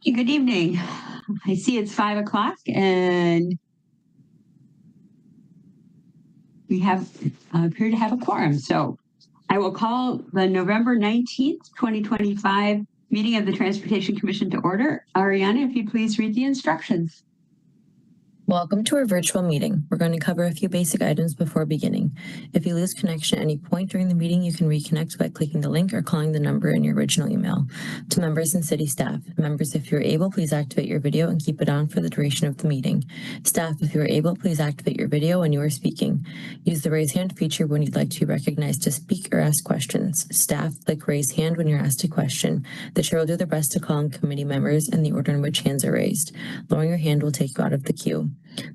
Good evening. I see it's 5 o'clock and we appear to have a quorum. So I will call the November 19th, 2025 meeting of the Transportation Commission to order. Ariana, if you please read the instructions. Welcome to our virtual meeting. We're going to cover a few basic items before beginning. If you lose connection at any point during the meeting, you can reconnect by clicking the link or calling the number in your original email. To members and city staff, members, if you're able, please activate your video and keep it on for the duration of the meeting. Staff, if you're able, please activate your video when you are speaking. Use the raise hand feature when you'd like to be recognized to speak or ask questions. Staff, click raise hand when you're asked a question. The chair will do their best to call on committee members in the order in which hands are raised. Lowering your hand will take you out of the queue.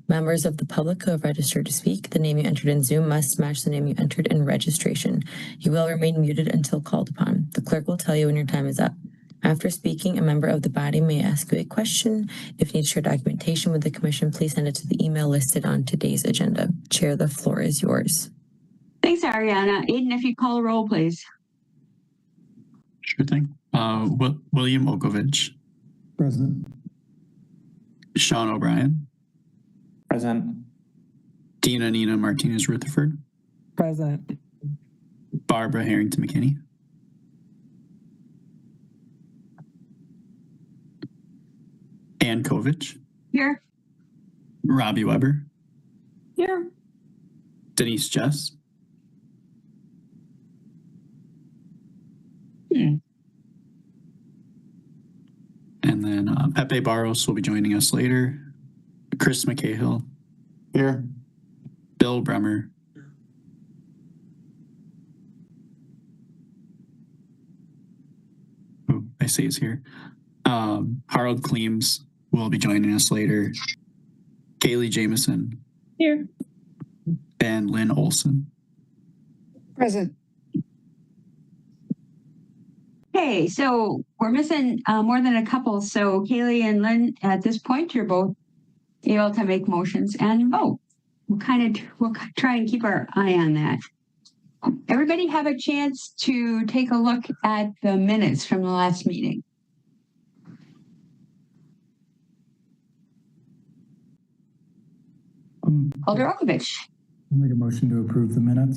Members of the public who have registered to speak, the name you entered in Zoom must match the name you entered in registration. You will remain muted until called upon. The clerk will tell you when your time is up. After speaking, a member of the body may ask you a question. If you need to share documentation with the commission, please send it to the email listed on today's agenda. Chair, the floor is yours. Thanks, Ariana. Aiden, if you call a roll, please. Sure thing. William Okovich. Present. Sean O'Brien. Present. Dina Nina Martinez Rutherford. Present. Barbara Harrington McKinney. Ann Kovich. Here. Robbie Weber. Here. Denise Jess. And then Pepe Barros will be joining us later. Chris McCahill. Here. Bill Bremer. Oh, I see he's here. Harold Kleems will be joining us later. Kaylee Jameson. Here. And Lynn Olson. Present. Okay, so we're missing more than a couple. So Kaylee and Lynn, at this point, you're both able to make motions and vote. We'll try and keep our eye on that. Everybody have a chance to take a look at the minutes from the last meeting. Alder Okovich. I'll make a motion to approve the minutes.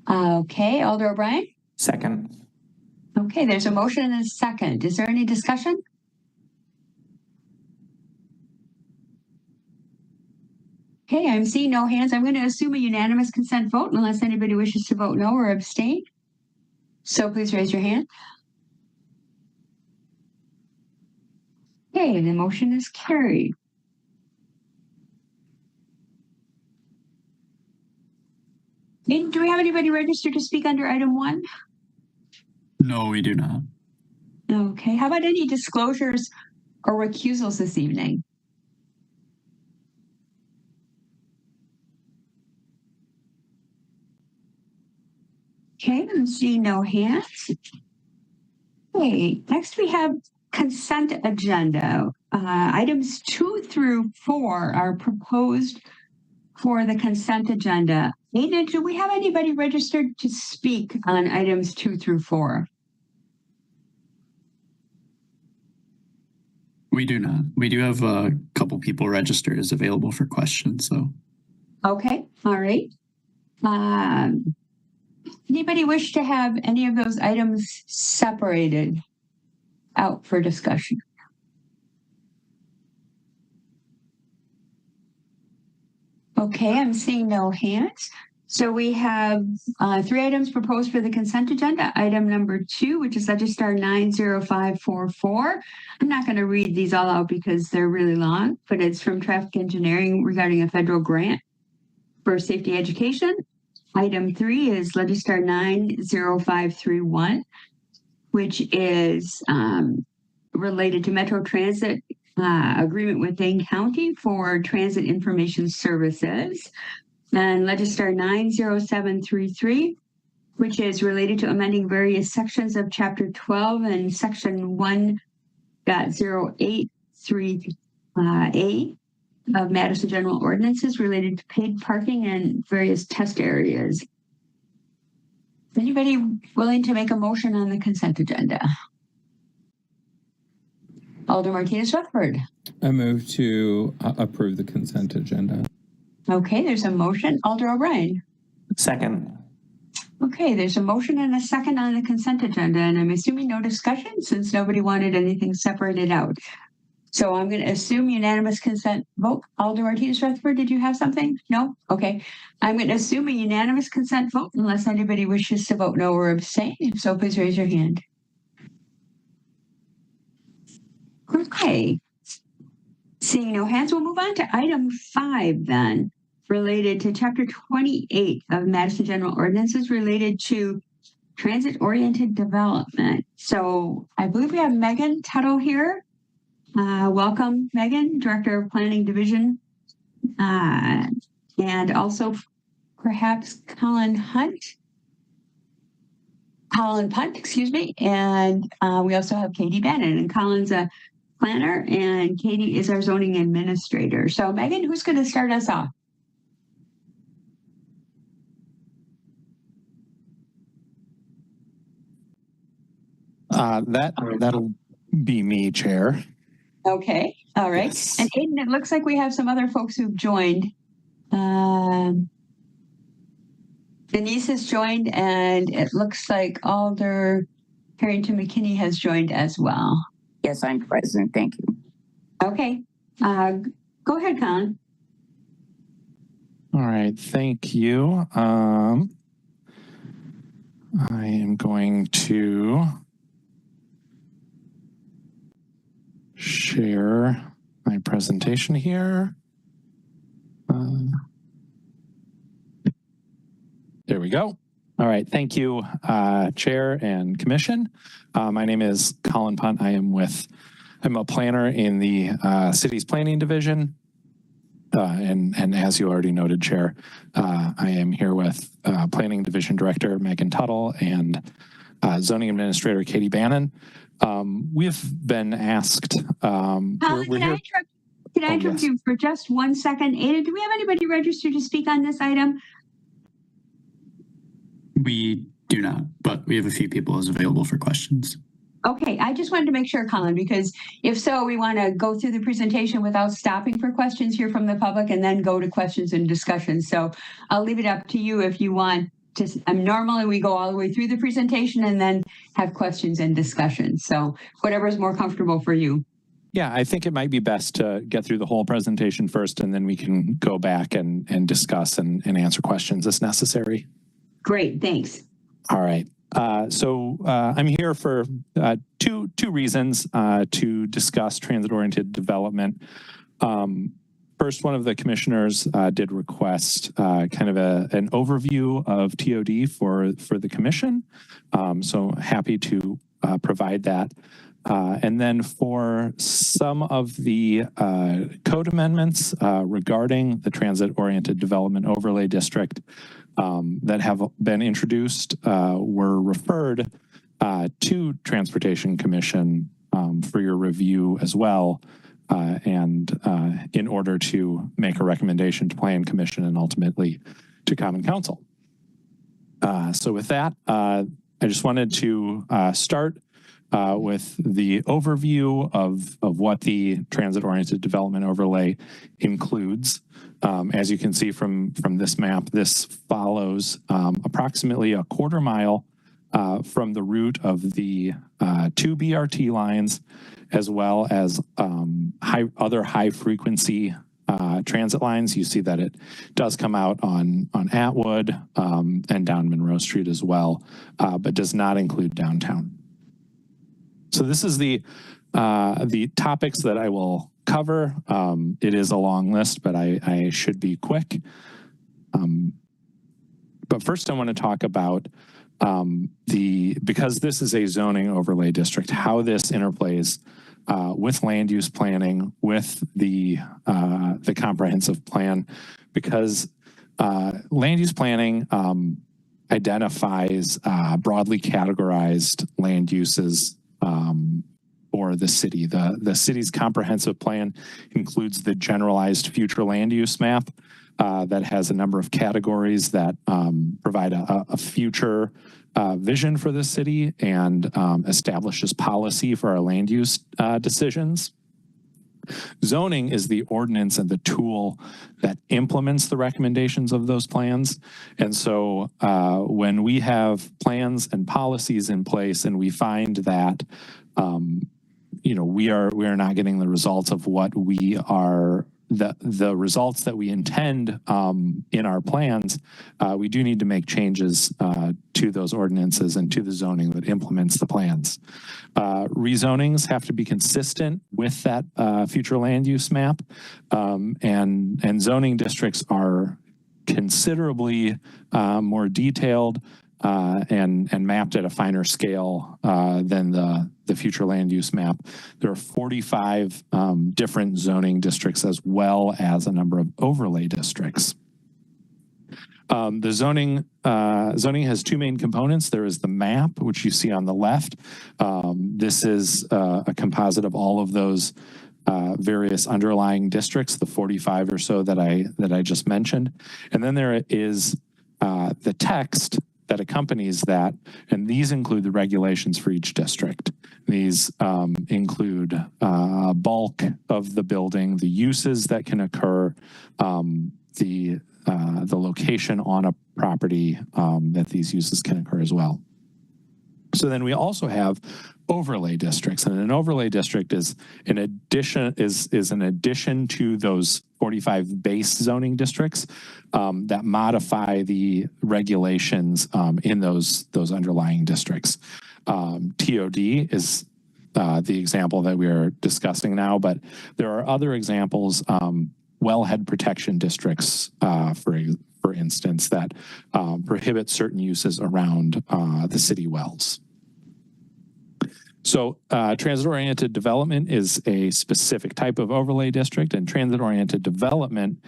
Okay, Alder O'Brien. Second. Okay, there's a motion and a second. Is there any discussion? Okay, I'm seeing no hands. I'm going to assume a unanimous consent vote unless anybody wishes to vote no or abstain. So please raise your hand. Okay, the motion is carried. Do we have anybody registered to speak under item 1? No, we do not. Okay, how about any disclosures or recusals this evening? Okay, I'm seeing no hands. Okay, next we have consent agenda. Items 2 through 4 are proposed for the consent agenda. Ada, do we have anybody registered to speak on items 2 through 4? We do not. We do have a couple people registered as available for questions. So. Okay, all right. Anybody wish to have any of those items separated out for discussion? Okay, I'm seeing no hands. So we have 3 items proposed for the consent agenda. Item number 2, which is Register 90544. I'm not going to read these all out because they're really long, but it's from Traffic Engineering regarding a federal grant for safety education. Item 3 is Register 90531, which is related to Metro Transit agreement with Dane County for transit information services. And Register 90733, which is related to amending various sections of Chapter 12 and Section 1.083A of Madison General Ordinances related to paid parking and various test areas. Anybody willing to make a motion on the consent agenda? Alder Martinez Rutherford. I move to approve the consent agenda. Okay, there's a motion. Alder O'Brien. Second. Okay, there's a motion and a second on the consent agenda, and I'm assuming no discussion since nobody wanted anything separated out. So I'm going to assume unanimous consent vote. Alder Martinez Rutherford, did you have something? No? Okay. I'm going to assume a unanimous consent vote unless anybody wishes to vote no or abstain. If so, please raise your hand. Okay. Seeing no hands, we'll move on to item 5 then, related to chapter 28 of Madison General Ordinances related to transit-oriented development. So I believe we have Megan Tuttle here. Welcome, Megan, Director of Planning Division. And also perhaps Colin Punt, excuse me. And we also have Katie Bannon, and Colin's a planner and Katie is our zoning administrator. So Megan, who's going to start us off? That'll be me, Chair. Okay, all right. Yes. And Aiden, it looks like we have some other folks who've joined. Denise has joined, and it looks like Alder Harrington McKinney has joined as well. Yes, I'm present. Thank you. Okay, go ahead, Colin. All right, thank you. I am going to share my presentation here. There we go. All right, thank you, Chair and Commission. My name is Colin Punt. I'm a planner in the city's planning division. And as you already noted, Chair, I am here with Planning Division Director Megan Tuttle and Zoning Administrator Katie Bannon. We've been asked. Colin, can I interrupt you for just 1 second? Ada, do we have anybody registered to speak on this item? We do not, but we have a few people as available for questions. Okay, I just wanted to make sure, Colin, because if so, we want to go through the presentation without stopping for questions here from the public and then go to questions and discussions. So I'll leave it up to you if you want to. Normally we go all the way through the presentation and then have questions and discussions. So whatever is more comfortable for you. Yeah, I think it might be best to get through the whole presentation first, and then we can go back and discuss and answer questions as necessary. Great, thanks. All right. So I'm here for two reasons to discuss transit-oriented development. First, one of the commissioners did request kind of an overview of TOD for the commission. So happy to provide that. And then for some of the code amendments regarding the transit-oriented development overlay district that have been introduced were referred to Transportation Commission for your review as well, and in order to make a recommendation to Plan Commission and ultimately to Common Council. So with that, I just wanted to start with the overview of what the transit-oriented development overlay includes. As you can see from this map, this follows approximately a quarter mile from the route of the 2 BRT lines, as well as other high-frequency transit lines. You see that it does come out on Atwood and down Monroe Street as well, but does not include downtown. So this is the topics that I will cover. It is a long list, but I should be quick. But first I want to talk about because this is a zoning overlay district, how this interplays with land use planning, with the comprehensive plan, because land use planning identifies broadly categorized land uses for the city. The city's comprehensive plan includes the generalized future land use map, that has a number of categories that provide a future vision for the city and establishes policy for our land use decisions. Zoning is the ordinance and the tool that implements the recommendations of those plans. And so when we have plans and policies in place and we find that we are not getting the results of what we are, the results that we intend in our plans, we do need to make changes to those ordinances and to the zoning that implements the plans. Rezonings have to be consistent with that future land use map, and zoning districts are considerably more detailed and mapped at a finer scale than the future land use map. There are 45 different zoning districts as well as a number of overlay districts. The zoning has two main components. There is the map, which you see on the left. This is a composite of all of those various underlying districts, the 45 or so that I just mentioned. And then there is the text that accompanies that, and these include the regulations for each district. These include bulk of the building, the uses that can occur, the location on a property that these uses can occur as well. So then we also have overlay districts, and an overlay district is an addition to those 45 base zoning districts that modify the regulations in those underlying districts. TOD is the example that we are discussing now, but there are other examples, wellhead protection districts, for instance, that prohibit certain uses around the city wells. So transit-oriented development is a specific type of overlay district, and transit-oriented development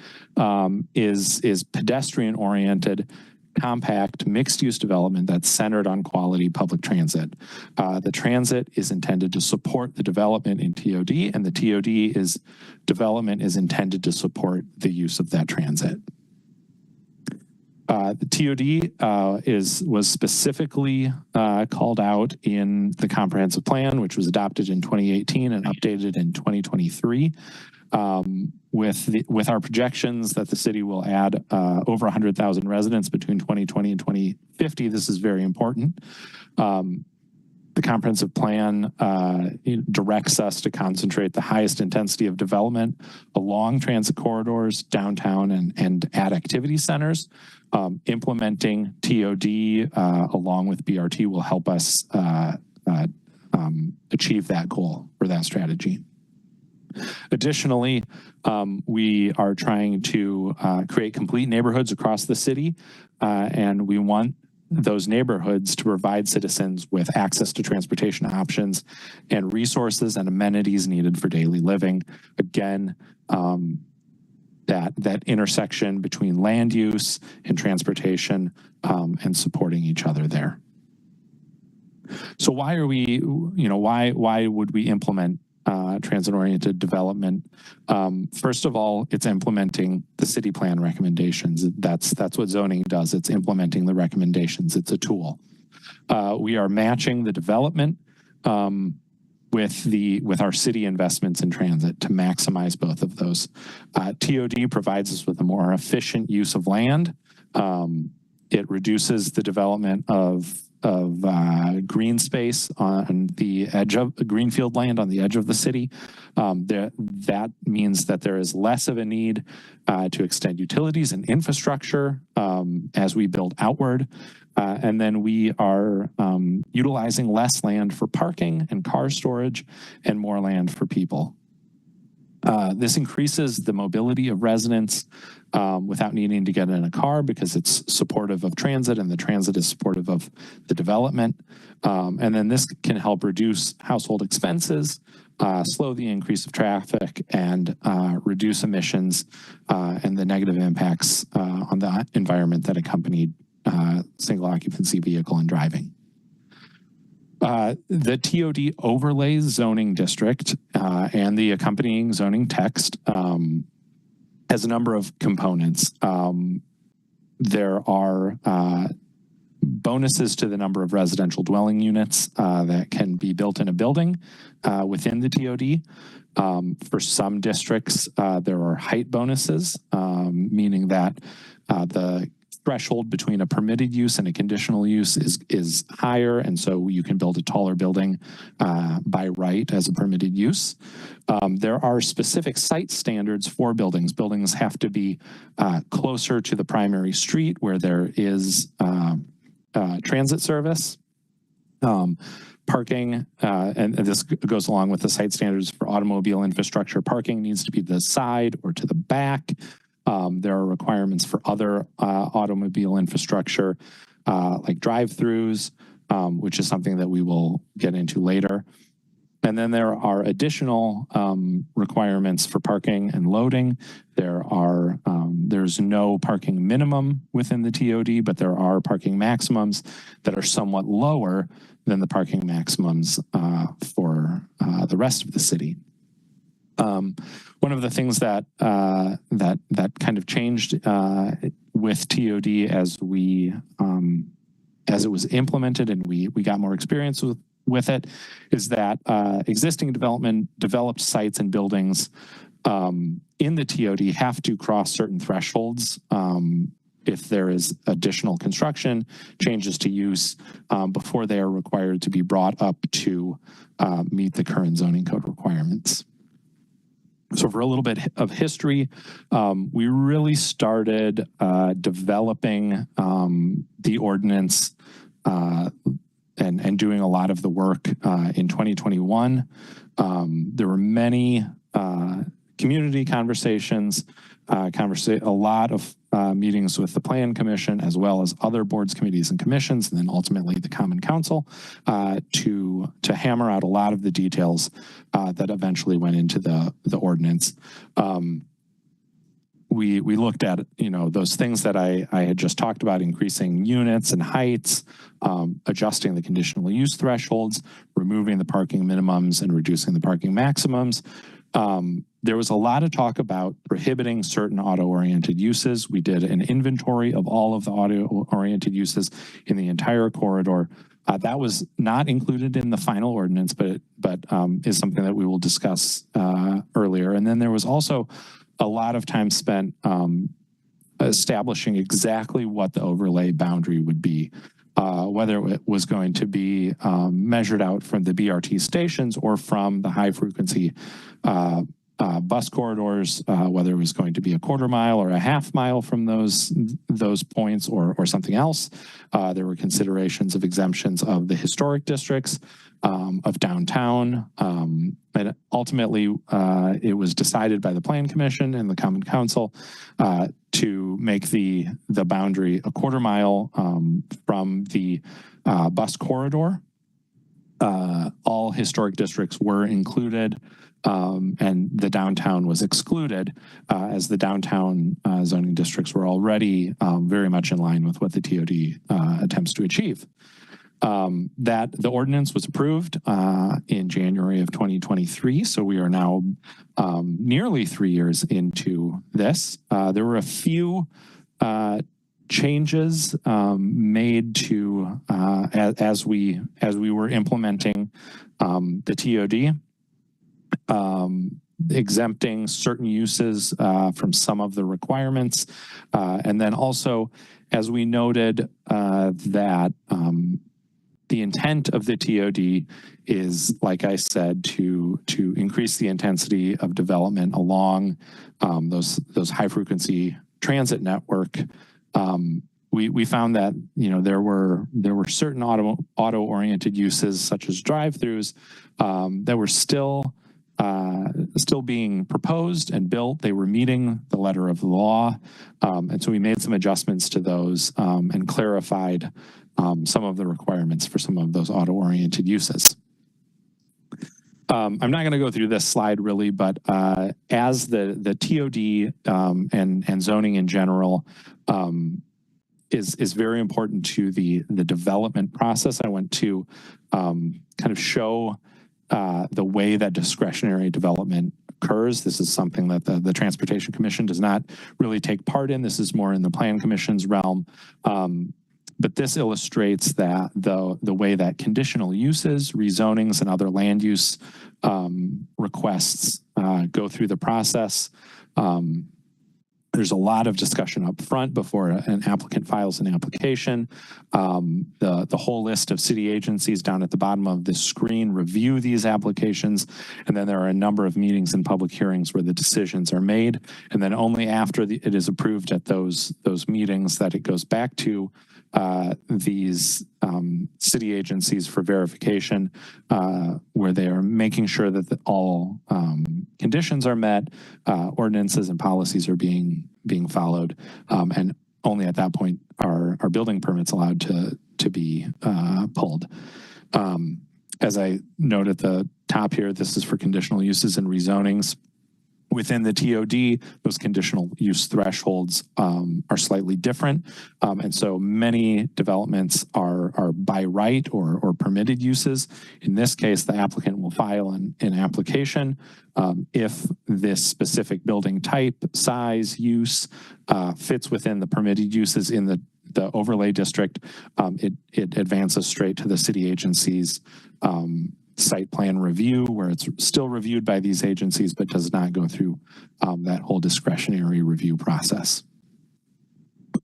is pedestrian-oriented, compact, mixed-use development that's centered on quality public transit. The transit is intended to support the development in TOD, and the TOD development is intended to support the use of that transit. The TOD was specifically called out in the comprehensive plan, which was adopted in 2018 and updated in 2023. With our projections that the city will add over 100,000 residents between 2020 and 2050, this is very important. The comprehensive plan directs us to concentrate the highest intensity of development along transit corridors, downtown, and at activity centers. Implementing TOD along with BRT will help us achieve that goal or that strategy. Additionally, we are trying to create complete neighborhoods across the city, and we want those neighborhoods to provide citizens with access to transportation options and resources and amenities needed for daily living. Again, that intersection between land use and transportation and supporting each other there. So why are we, why would we implement transit-oriented development? First of all, it's implementing the city plan recommendations. That's what zoning does. It's implementing the recommendations. It's a tool. We are matching the development with our city investments in transit to maximize both of those. TOD provides us with a more efficient use of land. It reduces the development of green space on the edge of greenfield land on the edge of the city. That means that there is less of a need to extend utilities and infrastructure as we build outward. And then we are utilizing less land for parking and car storage and more land for people. This increases the mobility of residents without needing to get in a car because it's supportive of transit and the transit is supportive of the development. And then this can help reduce household expenses, slow the increase of traffic, and reduce emissions and the negative impacts on the environment that accompanied single occupancy vehicle and driving. The TOD overlays zoning district and the accompanying zoning text has a number of components. There are bonuses to the number of residential dwelling units that can be built in a building within the TOD. For some districts, there are height bonuses, meaning that the threshold between a permitted use and a conditional use is higher, and so you can build a taller building by right as a permitted use. There are specific site standards for buildings. Buildings have to be closer to the primary street where there is transit service. Parking, and this goes along with the site standards for automobile infrastructure. Parking needs to be to the side or to the back. There are requirements for other automobile infrastructure, like drive-throughs, which is something that we will get into later. And then there are additional requirements for parking and loading. There's no parking minimum within the TOD, but there are parking maximums that are somewhat lower than the parking maximums for the rest of the city. One of the things that kind of changed with TOD as it was implemented and we got more experience with it is that existing developed sites and buildings in the TOD have to cross certain thresholds if there is additional construction, changes to use, before they are required to be brought up to meet the current zoning code requirements. So for a little bit of history, we really started developing the ordinance and doing a lot of the work in 2021. There were many community conversations, a lot of meetings with the Plan Commission, as well as other boards, committees, and commissions, and then ultimately the Common Council to hammer out a lot of the details that eventually went into the ordinance. We looked at, those things that I had just talked about, increasing units and heights, adjusting the conditional use thresholds, removing the parking minimums and reducing the parking maximums. There was a lot of talk about prohibiting certain auto-oriented uses. We did an inventory of all of the auto-oriented uses in the entire corridor. That was not included in the final ordinance, but is something that we will discuss earlier. And then there was also a lot of time spent establishing exactly what the overlay boundary would be, whether it was going to be measured out from the BRT stations or from the high frequency bus corridors, whether it was going to be a quarter mile or a half mile from those points or something else. There were considerations of exemptions of the historic districts, of downtown. And ultimately, it was decided by the Plan Commission and the Common Council to make the boundary a quarter mile from the bus corridor. All historic districts were included, and the downtown was excluded, as the downtown zoning districts were already very much in line with what the TOD attempts to achieve. That the ordinance was approved in January of 2023, so we are now nearly 3 years into this. There were a few changes made to as we were implementing the TOD, exempting certain uses from some of the requirements, and then also, as we noted, that the intent of the TOD is, like I said, to increase the intensity of development along those high frequency transit network. We found that there were certain auto-oriented uses such as drive-throughs that were still being proposed and built. They were meeting the letter of the law, and so we made some adjustments to those and clarified some of the requirements for some of those auto-oriented uses. I'm not going to go through this slide really, but as the TOD and zoning in general is very important to the development process, I want to kind of show the way that discretionary development occurs. This is something that the Transportation Commission does not really take part in. This is more in the Plan Commission's realm. But this illustrates that the way that conditional uses, rezonings, and other land use requests go through the process. There's a lot of discussion up front before an applicant files an application. The whole list of city agencies down at the bottom of this screen review these applications. And then there are a number of meetings and public hearings where the decisions are made. And then only after it is approved at those meetings that it goes back to these city agencies for verification, where they are making sure that all conditions are met, ordinances and policies are being followed, and only at that point are building permits allowed to be pulled. As I note at the top here, this is for conditional uses and rezonings. Within the TOD, those conditional use thresholds are slightly different. And so many developments are by right or permitted uses. In this case, the applicant will file an application. If this specific building type, size, use fits within the permitted uses in the overlay district, it advances straight to the city agency's site plan review, where it's still reviewed by these agencies, but does not go through that whole discretionary review process.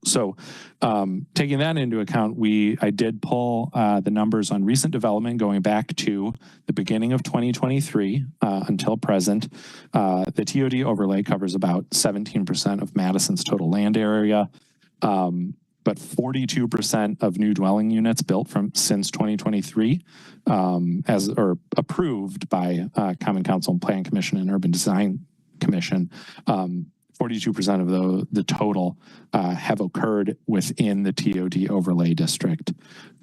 So taking that into account, I did pull the numbers on recent development going back to the beginning of 2023 until present. The TOD overlay covers about 17% of Madison's total land area. But 42% of new dwelling units built since 2023 or approved by Common Council and Plan Commission and Urban Design Commission, 42% of the total have occurred within the TOD overlay district.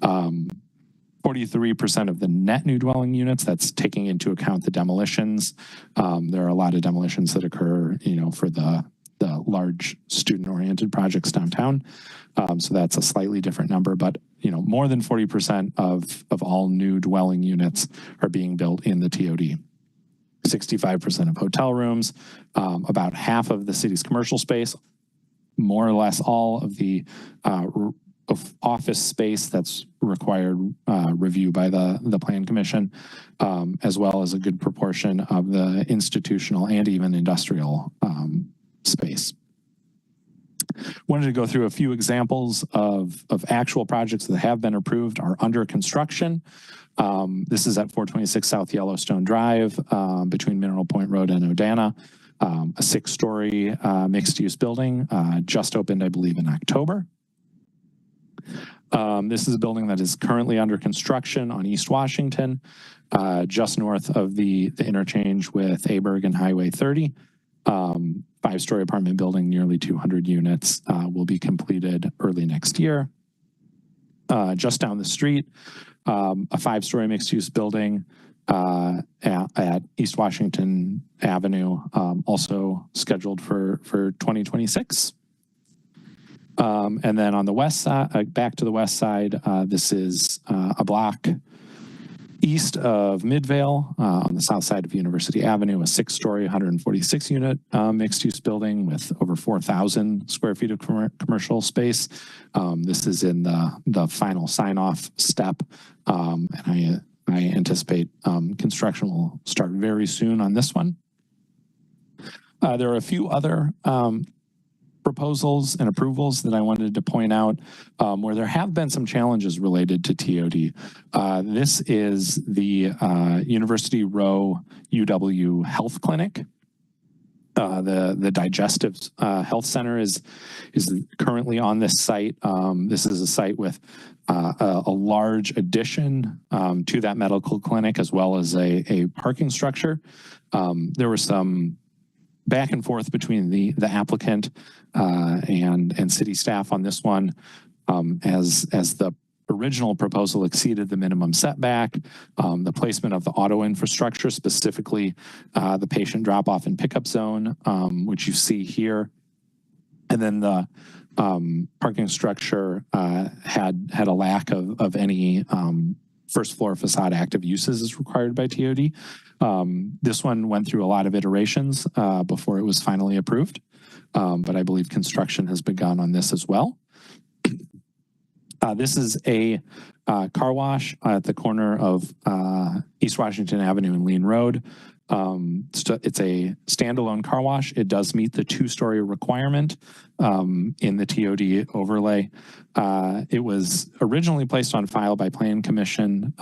43% of the net new dwelling units, that's taking into account the demolitions. There are a lot of demolitions that occur, for the large student-oriented projects downtown. So that's a slightly different number, but more than 40% of all new dwelling units are being built in the TOD. 65% of hotel rooms, about half of the city's commercial space, more or less all of the of office space that's required review by the Plan Commission, as well as a good proportion of the institutional and even industrial space. Wanted to go through a few examples of actual projects that have been approved, are under construction. This is at 426 South Yellowstone Drive between Mineral Point Road and Odana, a 6-story mixed-use building just opened, I believe, in October. This is a building that is currently under construction on East Washington, just north of the interchange with Aberg and Highway 30. 5-story apartment building, nearly 200 units, will be completed early next year. Just down the street, a 5-story mixed-use building at East Washington Avenue, also scheduled for 2026. And then on the west side, back to the west side, this is a block east of Midvale, on the south side of University Avenue, a 6-story, 146-unit mixed-use building with over 4,000 square feet of commercial space. This is in the final sign-off step, and I anticipate construction will start very soon on this one. There are a few other proposals and approvals that I wanted to point out where there have been some challenges related to TOD. This is the University Row UW Health Clinic. The Digestive Health Center is currently on this site. This is a site with a large addition to that medical clinic, as well as a parking structure. There was some back and forth between the applicant and city staff on this one, as the original proposal exceeded the minimum setback, the placement of the auto infrastructure, specifically the patient drop-off and pickup zone, which you see here, and then the parking structure had a lack of any first floor facade active uses is required by TOD. This one went through a lot of iterations before it was finally approved, but I believe construction has begun on this as well. This is a car wash at the corner of East Washington Avenue and Lean Road. It's a standalone car wash. It does meet the 2-story requirement in the TOD overlay. It was originally placed on file by Plan Commission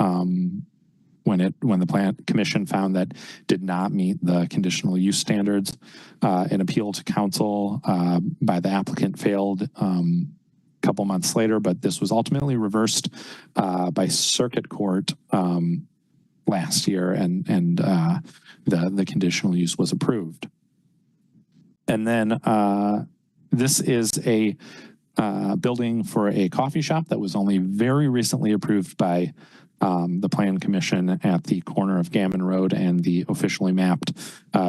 when the Plan Commission found that did not meet the conditional use standards. An appeal to council by the applicant failed a couple months later, but this was ultimately reversed by Circuit Court last year, and the conditional use was approved. And then this is a building for a coffee shop that was only very recently approved by the Plan Commission at the corner of Gammon Road and the officially mapped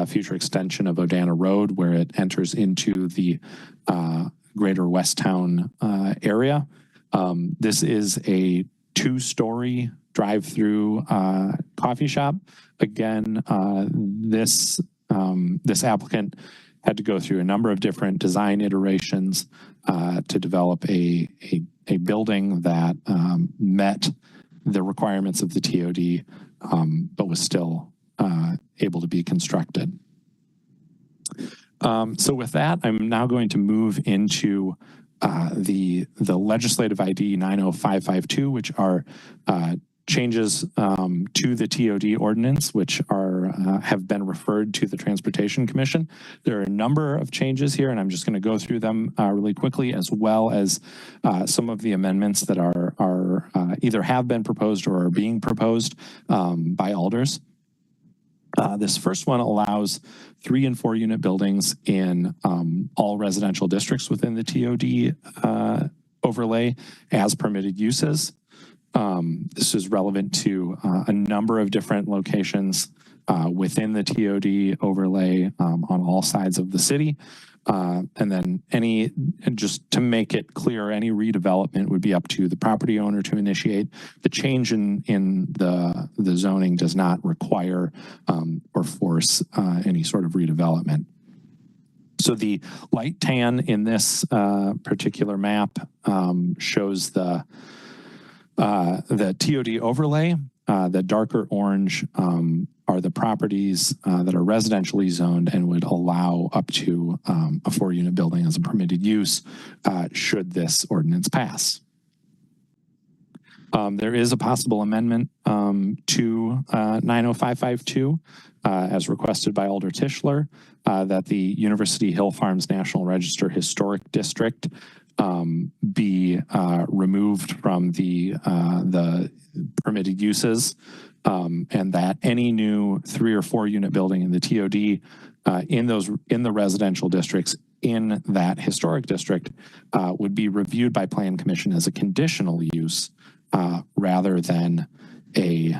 future extension of Odana Road, where it enters into the greater Westtown area. This is a 2-story drive-through coffee shop. Again, this applicant had to go through a number of different design iterations to develop a building that met the requirements of the TOD, but was still able to be constructed. So with that, I'm now going to move into the legislative ID 90552, which are changes to the TOD ordinance, which have been referred to the Transportation Commission. There are a number of changes here, and I'm just going to go through them really quickly, as well as some of the amendments that are either have been proposed or are being proposed by alders. This first one allows 3 and 4 unit buildings in all residential districts within the TOD overlay as permitted uses. This is relevant to a number of different locations within the TOD overlay on all sides of the city. And then just to make it clear, any redevelopment would be up to the property owner to initiate. The change in the zoning does not require or force any sort of redevelopment. So the light tan in this particular map shows the TOD overlay. The darker orange are the properties that are residentially zoned and would allow up to a 4-unit building as a permitted use should this ordinance pass. There is a possible amendment to 90552 as requested by Alder Tischler that the University Hill Farms National Register Historic District be removed from the permitted uses, and that any new 3 or 4 unit building in the TOD in the residential districts in that historic district would be reviewed by Plan Commission as a conditional use rather than a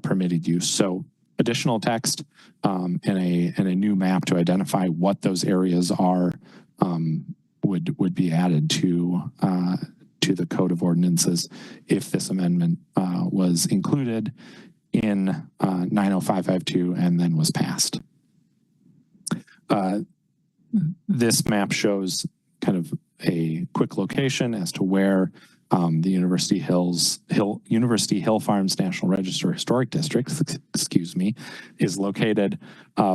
permitted use. So additional text and a new map to identify what those areas are would be added to the Code of Ordinances if this amendment was included in 90552 and then was passed. This map shows kind of a quick location as to where the University Hill Farms National Register Historic District, is located.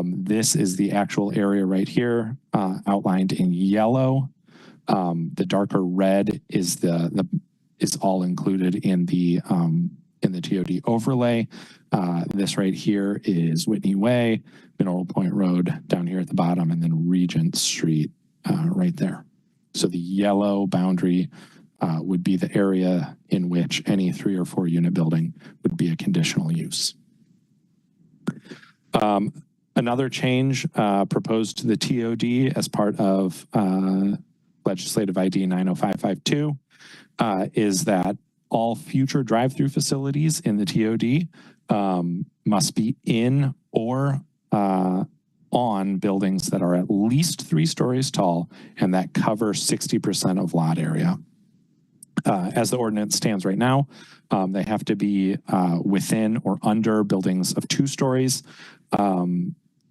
This is the actual area right here, outlined in yellow. The darker red is all included in the TOD overlay. This right here is Whitney Way, Mineral Point Road down here at the bottom, and then Regent Street right there. So the yellow boundary would be the area in which any 3 or 4 unit building would be a conditional use. Another change proposed to the TOD as part of Legislative ID 90552 is that all future drive-through facilities in the TOD must be in or on buildings that are at least 3 stories tall and that cover 60% of lot area. as the ordinance stands right now, they have to be within or under buildings of 2 stories.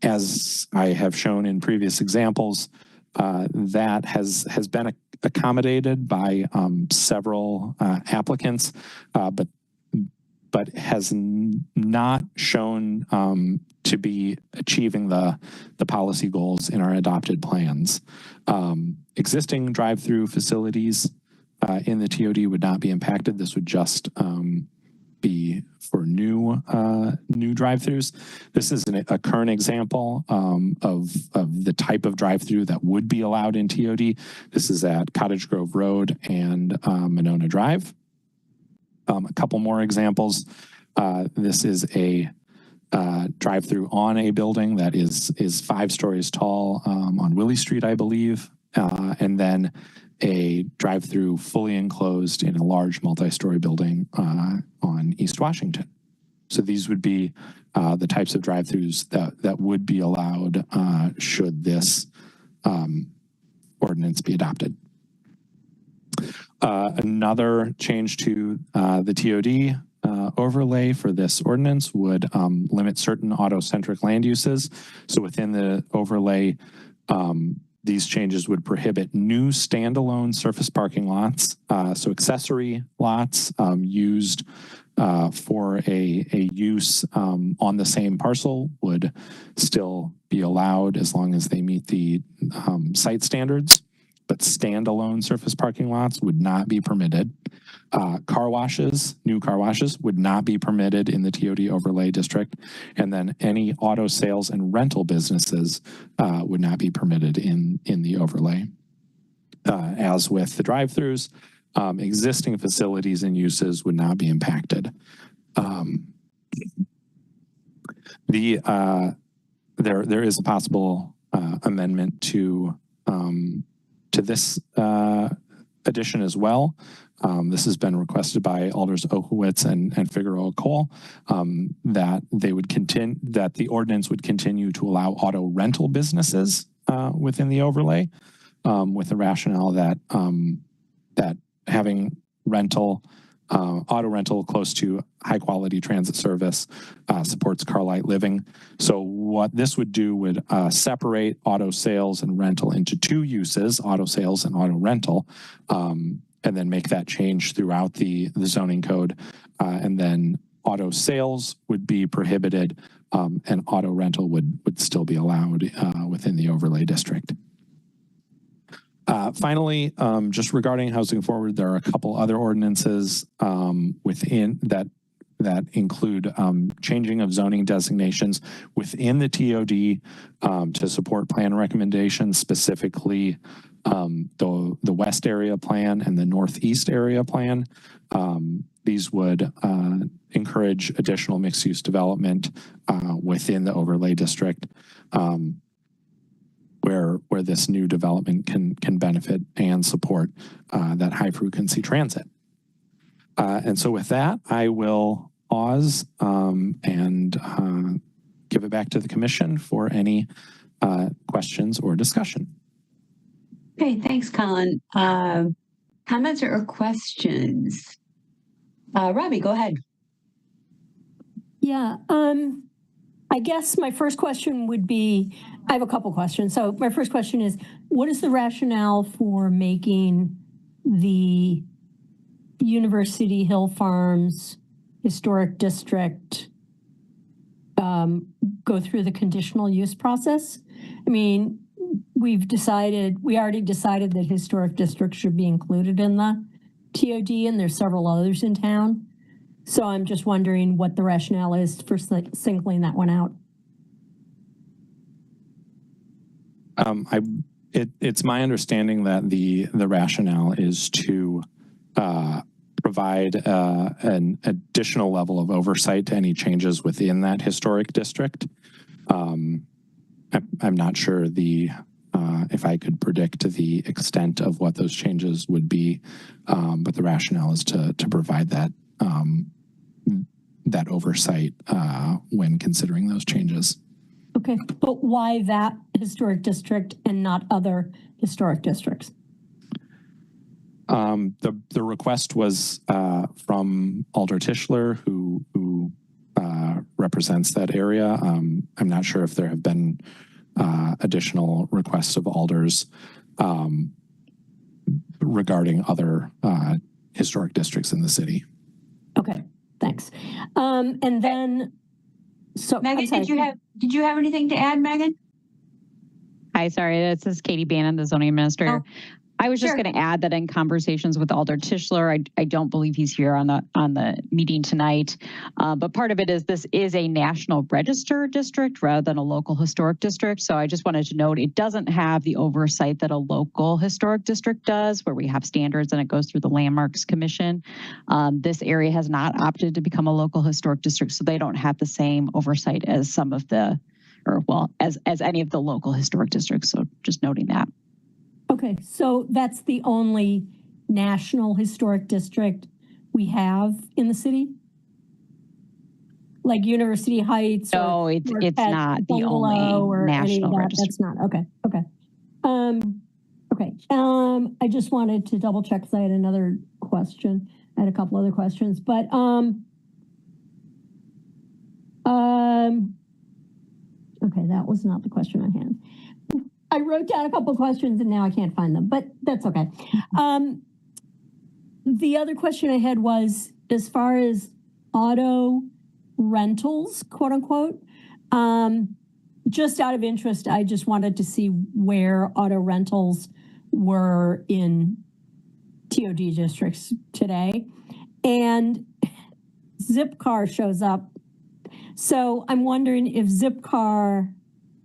As I have shown in previous examples, that has been accommodated by several applicants, but has not shown to be achieving the policy goals in our adopted plans. Existing drive-through facilities in the TOD would not be impacted. This would just be for new drive-throughs. This is a current example of the type of drive-through that would be allowed in TOD. This is at Cottage Grove Road and Monona Drive. A couple more examples. This is a drive-through on a building that is 5 stories tall on Willie Street, I believe, and then a drive-through fully enclosed in a large multi-story building on East Washington. So these would be the types of drive-throughs that would be allowed should this ordinance be adopted. Another change to the TOD overlay for this ordinance would limit certain auto-centric land uses. So within the overlay, these changes would prohibit new standalone surface parking lots. So accessory lots used for a use on the same parcel would still be allowed as long as they meet the site standards, but standalone surface parking lots would not be permitted. Car washes, new car washes would not be permitted in the TOD overlay district. And then any auto sales and rental businesses would not be permitted in the overlay. As with the drive-throughs, existing facilities and uses would not be impacted. There is a possible amendment to this addition as well. This has been requested by Alders Okowitz and Figueroa Cole, that the ordinance would continue to allow auto rental businesses within the overlay, with the rationale that having auto rental close to high quality transit service supports car light living. So what this would do would separate auto sales and rental into 2 uses, auto sales and auto rental, and then make that change throughout the zoning code. And then auto sales would be prohibited, and auto rental would still be allowed within the overlay district. Finally, just regarding Housing Forward, there are a couple other ordinances within that include changing of zoning designations within the TOD to support plan recommendations, specifically the West Area Plan and the Northeast Area Plan. These would encourage additional mixed-use development within the overlay district, where this new development can benefit and support that high-frequency transit. And so with that, I will pause and give it back to the commission for any questions or discussion. Okay, thanks, Colin. Comments or questions? Robbie, go ahead. Yeah, I guess my first question would be, I have a couple questions. So my first question is, what is the rationale for making the University Hill Farms Historic District go through the conditional use process? I mean, we already decided that historic districts should be included in the TOD, and there's several others in town. So I'm just wondering what the rationale is for singling that one out. It's my understanding that the rationale is to provide an additional level of oversight to any changes within that historic district. I'm not sure if I could predict the extent of what those changes would be, but the rationale is to provide that that oversight when considering those changes. Okay, but why that historic district and not other historic districts? The request was from Alder Tischler, who represents that area. I'm not sure if there have been additional requests of alders regarding other historic districts in the city. Okay, thanks. And then, so Megan, I'm sorry. did you have anything to add, Megan? Hi, sorry, this is Katie Bannon, the zoning administrator. Oh, I was just sure. going to add that in conversations with Alder Tischler, I don't believe he's here on the meeting tonight, but part of it is this is a national register district rather than a local historic district. So I just wanted to note it doesn't have the oversight that a local historic district does, where we have standards and it goes through the Landmarks Commission. This area has not opted to become a local historic district, so they don't have the same oversight as some of the, or well, as any of the local historic districts. So just noting that. Okay, so that's the only national historic district we have in the city? Like University Heights? No, or it's Marquette, not the Bungalow, only or any of national that. register. That's not, okay. I just wanted to double check because I had another question. I had a couple other questions, but okay, that was not the question I had. I wrote down a couple of questions and now I can't find them, but that's okay. The other question I had was, as far as auto rentals, quote unquote, just out of interest, I just wanted to see where auto rentals were in TOD districts today. And Zipcar shows up. So I'm wondering if Zipcar,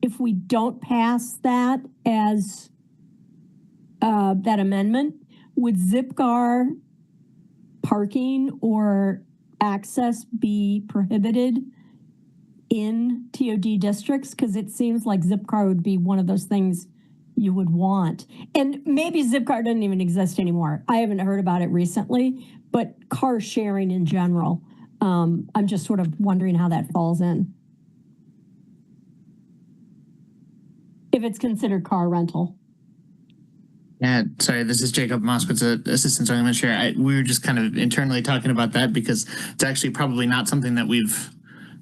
if we don't pass that as that amendment, would Zipcar parking or access be prohibited in TOD districts? Because it seems like Zipcar would be one of those things you would want. And maybe Zipcar doesn't even exist anymore. I haven't heard about it recently, but car sharing in general, I'm just sort of wondering how that falls in. If it's considered car rental. Yeah, sorry, this is Jacob Moskowitz, Assistant Zoning Administrator. We were just kind of internally talking about that because it's actually probably not something that we've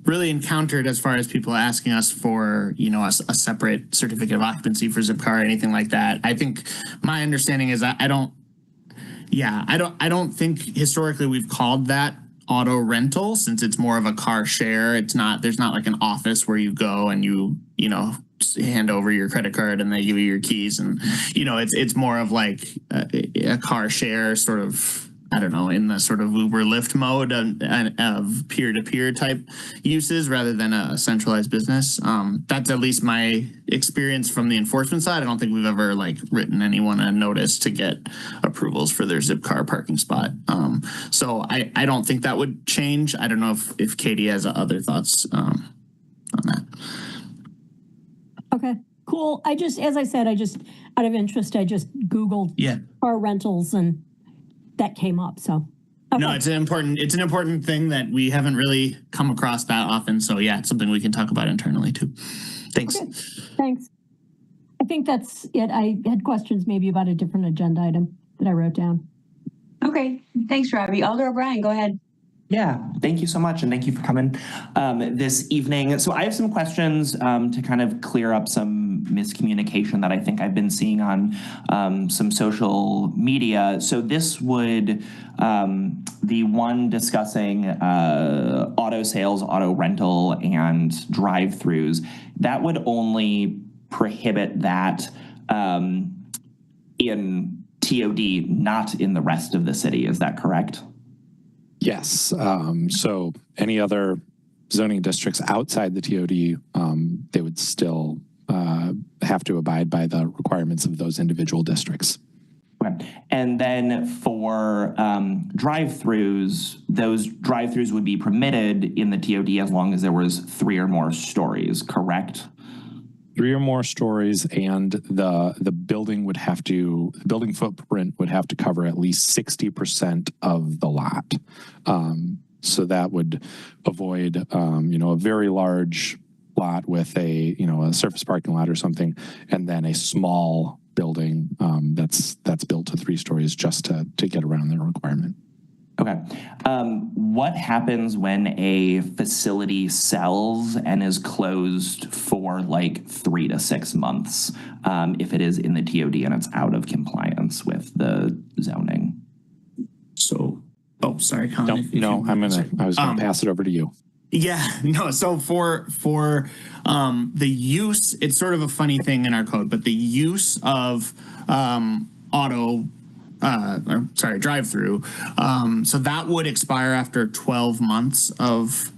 really encountered as far as people asking us for, you know, a separate certificate of occupancy for Zipcar or anything like that. I think my understanding is I don't think historically we've called that auto rental, since it's more of a car share. It's not, there's not like an office where you go and you know, hand over your credit card and they give you your keys, and you know, it's more of like a car share sort of, I don't know, in the sort of Uber Lyft mode of peer-to-peer type uses rather than a centralized business. That's at least my experience from the enforcement side. I don't think we've ever like written anyone a notice to get approvals for their Zipcar parking spot. So I don't think that would change. I don't know if Katie has other thoughts on that. Okay, cool. As I said, out of interest, I just Googled car rentals and that came up. So okay. No, it's an important thing that we haven't really come across that often. So yeah, it's something we can talk about internally too. Thanks. Okay. Thanks. I think that's it. I had questions maybe about a different agenda item that I wrote down. Okay, thanks, Robbie. Alder O'Brien, go ahead. Yeah, thank you so much, and thank you for coming this evening. So I have some questions to kind of clear up some miscommunication that I think I've been seeing on some social media. So this would, the one discussing auto sales, auto rental, and drive-throughs, that would only prohibit that in TOD, not in the rest of the city. Is that correct? Yes. So any other zoning districts outside the TOD, they would still have to abide by the requirements of those individual districts. Okay. And then for drive-throughs, those drive-throughs would be permitted in the TOD as long as there was 3 or more stories, correct? 3 or more stories, and the building would have to, the building footprint would have to cover at least 60% of the lot. So that would avoid, you know, a very large lot with a, you know, a surface parking lot or something, and then a small building that's built to 3 stories just to get around that requirement. Okay. What happens when a facility sells and is closed for like 3 to 6 months if it is in the TOD and it's out of compliance with the zoning? So, oh, sorry, Colin. I was gonna pass it over to you. Yeah, no. So for the use, it's sort of a funny thing in our code, but the use of drive-through. So that would expire after 12 months of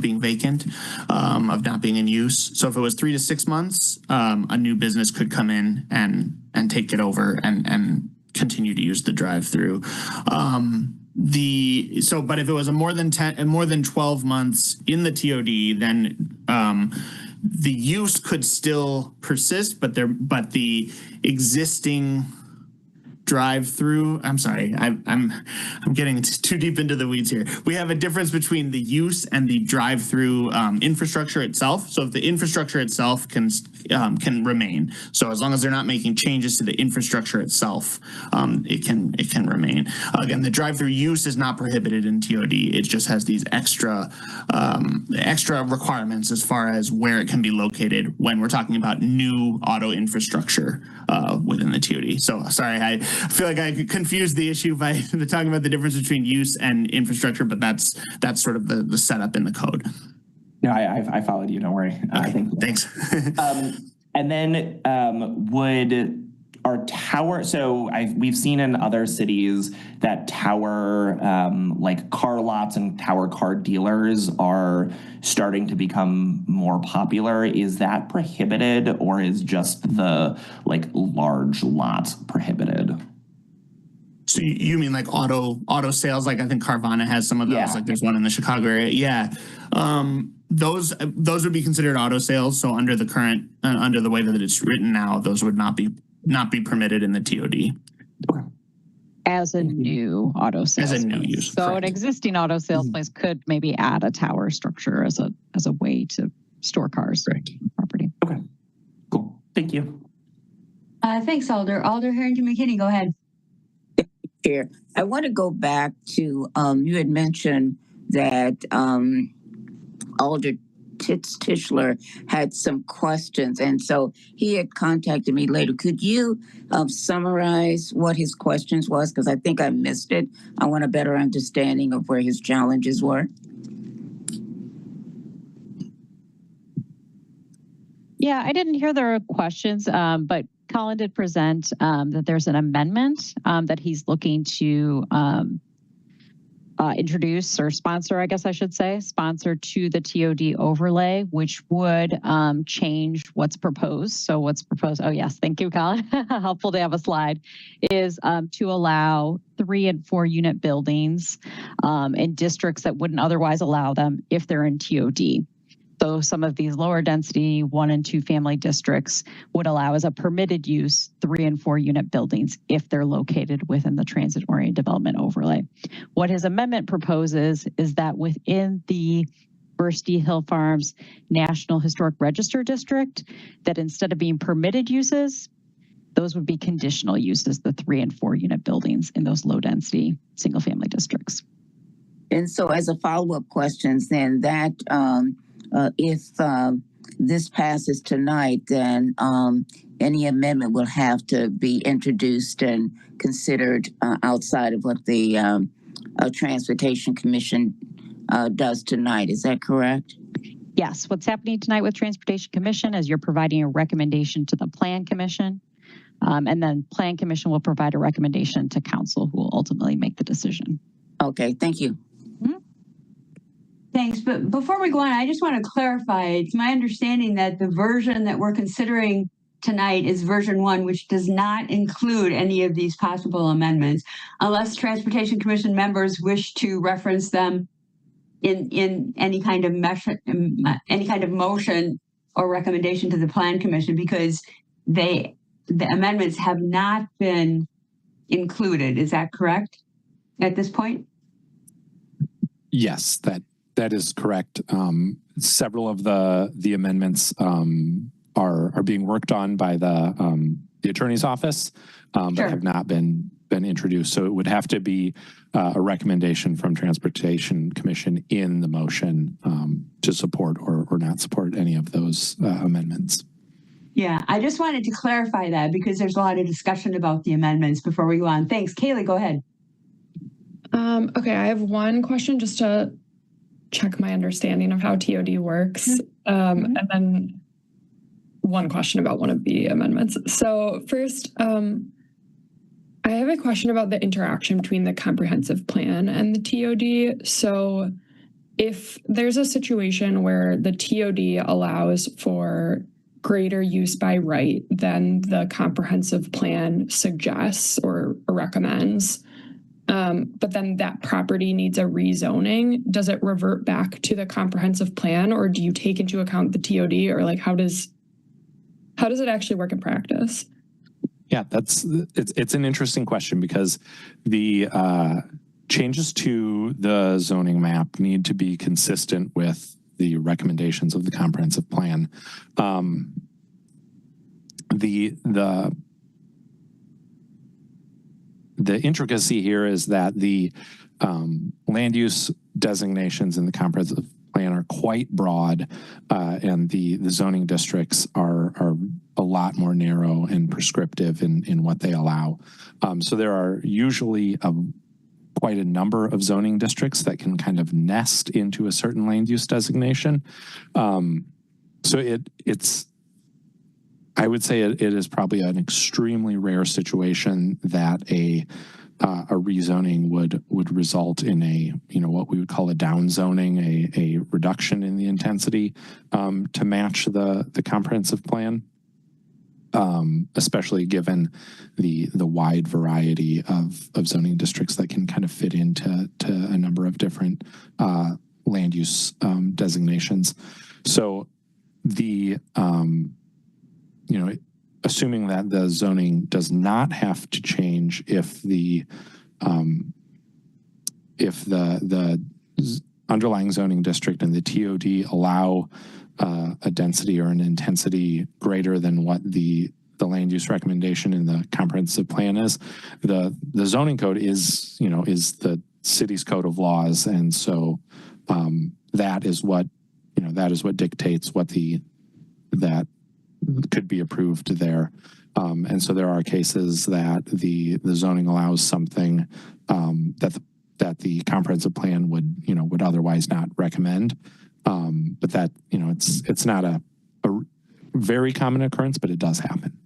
being vacant, of not being in use. So if it was 3 to 6 months, a new business could come in and take it over and continue to use the drive-through. But if it was more than 12 months in the TOD, then the use could still persist, but the existing drive-through. I'm sorry, I'm getting too deep into the weeds here. We have a difference between the use and the drive-through infrastructure itself. So if the infrastructure itself can remain, so as long as they're not making changes to the infrastructure itself, it can remain. Again, the drive-through use is not prohibited in TOD. It just has these extra requirements as far as where it can be located when we're talking about new auto infrastructure within the TOD. So sorry, I feel like I confused the issue by talking about the difference between use and infrastructure, but that's sort of the setup in the code. No, I followed you. Don't worry. Okay, thanks. And then would our tower? So we've seen in other cities that tower, like car lots and tower car dealers, are starting to become more popular. Is that prohibited, or is just the like large lots prohibited? So you mean like auto sales? Like I think Carvana has some of those. Yeah. Like there's one in the Chicago area. Yeah. Those would be considered auto sales. So under the current, under the way that it's written now, those would not be permitted in the TOD. Okay. As a new auto sales. As a new use. So correct. an existing auto sales place could maybe add a tower structure as a way to store cars. Right. Property. Okay. Cool. Thank you. Thanks, Alder. Alder Harrington McKinney, go ahead. Chair, I want to go back to, you had mentioned that Alder Tischler had some questions, and so he had contacted me later. Could you summarize what his questions was? Because I think I missed it. I want a better understanding of where his challenges were. Yeah, I didn't hear the questions, but Colin did present that there's an amendment that he's looking to introduce or sponsor, I guess I should say, sponsor to the TOD overlay, which would change what's proposed. So what's proposed, oh yes, thank you, Colin. Helpful to have a slide, is to allow 3 and 4 unit buildings in districts that wouldn't otherwise allow them if they're in TOD. So some of these lower density 1 and 2 family districts would allow as a permitted use 3 and 4 unit buildings if they're located within the transit oriented development overlay. What his amendment proposes is that within the Bursty Hill Farms National Historic Register District, that instead of being permitted uses, those would be conditional uses, the 3 and 4 unit buildings in those low density single family districts. And so as a follow-up question, then that if this passes tonight, then any amendment will have to be introduced and considered outside of what the Transportation Commission does tonight. Is that correct? Yes. What's happening tonight with Transportation Commission is you're providing a recommendation to the Plan Commission, and then Plan Commission will provide a recommendation to Council, who will ultimately make the decision. Okay, thank you. Thanks. But before we go on, I just want to clarify. It's my understanding that the version that we're considering tonight is version 1, which does not include any of these possible amendments, unless Transportation Commission members wish to reference them in any kind of motion or recommendation to the Plan Commission, because the amendments have not been included. Is that correct at this point? Yes, that is correct. Several of the amendments are being worked on by the attorney's office, but Sure. have not been introduced. So it would have to be a recommendation from Transportation Commission in the motion to support or not support any of those amendments. Yeah, I just wanted to clarify that because there's a lot of discussion about the amendments before we go on. Thanks. Kaylee, go ahead. Okay, I have one question just to check my understanding of how TOD works. And then one question about one of the amendments. So first, I have a question about the interaction between the comprehensive plan and the TOD. So if there's a situation where the TOD allows for greater use by right than the comprehensive plan suggests or recommends, but then that property needs a rezoning, does it revert back to the comprehensive plan, or do you take into account the TOD, or like how does it actually work in practice? Yeah, it's an interesting question because the changes to the zoning map need to be consistent with the recommendations of the comprehensive plan. The intricacy here is that the land use designations in the comprehensive plan are quite broad, and the zoning districts are a lot more narrow and prescriptive in what they allow. So there are usually quite a number of zoning districts that can kind of nest into a certain land use designation. So I would say it is probably an extremely rare situation that a rezoning would result in what we would call a downzoning, a reduction in the intensity to match the comprehensive plan, especially given the wide variety of zoning districts that can kind of fit into a number of different land use designations. So assuming that the zoning does not have to change if the underlying zoning district and the TOD allow a density or an intensity greater than what the land use recommendation in the comprehensive plan is, the zoning code is the city's code of laws, and so that is what dictates that could be approved there. And so there are cases that the zoning allows something that the comprehensive plan would otherwise not recommend. But that, it's not a very common occurrence, but it does happen.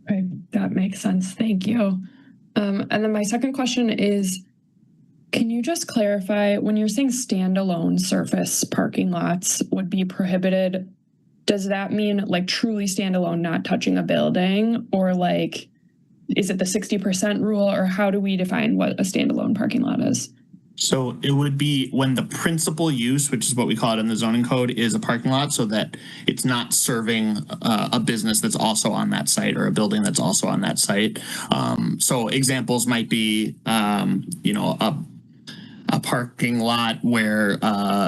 Right, that makes sense. Thank you. And then my second question is, can you just clarify, when you're saying standalone surface parking lots would be prohibited, does that mean like truly standalone, not touching a building, or like, is it the 60% rule, or how do we define what a standalone parking lot is? So it would be when the principal use, which is what we call it in the zoning code, is a parking lot, so that it's not serving a business that's also on that site or a building that's also on that site. So examples might be, a parking lot where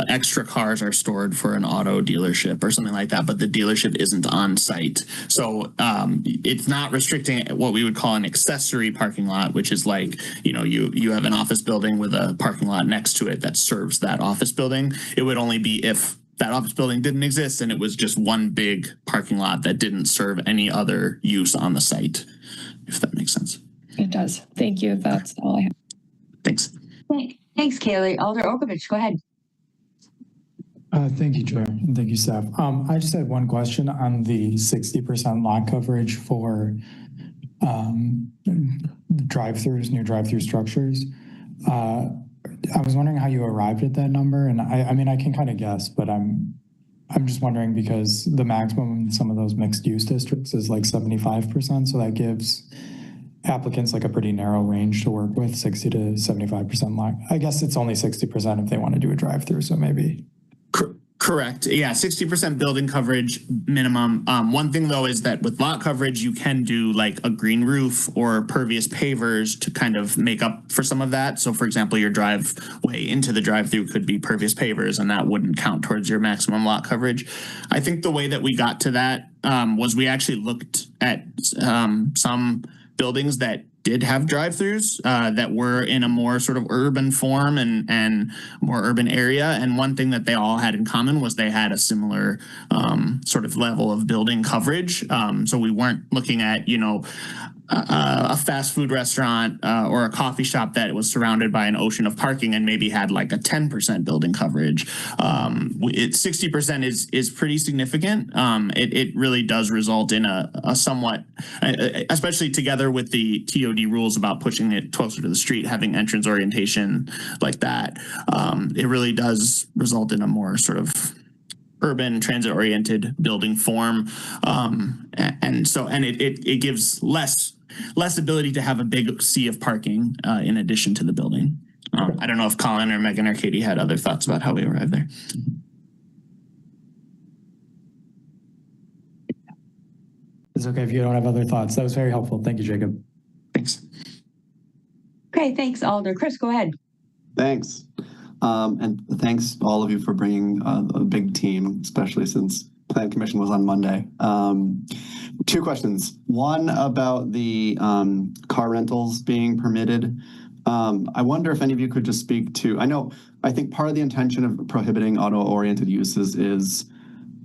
extra cars are stored for an auto dealership or something like that, but the dealership isn't on site. So it's not restricting what we would call an accessory parking lot, which is like, you have an office building with a parking lot next to it that serves that office building. It would only be if that office building didn't exist and it was just one big parking lot that didn't serve any other use on the site, if that makes sense. It does. Thank you. That's all I have. Thanks. Thanks, Kaylee. Alder Okovich, go ahead. Thank you, Chair, and thank you, staff. I just had one question on the 60% lot coverage for drive-throughs, near drive-through structures. I was wondering how you arrived at that number, and I mean, I can kind of guess, but I'm just wondering because the maximum in some of those mixed-use districts is like 75%, so that gives applicants like a pretty narrow range to work with, 60 to 75% lot. I guess it's only 60% if they want to do a drive-through, so maybe. Correct. Yeah, 60% building coverage minimum. One thing though is that with lot coverage, you can do like a green roof or pervious pavers to kind of make up for some of that. So for example, your driveway into the drive-through could be pervious pavers and that wouldn't count towards your maximum lot coverage. I think the way that we got to that was we actually looked at some buildings that did have drive-throughs that were in a more sort of urban form and more urban area. And one thing that they all had in common was they had a similar sort of level of building coverage. So we weren't looking at, a fast food restaurant or a coffee shop that was surrounded by an ocean of parking and maybe had like a 10% building coverage. 60% is pretty significant. It really does result in a somewhat, especially together with the TOD rules about pushing it closer to the street, having entrance orientation like that. It really does result in a more sort of urban transit-oriented building form. And it gives less ability to have a big sea of parking in addition to the building. I don't know if Colin or Megan or Katie had other thoughts about how we arrived there. It's okay if you don't have other thoughts. That was very helpful. Thank you, Jacob. Thanks. Okay, thanks, Alder. Chris, go ahead. Thanks. And thanks all of you for bringing a big team, especially since Plan Commission was on Monday. Two questions. One about the car rentals being permitted. I wonder if any of you could just speak to, I think part of the intention of prohibiting auto-oriented uses is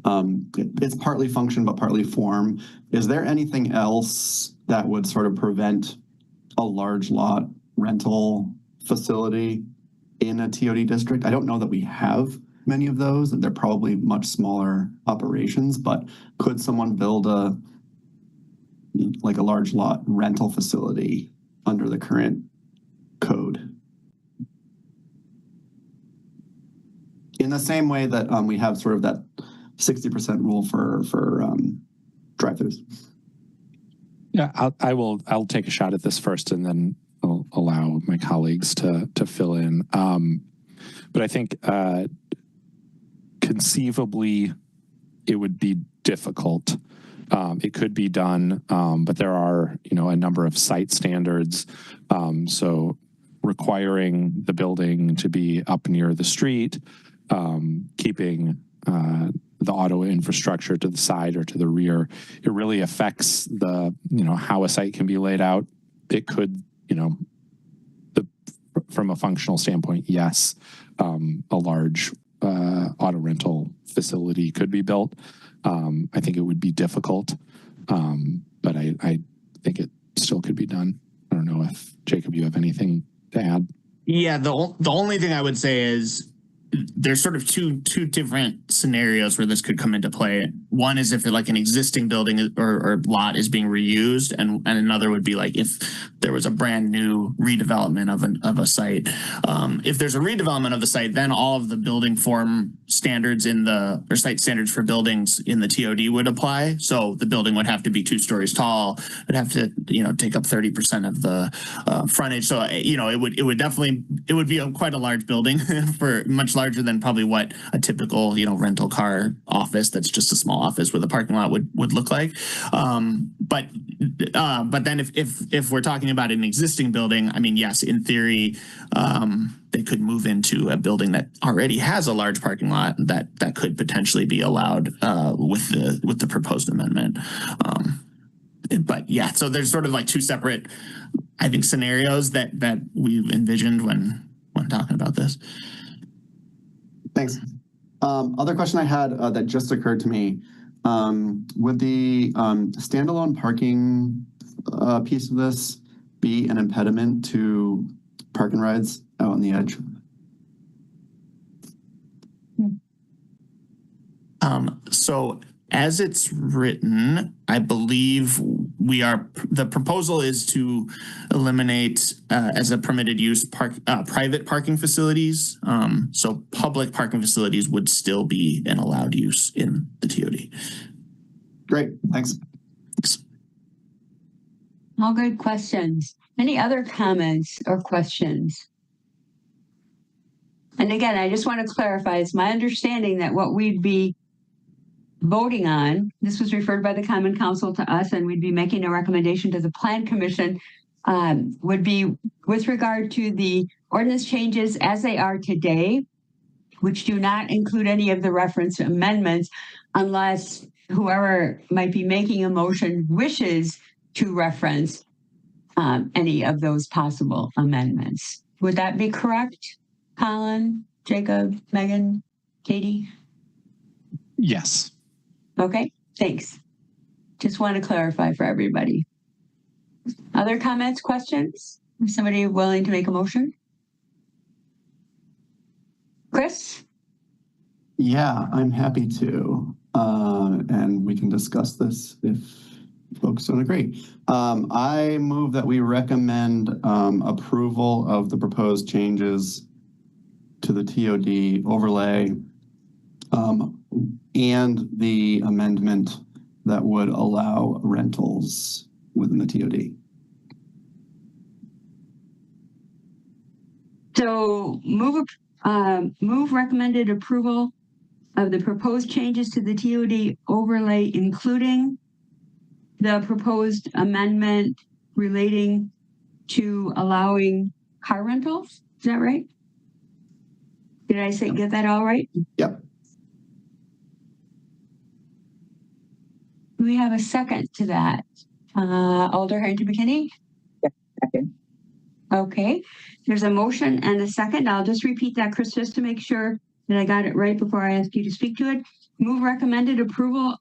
it's partly function, but partly form. Is there anything else that would sort of prevent a large lot rental facility in a TOD district? I don't know that we have many of those, and they're probably much smaller operations, but could someone build a large lot rental facility under the current code? In the same way that we have sort of that 60% rule for drive-throughs. Yeah, I'll take a shot at this first and then I'll allow my colleagues to fill in. But I think conceivably it would be difficult. It could be done, but there are, a number of site standards. So requiring the building to be up near the street, keeping the auto infrastructure to the side or to the rear, it really affects the, how a site can be laid out. It could, from a functional standpoint, yes, a large auto rental facility could be built. I think it would be difficult, but I think it still could be done. I don't know if, Jacob, you have anything to add? Yeah, the only thing I would say is there's sort of two different scenarios where this could come into play. One is if like an existing building or lot is being reused, and another would be like if there was a brand new redevelopment of a site. If there's a redevelopment of the site, then all of the building form standards or site standards for buildings in the TOD would apply. So the building would have to be 2 stories tall. It'd have to take up 30% of the frontage. So it would be quite a large building for much larger than probably what a typical rental car office that's just a small office with a parking lot would look like. But then if we're talking about an existing building, I mean, yes, in theory, they could move into a building that already has a large parking lot that could potentially be allowed with the proposed amendment. But yeah, so there's sort of like 2 separate, I think, scenarios that we've envisioned when talking about this. Thanks. Other question I had that just occurred to me, would the standalone parking piece of this be an impediment to park and rides out on the edge? So as it's written, I believe the proposal is to eliminate as a permitted use private parking facilities. So public parking facilities would still be an allowed use in the TOD. Great, thanks. All good questions. Any other comments or questions? And again, I just want to clarify, it's my understanding that what we'd be voting on, this was referred by the Common Council to us, and we'd be making a recommendation to the Plan Commission, would be with regard to the ordinance changes as they are today, which do not include any of the reference amendments, unless whoever might be making a motion wishes to reference any of those possible amendments. Would that be correct? Colin, Jacob, Megan, Katie? Yes. Okay, thanks. Just want to clarify for everybody. Other comments, questions? Is somebody willing to make a motion? Chris? Yeah, I'm happy to. And we can discuss this if folks don't agree. I move that we recommend approval of the proposed changes to the TOD overlay and the amendment that would allow rentals within the TOD. So move recommended approval of the proposed changes to the TOD overlay, including the proposed amendment relating to allowing car rentals. Is that right? Did I get that all right? Yep. Do we have a second to that? Alder Harrington McKinney? Second. Okay, there's a motion and a second. I'll just repeat that, Chris, just to make sure that I got it right before I ask you to speak to it. Move recommended approval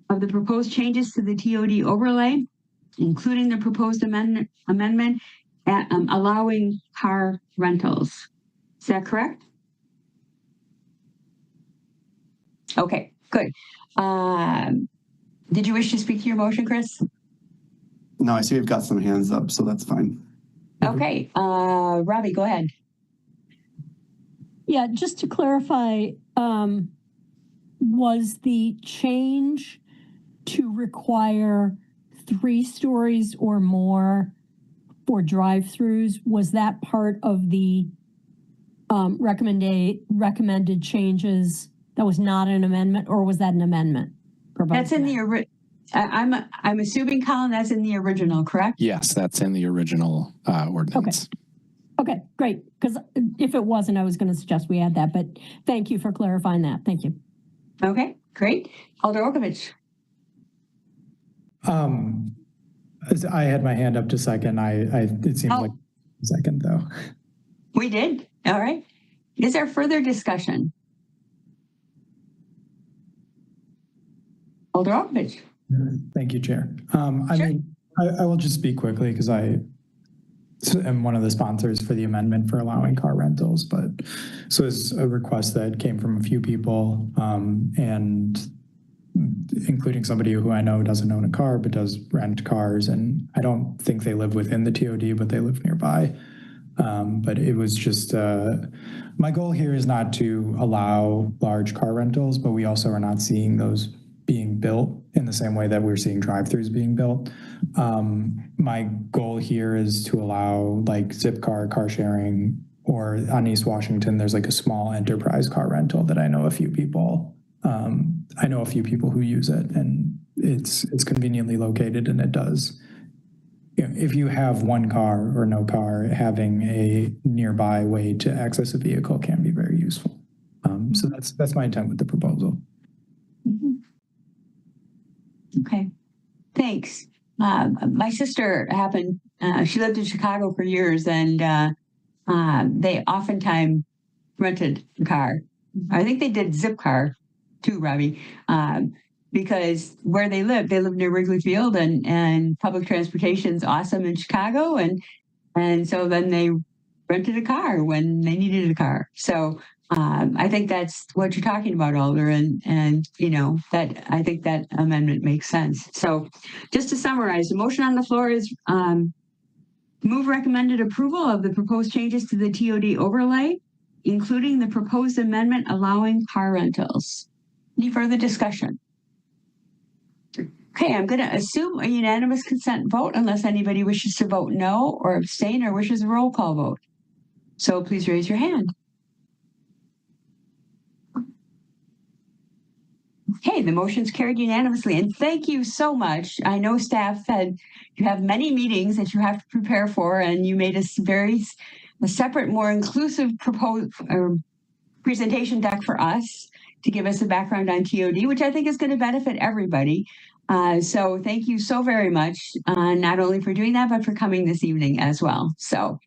of the proposed changes to the TOD overlay, including the proposed amendment allowing car rentals. Is that correct? Okay, good. Did you wish to speak to your motion, Chris? No, I see we've got some hands up, so that's fine. Okay, Robbie, go ahead. Yeah, just to clarify, was the change to require 3 stories or more for drive-throughs, was that part of the recommended changes? That was not an amendment, or was that an amendment? That's in the I'm assuming, Colin, that's in the original, correct? Yes, that's in the original ordinance. Okay, great. Because if it wasn't, I was going to suggest we add that, but thank you for clarifying that. Thank you. Okay, great. Alder Okovich. I had my hand up to second. It seemed like a second though. We did. All right. Is there further discussion? Alder Okovich. Thank you, Chair. I mean, I will just speak quickly because I am one of the sponsors for the amendment for allowing car rentals, but so it's a request that came from a few people, and including somebody who I know doesn't own a car but does rent cars, and I don't think they live within the TOD, but they live nearby. But it was just my goal here is not to allow large car rentals, but we also are not seeing those being built in the same way that we're seeing drive-throughs being built. My goal here is to allow like Zipcar, car sharing, or on East Washington, there's like a small enterprise car rental that I know a few people. I know a few people who use it, and it's conveniently located, and it does. You know, if you have one car or no car, having a nearby way to access a vehicle can be very useful. So that's my intent with the proposal. Okay, thanks. My sister she lived in Chicago for years, and they oftentimes rented a car. I think they did Zipcar too, Robbie, because where they live near Wrigley Field, and public transportation's awesome in Chicago, and so then they rented a car when they needed a car. So I think that's what you're talking about, Alder, and you know that I think that amendment makes sense. So just to summarize, the motion on the floor is move recommended approval of the proposed changes to the TOD overlay, including the proposed amendment allowing car rentals. Any further discussion? Okay, I'm going to assume a unanimous consent vote unless anybody wishes to vote no or abstain or wishes a roll call vote. So please raise your hand. Okay, the motion's carried unanimously, and thank you so much. I know staff had, you have many meetings that you have to prepare for, and you made a separate, more inclusive presentation deck for us to give us a background on TOD, which I think is going to benefit everybody. So thank you so very much, not only for doing that, but for coming this evening as well. So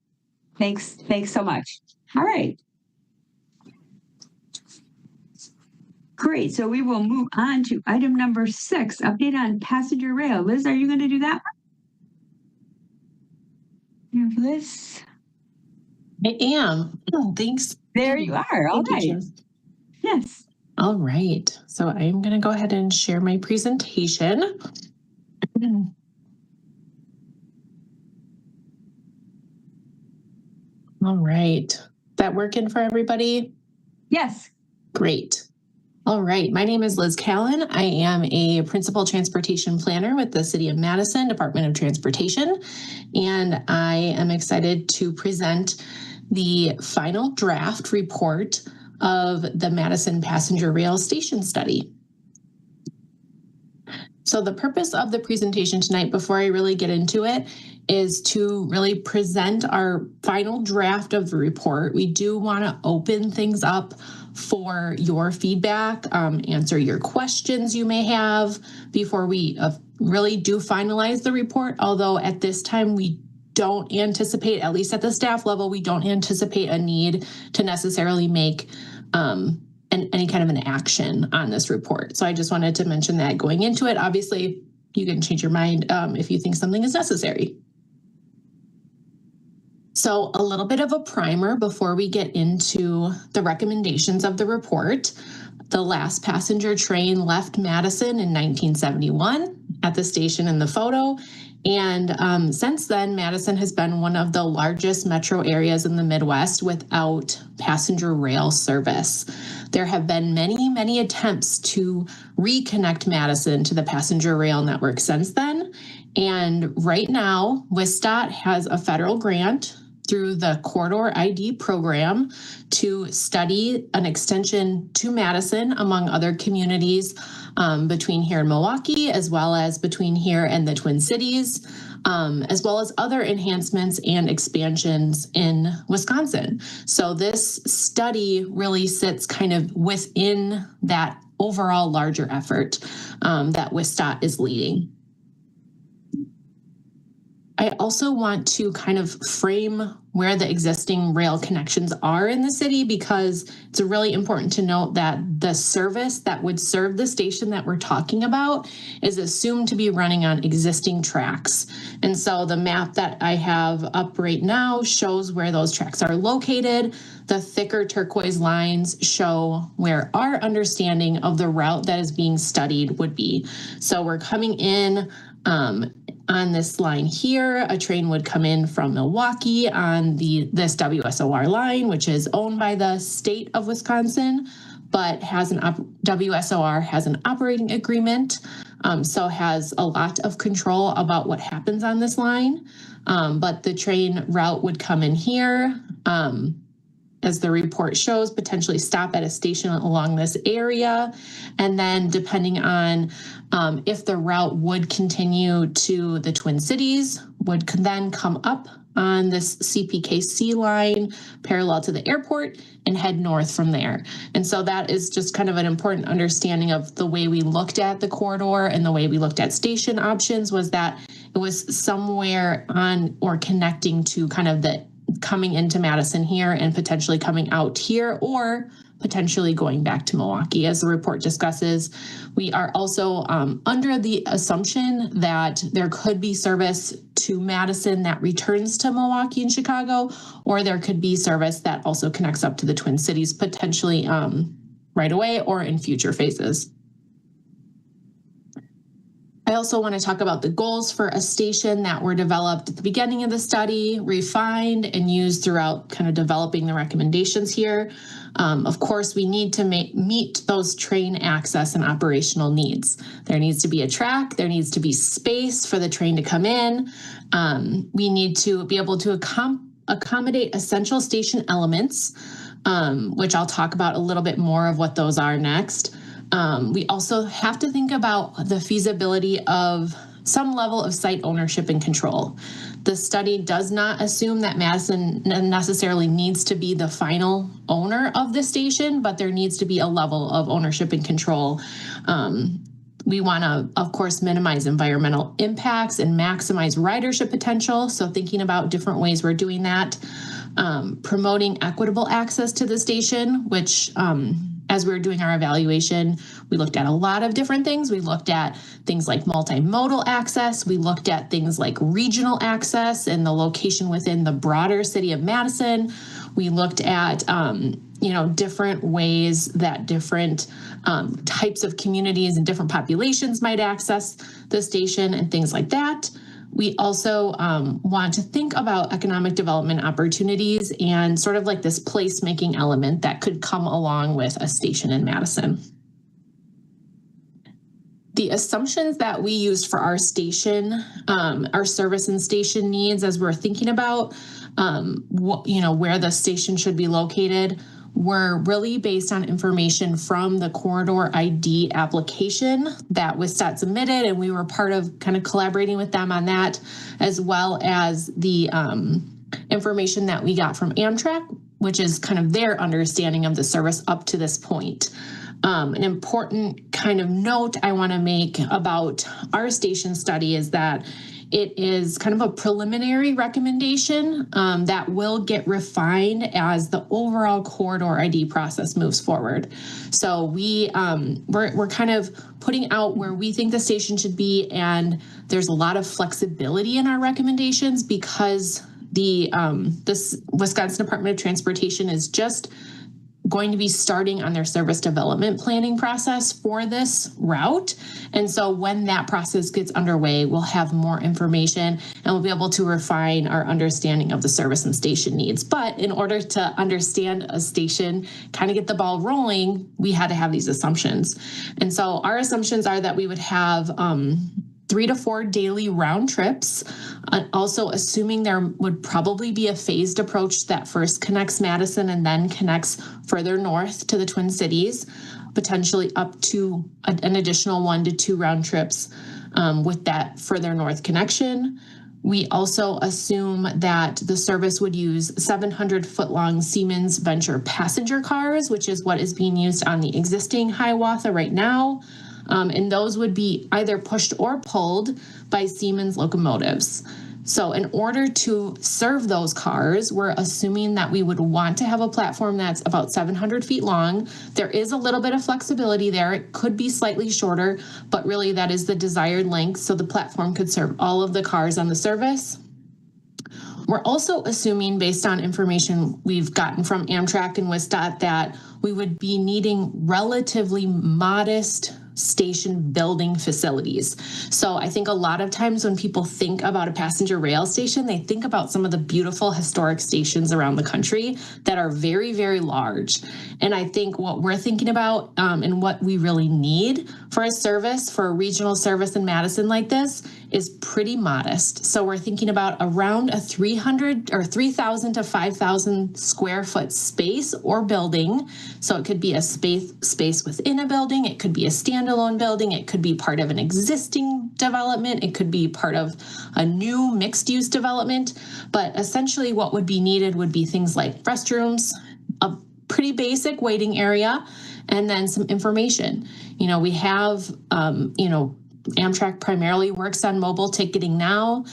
thanks so much. All right. Great, so we will move on to item number 6, update on passenger rail. Liz, are you going to do that one? Liz? I am. Oh, thanks. There you are. All right. Yes. All right. So I'm going to go ahead and share my presentation. All right. Is that working for everybody? Yes. Great. All right. My name is Liz Callan. I am a principal transportation planner with the City of Madison Department of Transportation, and I am excited to present the final draft report of the Madison Passenger Rail Station Study. So the purpose of the presentation tonight, before I really get into it, is to really present our final draft of the report. We do want to open things up for your feedback, answer your questions you may have before we really do finalize the report. Although at this time we don't anticipate, at least at the staff level, we don't anticipate a need to necessarily make any kind of an action on this report. So I just wanted to mention that going into it. Obviously, you can change your mind if you think something is necessary. So a little bit of a primer before we get into the recommendations of the report. The last passenger train left Madison in 1971 at the station in the photo. And since then, Madison has been one of the largest metro areas in the Midwest without passenger rail service. There have been many, many attempts to reconnect Madison to the passenger rail network since then. And right now, WSDOT has a federal grant through the Corridor ID program to study an extension to Madison, among other communities between here and Milwaukee, as well as between here and the Twin Cities, as well as other enhancements and expansions in Wisconsin. So this study really sits kind of within that overall larger effort that WSDOT is leading. I also want to kind of frame where the existing rail connections are in the city, because it's really important to note that the service that would serve the station that we're talking about is assumed to be running on existing tracks. And so the map that I have up right now shows where those tracks are located. The thicker turquoise lines show where our understanding of the route that is being studied would be. So we're coming in on this line here. A train would come in from Milwaukee on this WSOR line, which is owned by the state of Wisconsin, but WSOR has an operating agreement, so has a lot of control about what happens on this line. But the train route would come in here, as the report shows, potentially stop at a station along this area. And then depending on if the route would continue to the Twin Cities, would then come up on this CPKC line parallel to the airport and head north from there. And so that is just kind of an important understanding of the way we looked at the corridor and the way we looked at station options, was that it was somewhere on or connecting to kind of the coming into Madison here and potentially coming out here, or potentially going back to Milwaukee. As the report discusses, we are also under the assumption that there could be service to Madison that returns to Milwaukee and Chicago, or there could be service that also connects up to the Twin Cities, potentially right away or in future phases. I also want to talk about the goals for a station that were developed at the beginning of the study, refined, and used throughout kind of developing the recommendations here. Of course, we need to meet those train access and operational needs. There needs to be a track, there needs to be space for the train to come in. We need to be able to accommodate essential station elements, which I'll talk about a little bit more of what those are next. We also have to think about the feasibility of some level of site ownership and control. The study does not assume that Madison necessarily needs to be the final owner of the station, but there needs to be a level of ownership and control. We want to, of course, minimize environmental impacts and maximize ridership potential. So thinking about different ways we're doing that. Promoting equitable access to the station, which as we were doing our evaluation, we looked at a lot of different things. We looked at things like multimodal access. We looked at things like regional access and the location within the broader city of Madison. We looked at, different ways that different types of communities and different populations might access the station and things like that. We also want to think about economic development opportunities and sort of like this placemaking element that could come along with a station in Madison. The assumptions that we used for our station, our service and station needs as we're thinking about where the station should be located were really based on information from the Corridor ID application that WSDOT submitted, and we were part of kind of collaborating with them on that, as well as the information that we got from Amtrak, which is kind of their understanding of the service up to this point. An important kind of note I want to make about our station study is that it is kind of a preliminary recommendation that will get refined as the overall corridor ID process moves forward. So we're kind of putting out where we think the station should be, and there's a lot of flexibility in our recommendations because this Wisconsin Department of Transportation is just going to be starting on their service development planning process for this route. And so when that process gets underway, we'll have more information and we'll be able to refine our understanding of the service and station needs. But in order to understand a station, kind of get the ball rolling, we had to have these assumptions. And so our assumptions are that we would have 3 to 4 daily round trips, also assuming there would probably be a phased approach that first connects Madison and then connects further north to the Twin Cities, potentially up to an additional 1 to 2 round trips with that further north connection. We also assume that the service would use 700-foot-long Siemens Venture passenger cars, which is what is being used on the existing Hiawatha right now. And those would be either pushed or pulled by Siemens locomotives. So in order to serve those cars, we're assuming that we would want to have a platform that's about 700 feet long. There is a little bit of flexibility there. It could be slightly shorter, but really that is the desired length. So the platform could serve all of the cars on the service. We're also assuming, based on information we've gotten from Amtrak and WSDOT, that we would be needing relatively modest station building facilities. So I think a lot of times when people think about a passenger rail station, they think about some of the beautiful historic stations around the country that are very, very large. And I think what we're thinking about and what we really need for a service, for a regional service in Madison like this, is pretty modest. So we're thinking about around a 3,000 to 5,000 square foot space or building. So it could be a space within a building. It could be a standalone building. It could be part of an existing development. It could be part of a new mixed use development. But essentially what would be needed would be things like restrooms, a pretty basic waiting area, and then some information. We have, Amtrak primarily works on mobile ticketing now,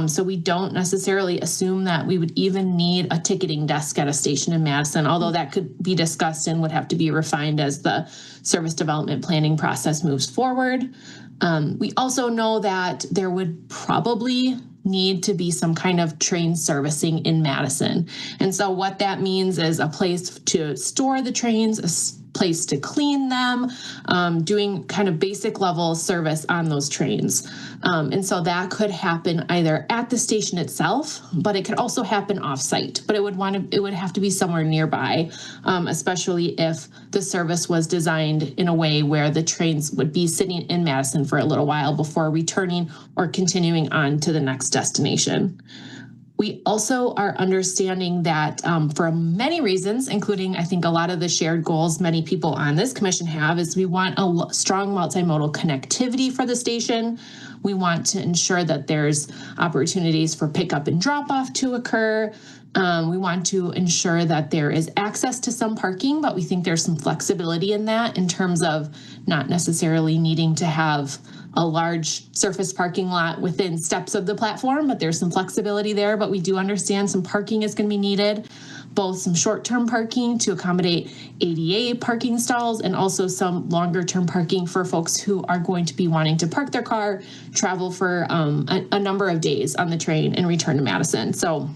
so we don't necessarily assume that we would even need a ticketing desk at a station in Madison, although that could be discussed and would have to be refined as the service development planning process moves forward. We also know that there would probably need to be some kind of train servicing in Madison. And so what that means is a place to store the trains, a place to clean them, doing kind of basic level service on those trains. And so that could happen either at the station itself, but it could also happen off-site. But it would have to be somewhere nearby, especially if the service was designed in a way where the trains would be sitting in Madison for a little while before returning or continuing on to the next destination. We also are understanding that for many reasons, including I think a lot of the shared goals many people on this commission have, is we want a strong multimodal connectivity for the station. We want to ensure that there's opportunities for pickup and drop off to occur. We want to ensure that there is access to some parking, but we think there's some flexibility in that in terms of not necessarily needing to have a large surface parking lot within steps of the platform, but there's some flexibility there. But we do understand some parking is going to be needed, both some short-term parking to accommodate ADA parking stalls and also some longer-term parking for folks who are going to be wanting to park their car, travel for a number of days on the train and return to Madison. So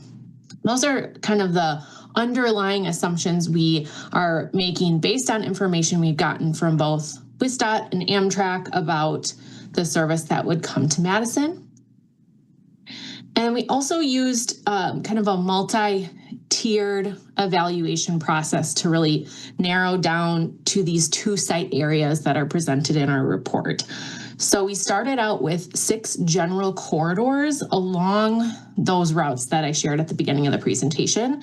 those are kind of the underlying assumptions we are making based on information we've gotten from both WSDOT and Amtrak about the service that would come to Madison. And we also used kind of a multi-tiered evaluation process to really narrow down to these 2 site areas that are presented in our report. So we started out with 6 general corridors along those routes that I shared at the beginning of the presentation.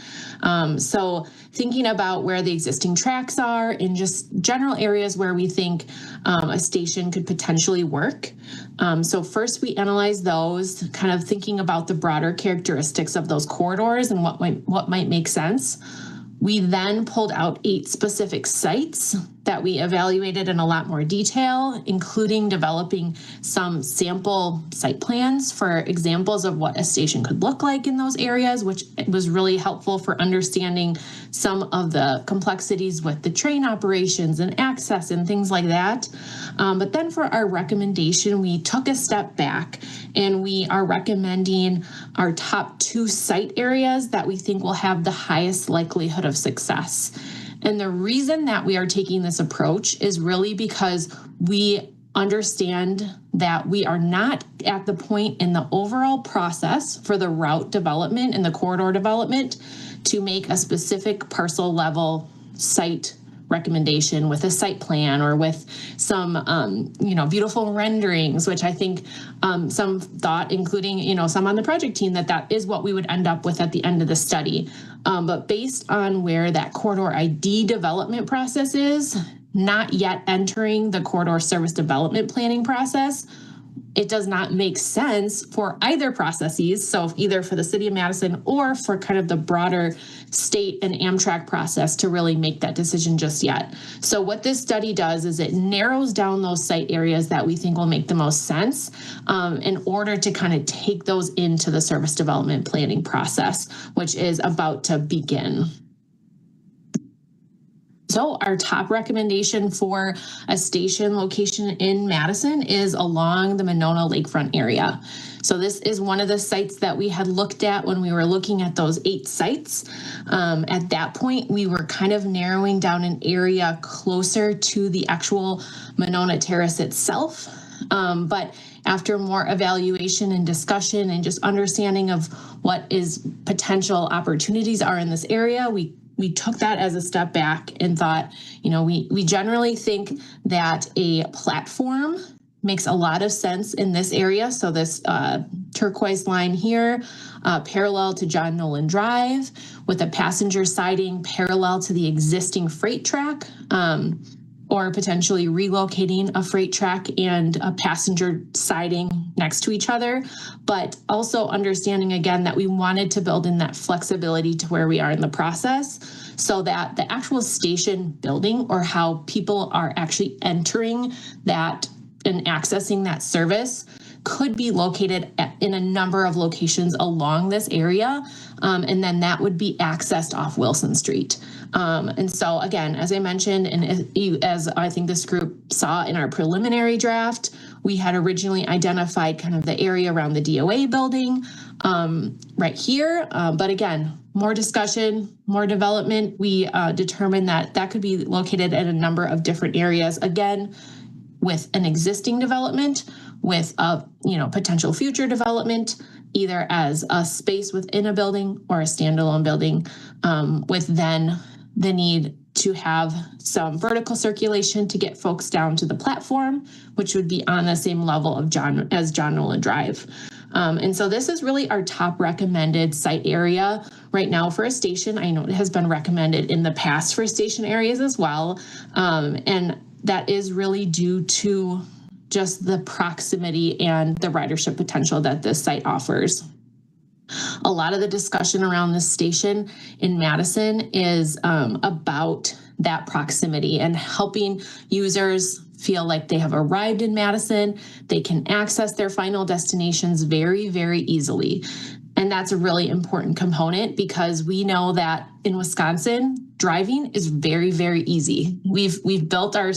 So thinking about where the existing tracks are and just general areas where we think a station could potentially work. So first we analyzed those, kind of thinking about the broader characteristics of those corridors and what might make sense. We then pulled out 8 specific sites that we evaluated in a lot more detail, including developing some sample site plans for examples of what a station could look like in those areas, which was really helpful for understanding some of the complexities with the train operations and access and things like that. But then for our recommendation, we took a step back and we are recommending our top 2 site areas that we think will have the highest likelihood of success. And the reason that we are taking this approach is really because we understand that we are not at the point in the overall process for the route development and the corridor development to make a specific parcel level site recommendation with a site plan or with some, beautiful renderings, which I think some thought, including, some on the project team, that is what we would end up with at the end of the study. But based on where that corridor ID development process is, not yet entering the corridor service development planning process, it does not make sense for either processes. So either for the city of Madison or for kind of the broader state and Amtrak process to really make that decision just yet. So what this study does is it narrows down those site areas that we think will make the most sense in order to kind of take those into the service development planning process, which is about to begin. So our top recommendation for a station location in Madison is along the Monona Lakefront area. So this is one of the sites that we had looked at when we were looking at those 8 sites. At that point, we were kind of narrowing down an area closer to the actual Monona Terrace itself. But after more evaluation and discussion and just understanding of what is potential opportunities are in this area, we took that as a step back and thought, we generally think that a platform makes a lot of sense in this area. So this turquoise line here, parallel to John Nolan Drive, with a passenger siding parallel to the existing freight track, or potentially relocating a freight track and a passenger siding next to each other, but also understanding again that we wanted to build in that flexibility to where we are in the process so that the actual station building or how people are actually entering that and accessing that service could be located in a number of locations along this area. And then that would be accessed off Wilson Street. And so again, as I mentioned, and as I think this group saw in our preliminary draft, we had originally identified kind of the area around the DOA building right here. But again, more discussion, more development. We determined that that could be located in a number of different areas. Again, with an existing development, with a potential future development, either as a space within a building or a standalone building, with then the need to have some vertical circulation to get folks down to the platform, which would be on the same level of John Nolan Drive. And so this is really our top recommended site area right now for a station. I know it has been recommended in the past for station areas as well. And that is really due to just the proximity and the ridership potential that this site offers. A lot of the discussion around this station in Madison is about that proximity and helping users feel like they have arrived in Madison. They can access their final destinations very, very easily. And that's a really important component because we know that in Wisconsin, driving is very, very easy. We've built our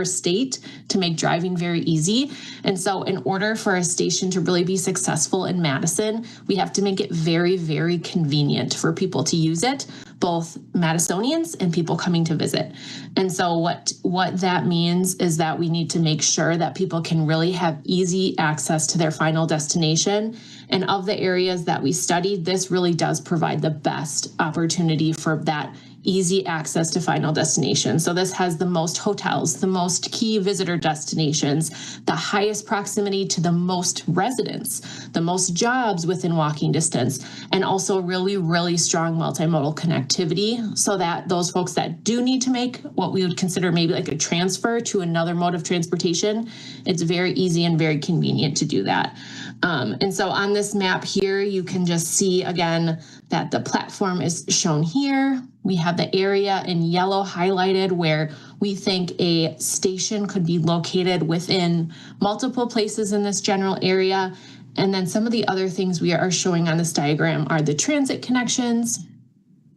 state to make driving very easy. And so in order for a station to really be successful in Madison, we have to make it very, very convenient for people to use it, both Madisonians and people coming to visit. And so what that means is that we need to make sure that people can really have easy access to their final destination. And of the areas that we studied, this really does provide the best opportunity for that easy access to final destination. So this has the most hotels, the most key visitor destinations, the highest proximity to the most residents, the most jobs within walking distance, and also really, really strong multimodal connectivity so that those folks that do need to make what we would consider maybe like a transfer to another mode of transportation, it's very easy and very convenient to do that. And so on this map here, you can just see again that the platform is shown here. We have the area in yellow highlighted where we think a station could be located within multiple places in this general area. And then some of the other things we are showing on this diagram are the transit connections,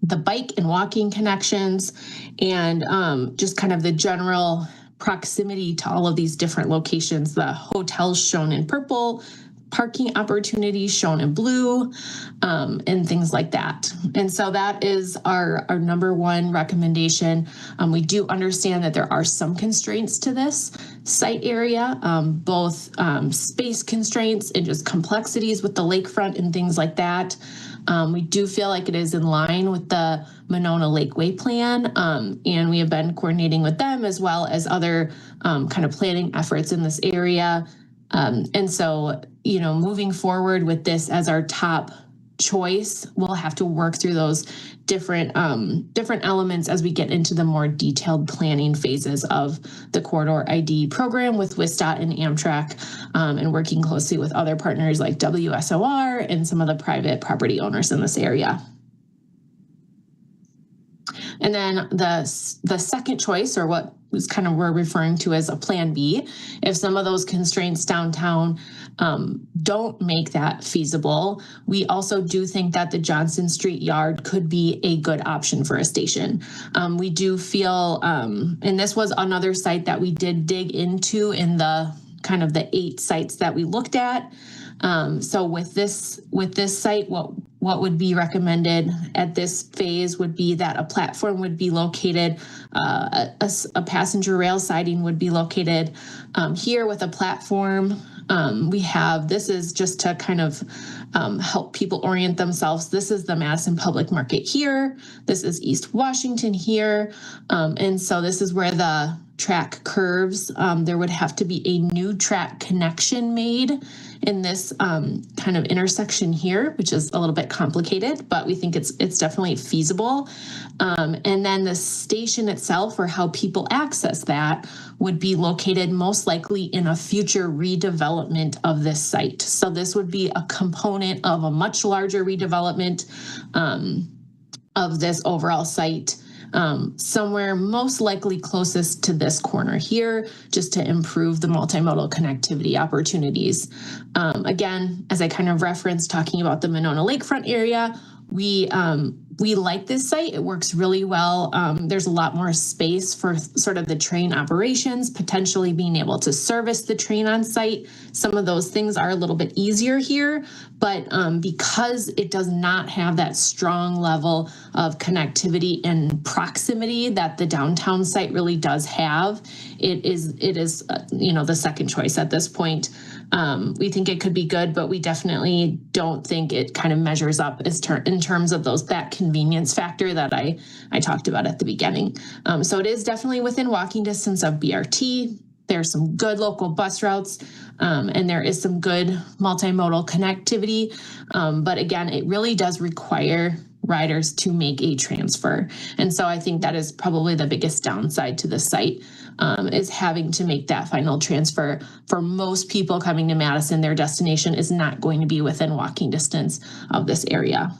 the bike and walking connections, and just kind of the general proximity to all of these different locations. The hotels shown in purple, parking opportunities shown in blue, and things like that. And so that is our number one recommendation. We do understand that there are some constraints to this site area, both space constraints and just complexities with the lakefront and things like that. We do feel like it is in line with the Monona Lakeway plan, and we have been coordinating with them as well as other kind of planning efforts in this area. And so, you know, moving forward with this as our top choice, we'll have to work through those different elements as we get into the more detailed planning phases of the Corridor ID program with WSDOT and Amtrak, and working closely with other partners like WSOR and some of the private property owners in this area. And then the second choice, or what was kind of we're referring to as a plan B, if some of those constraints downtown don't make that feasible, we also do think that the Johnson Street Yard could be a good option for a station. We do feel, and this was another site that we did dig into in the kind of the 8 sites that we looked at. So with this site, what would be recommended at this phase would be that a platform would be located, a passenger rail siding would be located here with a platform. This is just to kind of help people orient themselves. This is the Madison Public Market here. This is East Washington here. And so this is where the track curves. There would have to be a new track connection made in this kind of intersection here, which is a little bit complicated, but we think it's definitely feasible. And then the station itself, or how people access that, would be located most likely in a future redevelopment of this site. So this would be a component of a much larger redevelopment of this overall site. Somewhere most likely closest to this corner here, just to improve the multimodal connectivity opportunities. Again, as I kind of referenced talking about the Monona Lakefront area, we like this site. It works really well. There's a lot more space for sort of the train operations, potentially being able to service the train on site. Some of those things are a little bit easier here, but because it does not have that strong level of connectivity and proximity that the downtown site really does have, it is the second choice at this point. We think it could be good, but we definitely don't think it kind of measures up in terms of that convenience factor that I talked about at the beginning. So it is definitely within walking distance of BRT. There's some good local bus routes, and there is some good multimodal connectivity. But again, it really does require riders to make a transfer. And so I think that is probably the biggest downside to the site, is having to make that final transfer. For most people coming to Madison, their destination is not going to be within walking distance of this area.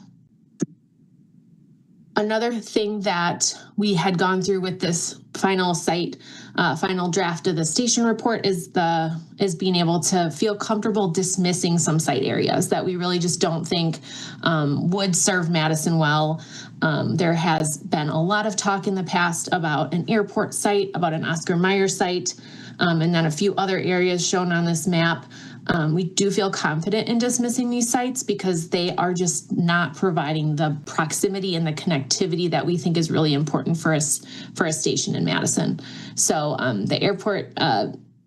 Another thing that we had gone through with this final site, final draft of the station report is being able to feel comfortable dismissing some site areas that we really just don't think would serve Madison well. There has been a lot of talk in the past about an airport site, about an Oscar Mayer site, and then a few other areas shown on this map. We do feel confident in dismissing these sites because they are just not providing the proximity and the connectivity that we think is really important for us for a station in Madison. So the airport,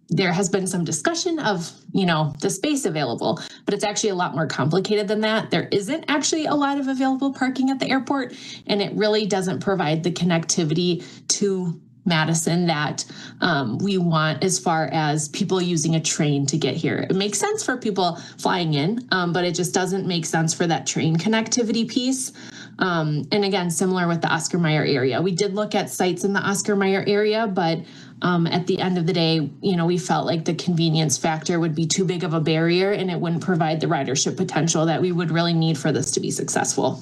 there has been some discussion of, the space available, but it's actually a lot more complicated than that. There isn't actually a lot of available parking at the airport, and it really doesn't provide the connectivity to Madison that we want as far as people using a train to get here. It makes sense for people flying in, but it just doesn't make sense for that train connectivity piece. And again, similar with the Oscar Mayer area. We did look at sites in the Oscar Mayer area, but at the end of the day, we felt like the convenience factor would be too big of a barrier and it wouldn't provide the ridership potential that we would really need for this to be successful.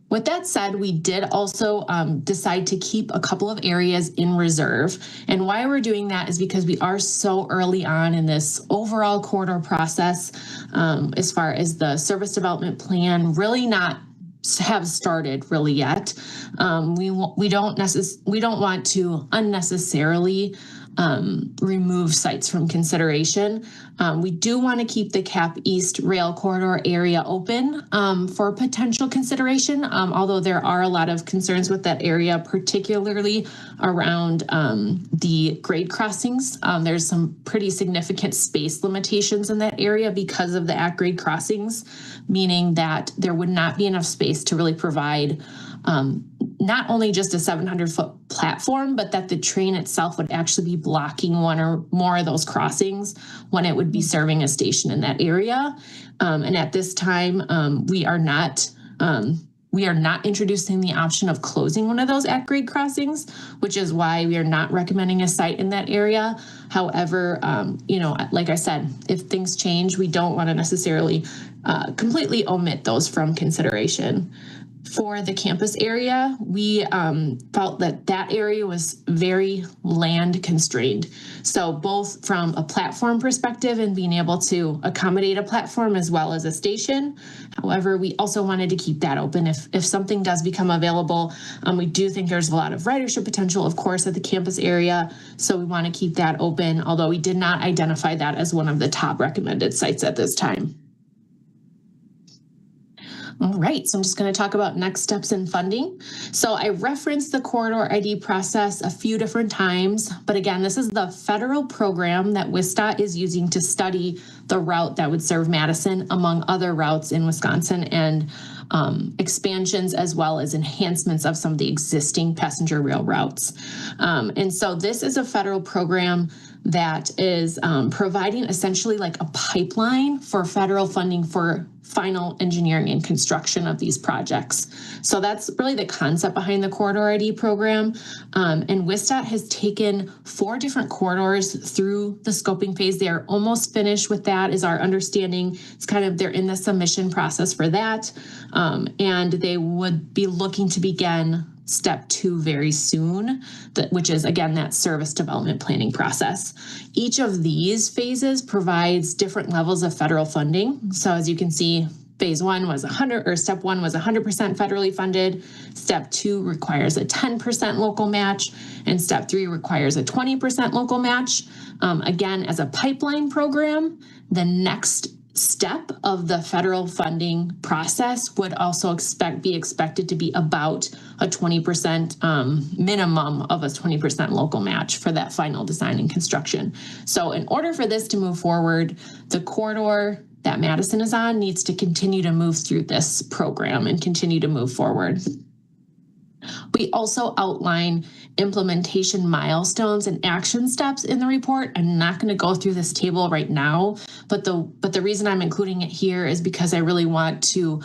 With that said, we did also decide to keep a couple of areas in reserve. And why we're doing that is because we are so early on in this overall corridor process, as far as the service development plan really not have started really yet. We don't want to unnecessarily remove sites from consideration. We do want to keep the Cap East Rail Corridor area open for potential consideration, although there are a lot of concerns with that area, particularly around the grade crossings. There's some pretty significant space limitations in that area because of the at-grade crossings, meaning that there would not be enough space to really provide not only just a 700-foot platform, but that the train itself would actually be blocking one or more of those crossings when it would be serving a station in that area. And at this time, we are not introducing the option of closing one of those at-grade crossings, which is why we are not recommending a site in that area. However, like I said, if things change, we don't want to necessarily completely omit those from consideration. For the campus area, we felt that area was very land constrained. So both from a platform perspective and being able to accommodate a platform as well as a station. However, we also wanted to keep that open if something does become available. We do think there's a lot of ridership potential, of course, at the campus area. So we want to keep that open, although we did not identify that as one of the top recommended sites at this time. All right, so I'm just going to talk about next steps in funding. So I referenced the corridor ID process a few different times, but again, this is the federal program that WSDOT is using to study the route that would serve Madison among other routes in Wisconsin and expansions as well as enhancements of some of the existing passenger rail routes. And so this is a federal program that is providing essentially like a pipeline for federal funding for final engineering and construction of these projects. So that's really the concept behind the Corridor ID program. And WSDOT has taken 4 different corridors through the scoping phase. They are almost finished with that, is our understanding. It's they're in the submission process for that. And they would be looking to begin step 2 very soon, which is, again, that service development planning process. Each of these phases provides different levels of federal funding. So as you can see, phase 1 was step 1 was 100% federally funded. Step 2 requires a 10% local match, and step 3 requires a 20% local match. Again, as a pipeline program, the next step of the federal funding process would also be expected to be about a 20% minimum of a 20% local match for that final design and construction. So in order for this to move forward, the corridor that Madison is on needs to continue to move through this program and continue to move forward. We also outline implementation milestones and action steps in the report. I'm not going to go through this table right now, but the reason I'm including it here is because I really want to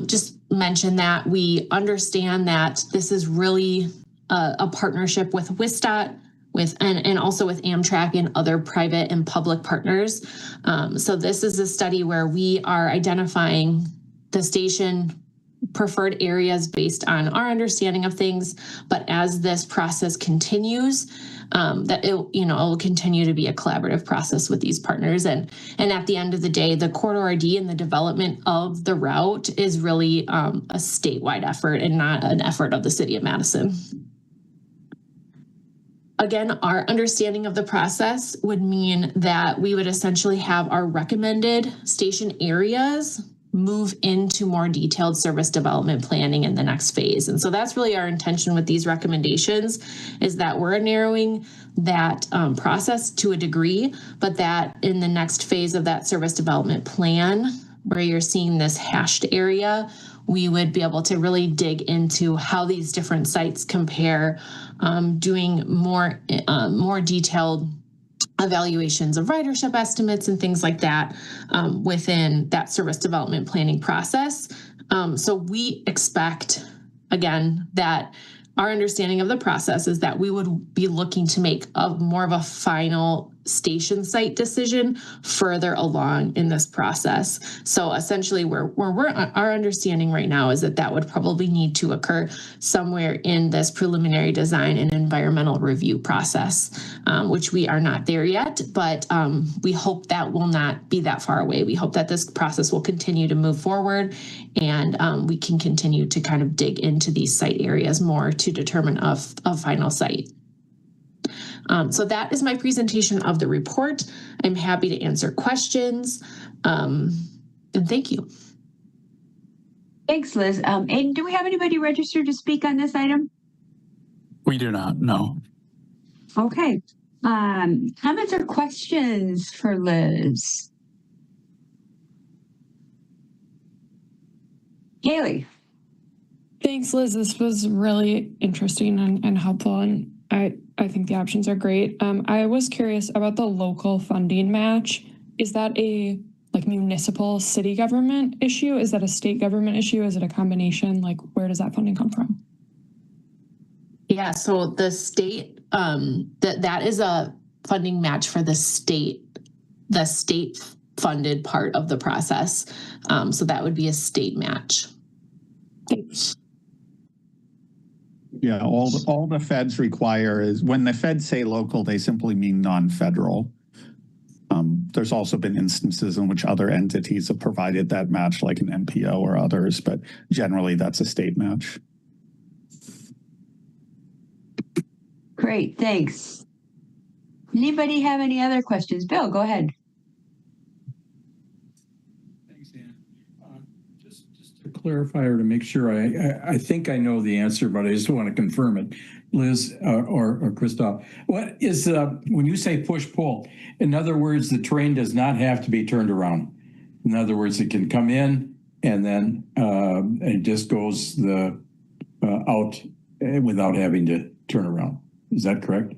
just mention that we understand that this is really a partnership with WSDOT, and also with Amtrak and other private and public partners. So this is a study where we are identifying the station preferred areas based on our understanding of things. But as this process continues, that it will continue to be a collaborative process with these partners. And at the end of the day, the Corridor ID and the development of the route is really a statewide effort and not an effort of the city of Madison. Again, our understanding of the process would mean that we would essentially have our recommended station areas move into more detailed service development planning in the next phase. And so that's really our intention with these recommendations, is that we're narrowing that process to a degree, but that in the next phase of that service development plan, where you're seeing this hashed area, we would be able to really dig into how these different sites compare, doing more detailed evaluations of ridership estimates and things like that within that service development planning process. So we expect, again, that our understanding of the process is that we would be looking to make more of a final station site decision further along in this process. So essentially our understanding right now is that would probably need to occur somewhere in this preliminary design and environmental review process, which we are not there yet, but we hope that will not be that far away. We hope that this process will continue to move forward, and we can continue to kind of dig into these site areas more to determine a final site. So that is my presentation of the report. I'm happy to answer questions, and thank you. Thanks, Liz. Aiden, do we have anybody registered to speak on this item? We do not, no. Okay. Comments or questions for Liz? Haley. Thanks, Liz. This was really interesting and helpful, and I think the options are great. I was curious about the local funding match. Is that a municipal city government issue? Is that a state government issue? Is it a combination? Where does that funding come from? Yeah, so the state, that is a funding match for the state funded part of the process. So that would be a state match. Thanks. Yeah, all the feds require is, when the feds say local, they simply mean non-federal. There's also been instances in which other entities have provided that match, like an MPO or others, but generally that's a state match. Great, thanks. Anybody have any other questions? Bill, go ahead. Clarify, or to make sure I think I know the answer, but I just want to confirm it. Liz or Christoph, what is when you say push-pull? In other words, the train does not have to be turned around. In other words, it can come in and then it just goes out without having to turn around. Is that correct?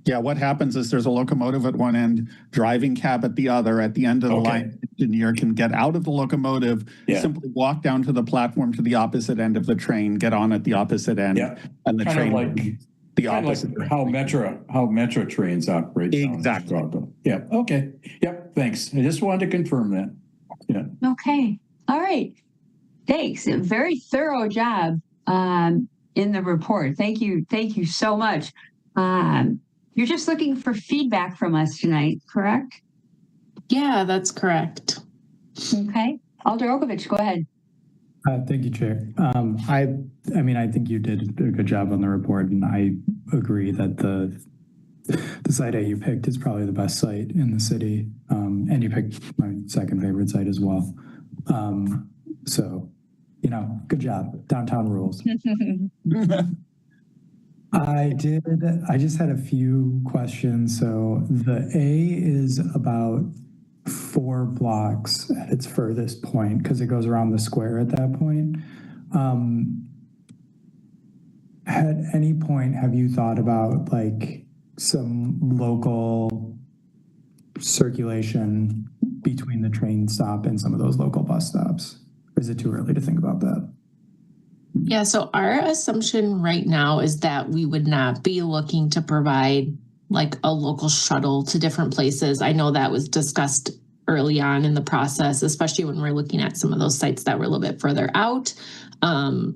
Yeah, what happens is there's a locomotive at one end, driving cab at the other. At the end of the line, the engineer can get out of the locomotive, simply walk down to the platform to the opposite end of the train, get on at the opposite end, and the train the opposite. Like how metro trains operate. Exactly. Yeah. Okay. Yep. Thanks. I just wanted to confirm that. Yeah. Okay. All right. Thanks. A very thorough job in the report. Thank you. Thank you so much. You're just looking for feedback from us tonight, correct? Yeah, that's correct. Okay. Alder Okovich, go ahead. Thank you, Chair. I think you did a good job on the report, and I agree that the site A you picked is probably the best site in the city, and you picked my second favorite site as well. So, good job. Downtown rules. I just had a few questions. So the A is about 4 blocks at its furthest point because it goes around the square at that point. at any point have you thought about like some local circulation between the train stop and some of those local bus stops? Or is it too early to think about that? Yeah, so our assumption right now is that we would not be looking to provide like a local shuttle to different places. I know that was discussed early on in the process, especially when we're looking at some of those sites that were a little bit further out.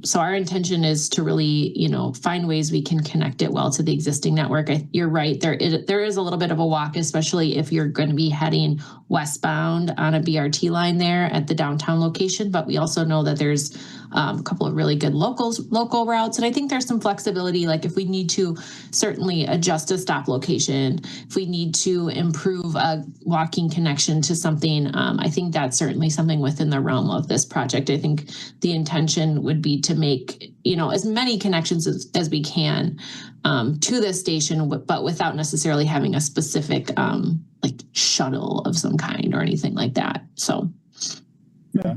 So our intention is to really, find ways we can connect it well to the existing network. You're right, there is a little bit of a walk, especially if you're going to be heading westbound on a BRT line there at the downtown location. But we also know that there's a couple of really good local routes. And I think there's some flexibility, like if we need to certainly adjust a stop location, if we need to improve a walking connection to something, I think that's certainly something within the realm of this project. I think the intention would be to make, as many connections as we can to this station, but without necessarily having a specific like shuttle of some kind or anything like that. So. Yeah,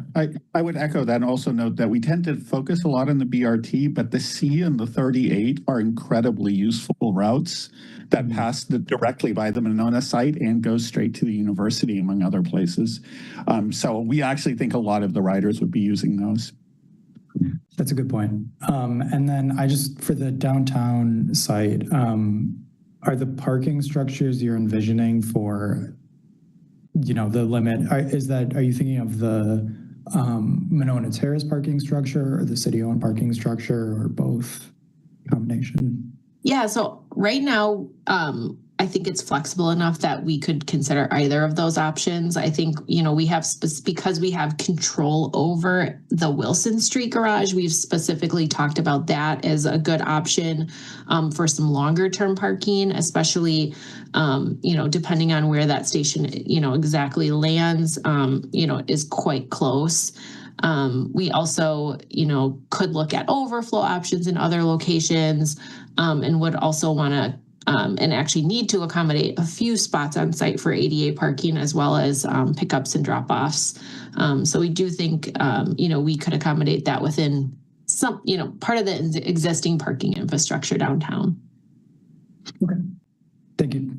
I would echo that and also note that we tend to focus a lot on the BRT, but the C and the 38 are incredibly useful routes that pass directly by the Monona site and go straight to the university, among other places. So we actually think a lot of the riders would be using those. That's a good point. And then for the downtown site, are the parking structures you're envisioning for the limit, are you thinking of the Monona Terrace parking structure or the city-owned parking structure or both combination? Yeah, so right now, I think it's flexible enough that we could consider either of those options. I think, we have, because we have control over the Wilson Street garage, we've specifically talked about that as a good option for some longer term parking, especially, depending on where that station, exactly lands, is quite close. We also, could look at overflow options in other locations and would also want to and actually need to accommodate a few spots on site for ADA parking as well as pickups and drop-offs. So we do think, we could accommodate that within some, part of the existing parking infrastructure downtown. Okay. Thank you.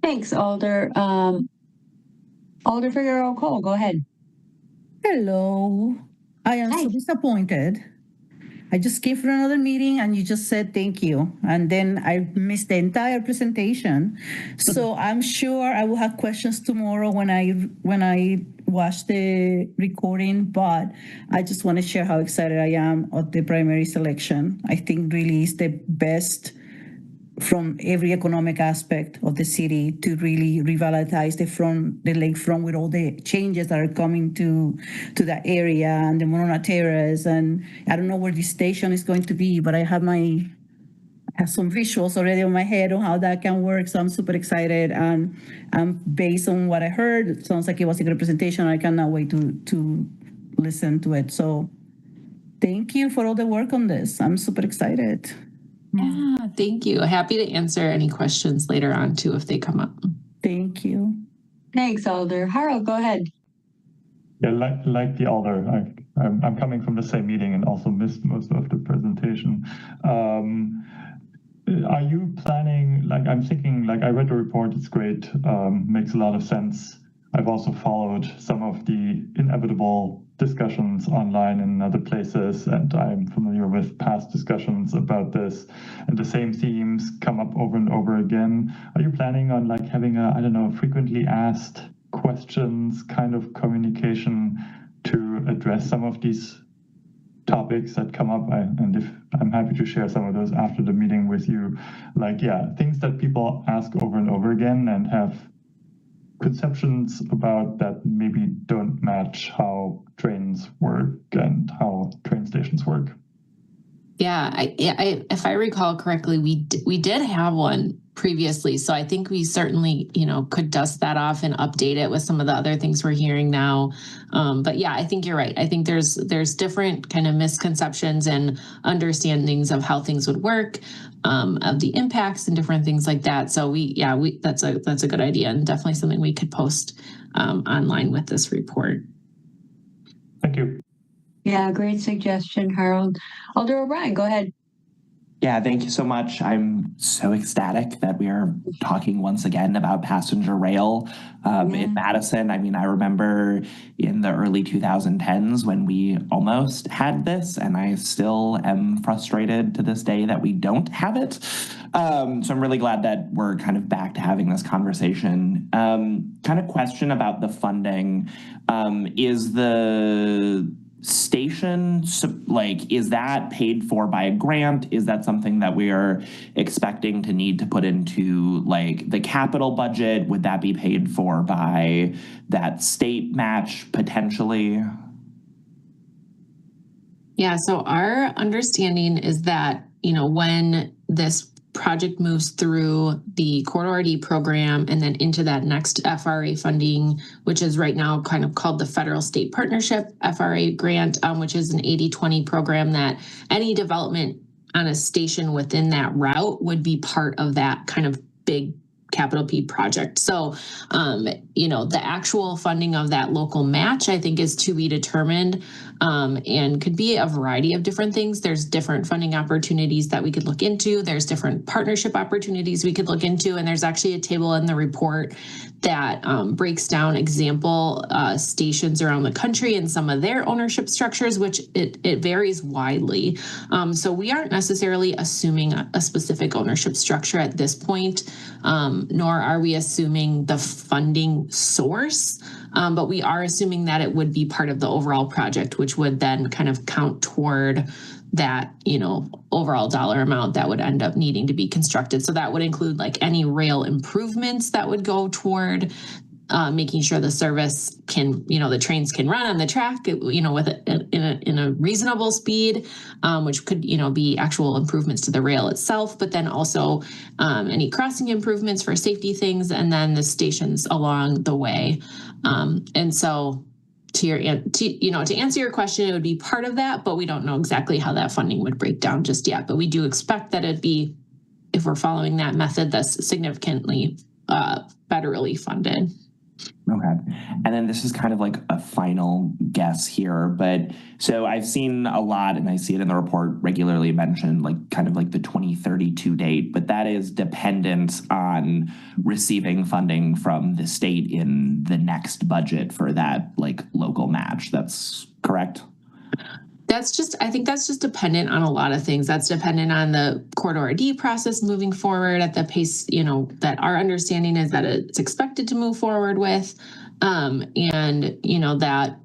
Thanks, Alder. Alder Figueroa-Cole, go ahead. Hello. I am so disappointed. I just came from another meeting and you just said thank you. And then I missed the entire presentation. So I'm sure I will have questions tomorrow when I watch the recording, but I just want to share how excited I am of the primary selection. I think really is the best from every economic aspect of the city to really revitalize the lakefront with all the changes that are coming to that area and the Monona Terrace. And I don't know where the station is going to be, but I have some visuals already in my head on how that can work. So I'm super excited. And based on what I heard, it sounds like it was a good presentation. I cannot wait to listen to it. So thank you for all the work on this. I'm super excited. Yeah, thank you. Happy to answer any questions later on too if they come up. Thank you. Thanks, Alder. Harold, go ahead. Yeah, like the Alder, I'm coming from the same meeting and also missed most of the presentation. Are you planning, I'm thinking, I read the report, it's great, makes a lot of sense. I've also followed some of the inevitable discussions online in other places, and I'm familiar with past discussions about this, and the same themes come up over and over again. Are you planning on having a, frequently asked questions kind of communication to address some of these topics that come up? And if I'm happy to share some of those after the meeting with you, things that people ask over and over again and have conceptions about that maybe don't match how trains work and how train stations work. Yeah, if I recall correctly, we did have one previously, so I think we certainly could dust that off and update it with some of the other things we're hearing now. But yeah, I think you're right. I think there's different kind of misconceptions and understandings of how things would work, of the impacts and different things like that. So that's a good idea and definitely something we could post online with this report. Thank you. Yeah, great suggestion, Harold. Alder O'Brien, go ahead. Yeah, thank you so much. I'm so ecstatic that we are talking once again about passenger rail in Madison. I mean, I remember in the early 2010s when we almost had this, and I still am frustrated to this day that we don't have it. So I'm really glad that we're kind of back to having this conversation. Kind of question about the funding. Is the station, like, is that paid for by a grant? Is that something that we are expecting to need to put into like the capital budget? Would that be paid for by that state match potentially? Yeah, so our understanding is that, you know, when this project moves through the Corridor D program and then into that next FRA funding, which is right now kind of called the Federal State Partnership FRA grant, which is an 80-20 program that any development on a station within that route would be part of that kind of big capital P project. So, you know, the actual funding of that local match, I think, is to be determined and could be a variety of different things. There's different funding opportunities that we could look into. There's different partnership opportunities we could look into. And there's actually a table in the report that breaks down example stations around the country and some of their ownership structures, which it varies widely. So we aren't necessarily assuming a specific ownership structure at this point, nor are we assuming the funding source, but we are assuming that it would be part of the overall project, which would then kind of count toward that, you know, overall dollar amount that would end up needing to be constructed. So that would include like any rail improvements that would go toward making sure the service can, you know, the trains can run on the track, you know, with in a reasonable speed, which could, you know, be actual improvements to the rail itself, but then also any crossing improvements for safety things, and then the stations along the way. And so to answer your question, it would be part of that, but we don't know exactly how that funding would break down just yet. But we do expect that it'd be, if we're following that method, that's significantly federally funded. Okay. And then this is kind of like a final guess here, but so I've seen a lot, and I see it in the report regularly mentioned, like kind of like the 2032 date, but that is dependent on receiving funding from the state in the next budget for that like local match. That's correct? I think that's just dependent on a lot of things. That's dependent on the Corridor D process moving forward at the pace, you know, that our understanding is that it's expected to move forward with. And, you know, that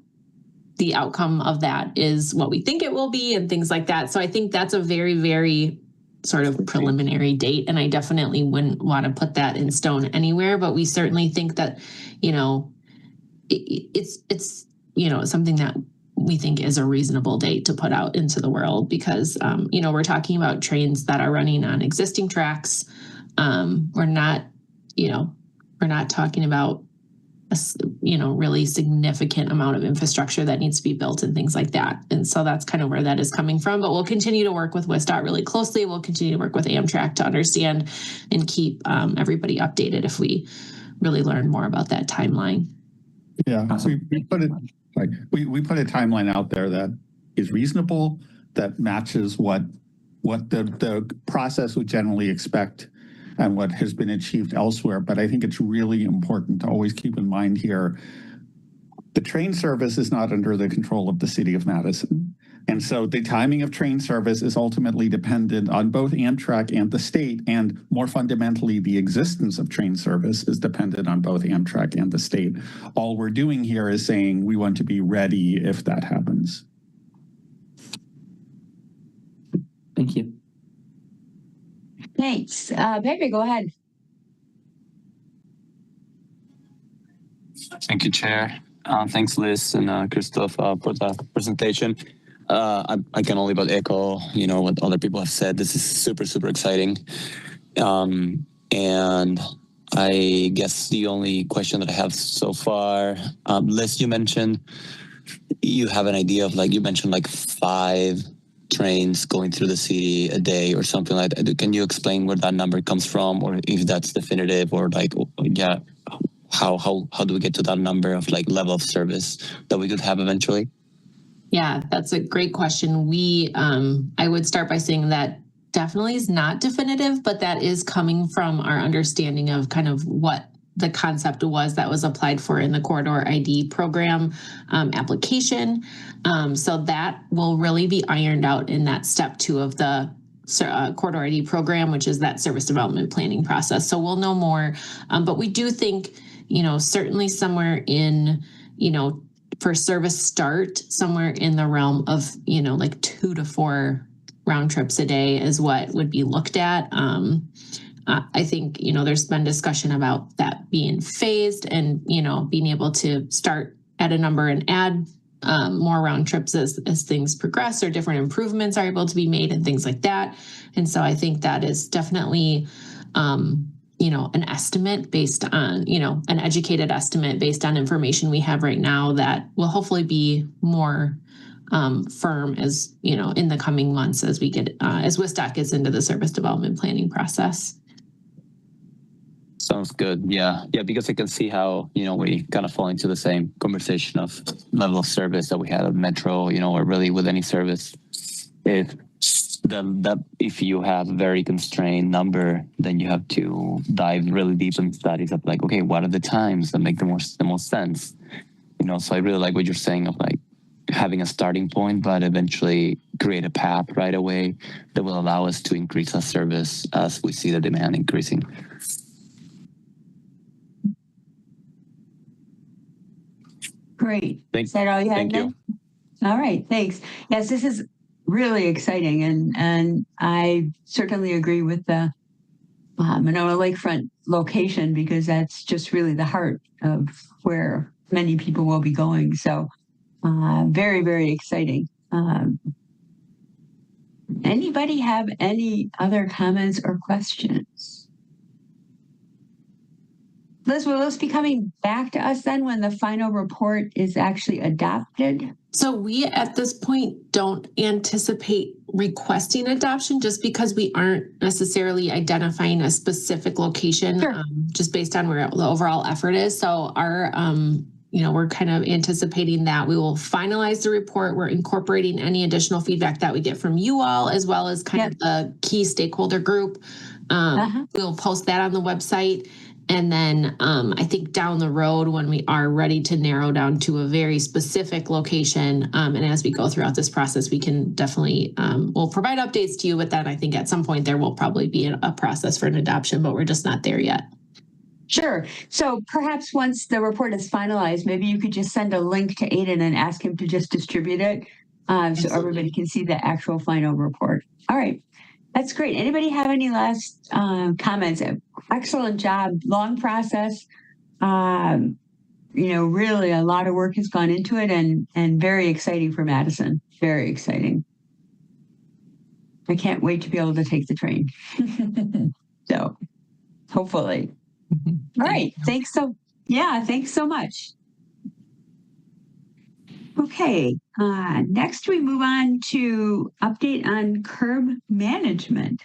the outcome of that is what we think it will be and things like that. So I think that's a very, very sort of preliminary date. And I definitely wouldn't want to put that in stone anywhere, but we certainly think that, you know, it's, you know, something that we think is a reasonable date to put out into the world because, you know, we're talking about trains that are running on existing tracks. We're not talking about a, you know, really significant amount of infrastructure that needs to be built and things like that. And so that's kind of where that is coming from. But we'll continue to work with WSDOT really closely. We'll continue to work with Amtrak to understand and keep everybody updated if we really learn more about that timeline. Yeah, we put it like we put a timeline out there that is reasonable, that matches what the process would generally expect and what has been achieved elsewhere. But I think it's really important to always keep in mind here, the train service is not under the control of the city of Madison. And so the timing of train service is ultimately dependent on both Amtrak and the state. And more fundamentally, the existence of train service is dependent on both Amtrak and the state. All we're doing here is saying we want to be ready if that happens. Thank you. Thanks. Pepe, go ahead. Thank you, Chair. Thanks, Liz and Christoph, for the presentation. I can only but echo, you know, what other people have said. This is super, super exciting. And I guess the only question that I have so far, Liz, you mentioned you have an idea of like, you mentioned like 5 trains going through the city a day or something like that. Can you explain where that number comes from, or if that's definitive, or like, yeah, how do we get to that number of like level of service that we could have eventually? Yeah, that's a great question. I would start by saying that definitely is not definitive, but that is coming from our understanding of kind of what the concept was that was applied for in the Corridor ID program application. So that will really be ironed out in that step 2 of the Corridor ID program, which is that service development planning process. So we'll know more. But we do think, certainly somewhere in, for service start, somewhere in the realm of, like 2 to 4 round trips a day is what would be looked at. I think, there's been discussion about that being phased and, being able to start at a number and add more round trips as things progress or different improvements are able to be made and things like that. And so I think that is definitely, an estimate based on, an educated estimate based on information we have right now that will hopefully be more firm as, in the coming months as we get, as WSDOT gets into the service development planning process. Sounds good. Yeah, because I can see how, we kind of fall into the same conversation of level of service that we had at Metro, or really with any service. If you have a very constrained number, then you have to dive really deep in studies of like, okay, what are the times that make the most sense? So I really like what you're saying of like having a starting point, but eventually create a path right away that will allow us to increase our service as we see the demand increasing. Great. Thanks. Is that all you had? Thank you. All right. Thanks. Yes, this is really exciting. And I certainly agree with the Monona Lakefront location because that's just really the heart of where many people will be going. So very, very exciting. Anybody have any other comments or questions? Liz, will this be coming back to us then when the final report is actually adopted? So we, at this point, don't anticipate requesting adoption just because we aren't necessarily identifying a specific location, just based on where the overall effort is. So our, we're kind of anticipating that we will finalize the report. We're incorporating any additional feedback that we get from you all, as well as kind of the key stakeholder group. We'll post that on the website. And then I think down the road when we are ready to narrow down to a very specific location, and as we go throughout this process, we can definitely, we'll provide updates to you, but then I think at some point there will probably be a process for an adoption, but we're just not there yet. Sure. So perhaps once the report is finalized, maybe you could just send a link to Aiden and ask him to just distribute it so everybody can see the actual final report. All right. That's great. Anybody have any last comments? Excellent job. Long process. Really a lot of work has gone into it and very exciting for Madison. Very exciting. I can't wait to be able to take the train. So hopefully. All right. Thanks so much. Okay, next we move on to update on curb management.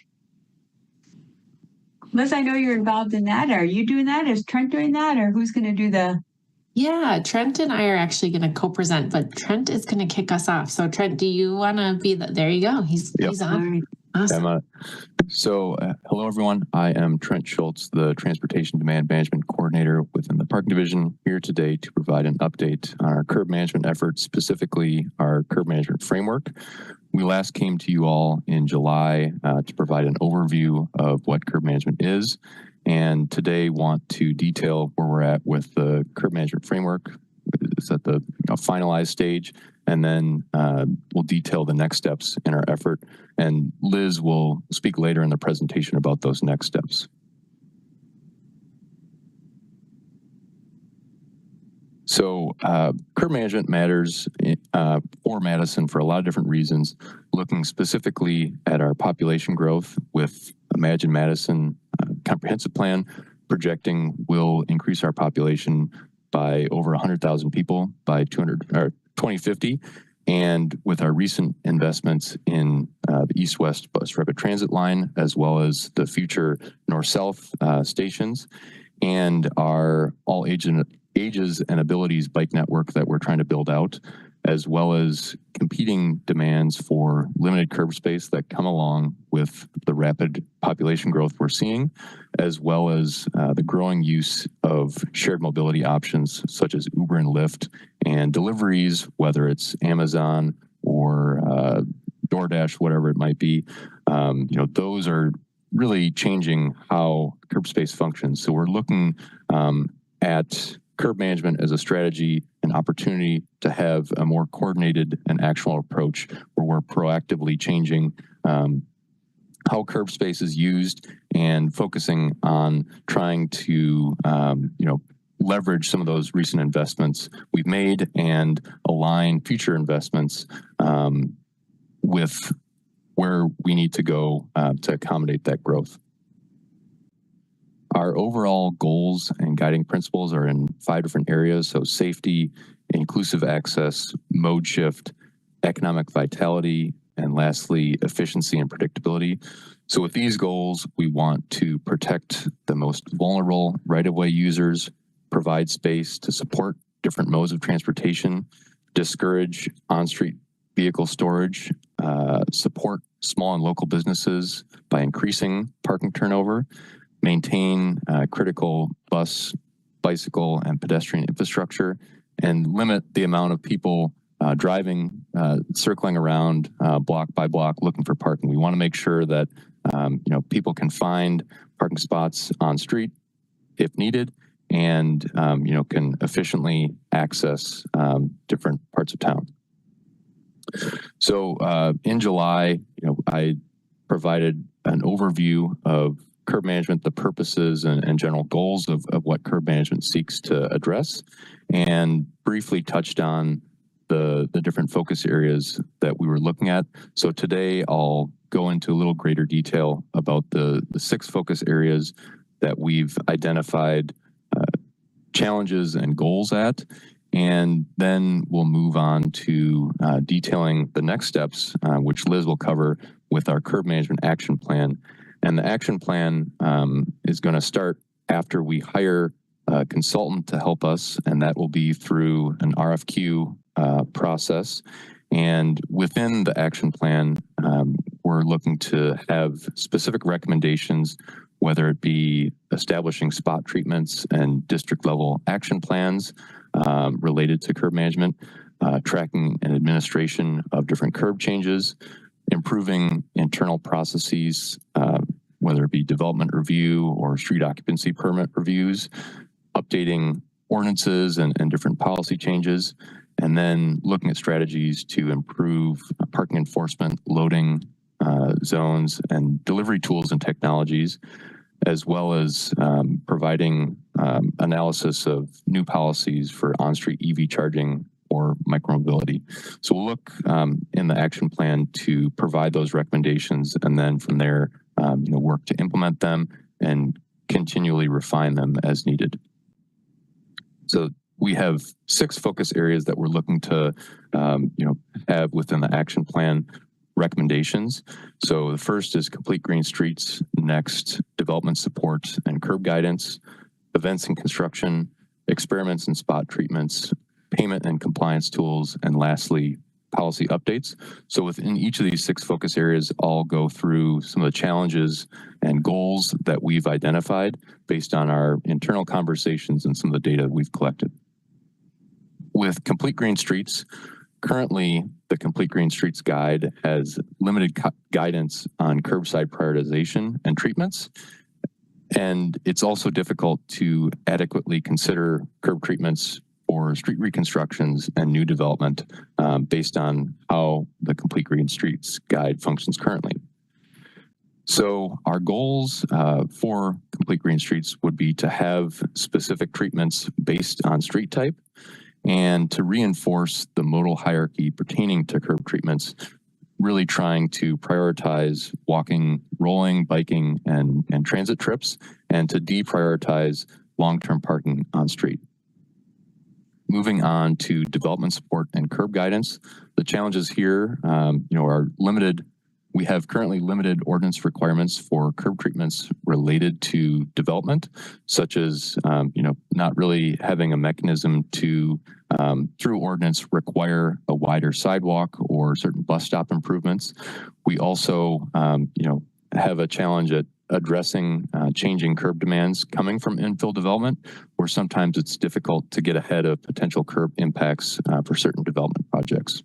Liz, I know you're involved in that. Are you doing that? Is Trent doing that? Or who's going to do the... Yeah, Trent and I are actually going to co-present, but Trent is going to kick us off. So Trent, do you want to be there you go. He's on. Right. Awesome. Hello, everyone. I am Trent Schultz, the Transportation Demand Management Coordinator within the Parking Division, here today to provide an update on our curb management efforts, specifically our curb management framework. We last came to you all in July to provide an overview of what curb management is, and today want to detail where we're at with the curb management framework. It's at the finalized stage, and then we'll detail the next steps in our effort. And Liz will speak later in the presentation about those next steps. So curb management matters for Madison for a lot of different reasons, looking specifically at our population growth with Imagine Madison comprehensive plan, projecting will increase our population by over 100,000 people by 2050. And with our recent investments in the East-West Bus Rapid Transit line, as well as the future North-South stations, and our all ages and abilities bike network that we're trying to build out, as well as competing demands for limited curb space that come along with the rapid population growth we're seeing, as well as the growing use of shared mobility options such as Uber and Lyft and deliveries, whether it's Amazon or DoorDash, whatever it might be. Those are really changing how curb space functions. So we're looking at curb management as a strategy, an opportunity to have a more coordinated and actionable approach where we're proactively changing how curb space is used and focusing on trying to leverage some of those recent investments we've made and align future investments with where we need to go to accommodate that growth. Our overall goals and guiding principles are in 5 different areas. So safety, inclusive access, mode shift, economic vitality, and lastly, efficiency and predictability. So with these goals, we want to protect the most vulnerable right-of-way users, provide space to support different modes of transportation, discourage on-street vehicle storage, support small and local businesses by increasing parking turnover, maintain critical bus, bicycle, and pedestrian infrastructure, and limit the amount of people driving, circling around block by block looking for parking. We want to make sure that people can find parking spots on street if needed, and can efficiently access different parts of town. So in July, I provided an overview of curb management, the purposes and general goals of what curb management seeks to address, and briefly touched on the different focus areas that we were looking at. So today I'll go into a little greater detail about the 6 focus areas that we've identified challenges and goals at, and then we'll move on to detailing the next steps, which Liz will cover with our curb management action plan. And the action plan is going to start after we hire a consultant to help us, and that will be through an RFQ process. And within the action plan, we're looking to have specific recommendations, whether it be establishing spot treatments and district level action plans related to curb management, tracking and administration of different curb changes, improving internal processes, whether it be development review or street occupancy permit reviews, updating ordinances and different policy changes, and then looking at strategies to improve parking enforcement, loading zones, and delivery tools and technologies, as well as providing analysis of new policies for on-street EV charging or micromobility. So we'll look in the action plan to provide those recommendations, and then from there, work to implement them and continually refine them as needed. So we have 6 focus areas that we're looking to, have within the action plan recommendations. So the first is complete green streets, next development support and curb guidance, events and construction, experiments and spot treatments, payment and compliance tools, and lastly, policy updates. So within each of these 6 focus areas, I'll go through some of the challenges and goals that we've identified based on our internal conversations and some of the data we've collected. With Complete Green Streets, currently the Complete Green Streets Guide has limited guidance on curbside prioritization and treatments. And it's also difficult to adequately consider curb treatments or street reconstructions and new development based on how the Complete Green Streets Guide functions currently. So our goals for Complete Green Streets would be to have specific treatments based on street type and to reinforce the modal hierarchy pertaining to curb treatments, really trying to prioritize walking, rolling, biking, and transit trips, and to deprioritize long-term parking on street. Moving on to development support and curb guidance, the challenges here, are limited. We have currently limited ordinance requirements for curb treatments related to development, such as, not really having a mechanism to through ordinance require a wider sidewalk or certain bus stop improvements. We also, have a challenge at addressing changing curb demands coming from infill development, where sometimes it's difficult to get ahead of potential curb impacts for certain development projects.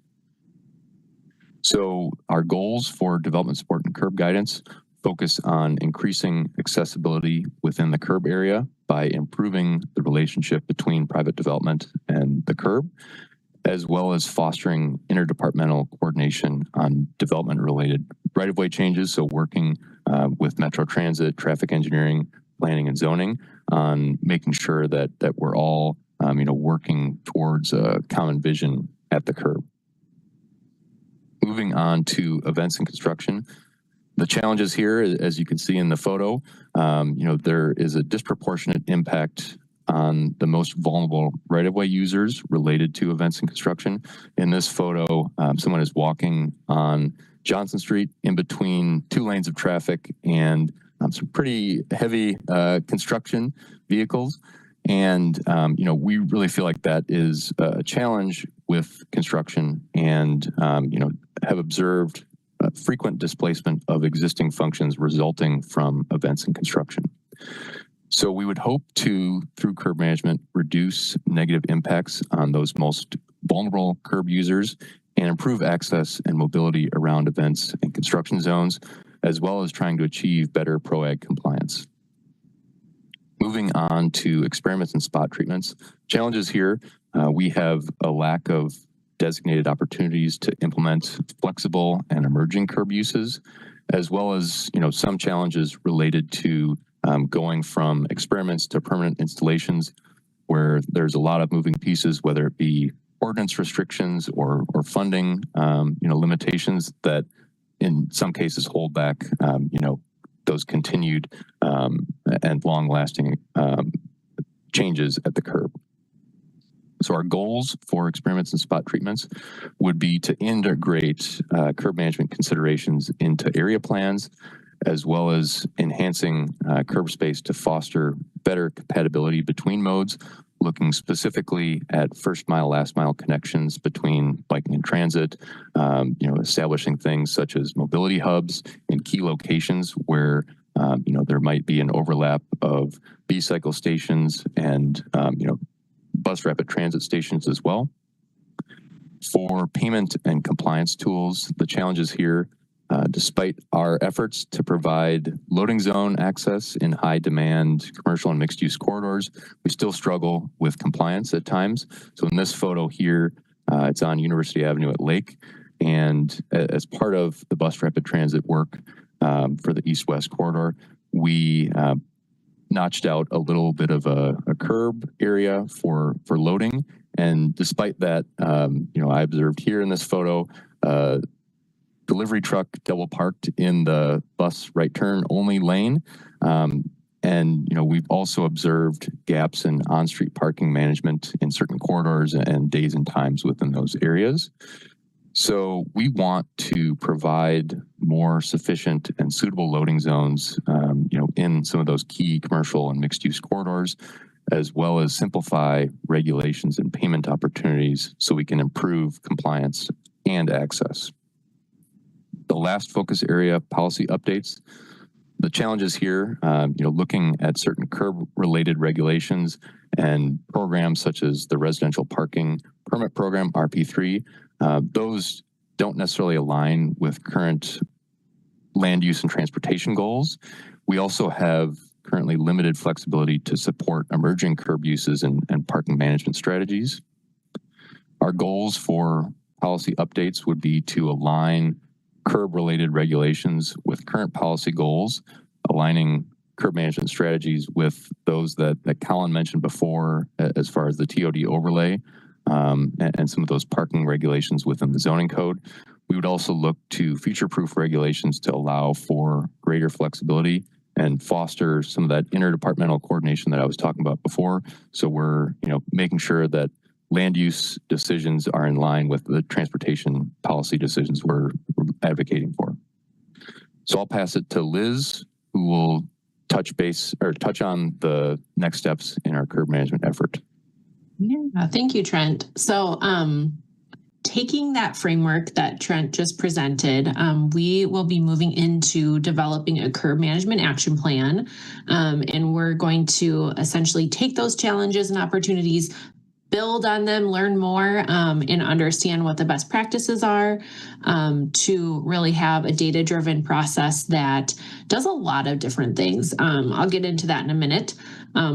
So our goals for development support and curb guidance focus on increasing accessibility within the curb area by improving the relationship between private development and the curb, as well as fostering interdepartmental coordination on development-related right-of-way changes. So working with Metro Transit, traffic engineering, planning, and zoning on making sure that we're all, working towards a common vision at the curb. Moving on to events and construction. The challenges here, as you can see in the photo, there is a disproportionate impact on the most vulnerable right-of-way users related to events and construction. In this photo, someone is walking on Johnson Street in between 2 lanes of traffic and some pretty heavy construction vehicles. And, we really feel like that is a challenge with construction and, have observed frequent displacement of existing functions resulting from events and construction. So we would hope to, through curb management, reduce negative impacts on those most vulnerable curb users and improve access and mobility around events and construction zones, as well as trying to achieve better PROAG compliance. Moving on to experiments and spot treatments. Challenges here, we have a lack of designated opportunities to implement flexible and emerging curb uses, as well as, some challenges related to going from experiments to permanent installations, where there's a lot of moving pieces, whether it be ordinance restrictions or funding, limitations that in some cases hold back, those continued and long-lasting changes at the curb. So our goals for experiments and spot treatments would be to integrate curb management considerations into area plans, as well as enhancing curb space to foster better compatibility between modes, looking specifically at first mile, last mile connections between biking and transit, establishing things such as mobility hubs in key locations where there might be an overlap of B-cycle stations and bus rapid transit stations as well. For payment and compliance tools, the challenges here, despite our efforts to provide loading zone access in high demand commercial and mixed use corridors, we still struggle with compliance at times. So in this photo here, it's on University Avenue at Lake. And as part of the bus rapid transit work for the east-west corridor, we notched out a little bit of a curb area for loading. And despite that, I observed here in this photo, delivery truck double parked in the bus right turn only lane. And, we've also observed gaps in on-street parking management in certain corridors and days and times within those areas. So we want to provide more sufficient and suitable loading zones, in some of those key commercial and mixed use corridors, as well as simplify regulations and payment opportunities so we can improve compliance and access. The last focus area, policy updates. The challenges here, looking at certain curb-related regulations and programs such as the Residential Parking Permit Program, RP3, those don't necessarily align with current land use and transportation goals. We also have currently limited flexibility to support emerging curb uses and parking management strategies. Our goals for policy updates would be to align curb-related regulations with current policy goals, aligning curb management strategies with those that Colin mentioned before, as far as the TOD overlay and some of those parking regulations within the zoning code. We would also look to future-proof regulations to allow for greater flexibility and foster some of that interdepartmental coordination that I was talking about before. So we're, making sure that land use decisions are in line with the transportation policy decisions we're advocating for. So I'll pass it to Liz, who will touch on the next steps in our curb management effort. Yeah, thank you, Trent. So, taking that framework that Trent just presented, we will be moving into developing a curb management action plan. And we're going to essentially take those challenges and opportunities, build on them, learn more, and understand what the best practices are, to really have a data-driven process that does a lot of different things. I'll get into that in a minute.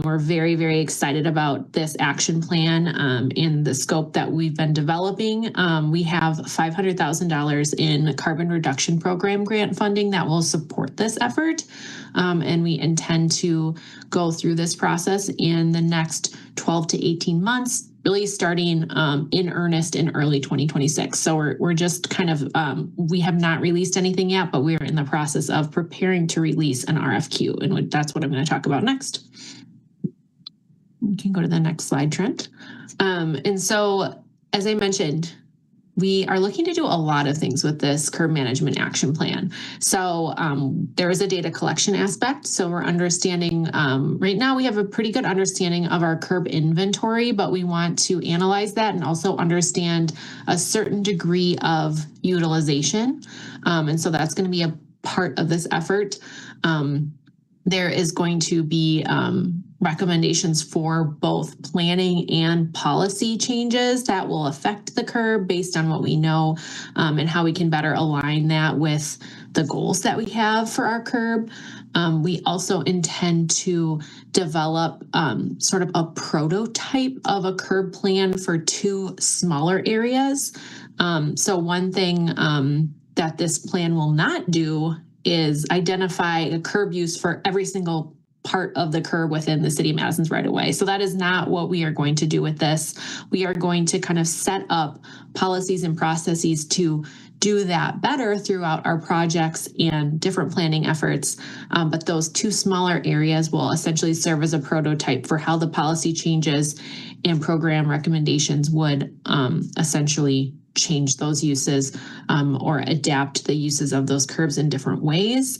We're very, very excited about this action plan in the scope that we've been developing. We have $500,000 in carbon reduction program grant funding that will support this effort. And we intend to go through this process in the next 12 to 18 months, really starting in earnest in early 2026. So we're just kind of, we have not released anything yet, but we're in the process of preparing to release an RFQ. And that's what I'm going to talk about next. You can go to the next slide, Trent. And so, as I mentioned, we are looking to do a lot of things with this curb management action plan. So there is a data collection aspect. So we're understanding, right now we have a pretty good understanding of our curb inventory, but we want to analyze that and also understand a certain degree of utilization. And so that's going to be a part of this effort. There is going to be recommendations for both planning and policy changes that will affect the curb based on what we know, and how we can better align that with the goals that we have for our curb. We also intend to develop sort of a prototype of a curb plan for 2 smaller areas. So one thing that this plan will not do is identify a curb use for every single part of the curb within the city of Madison's right of way. So that is not what we are going to do with this. We are going to kind of set up policies and processes to do that better throughout our projects and different planning efforts. But those 2 smaller areas will essentially serve as a prototype for how the policy changes and program recommendations would essentially change those uses, or adapt the uses of those curbs in different ways.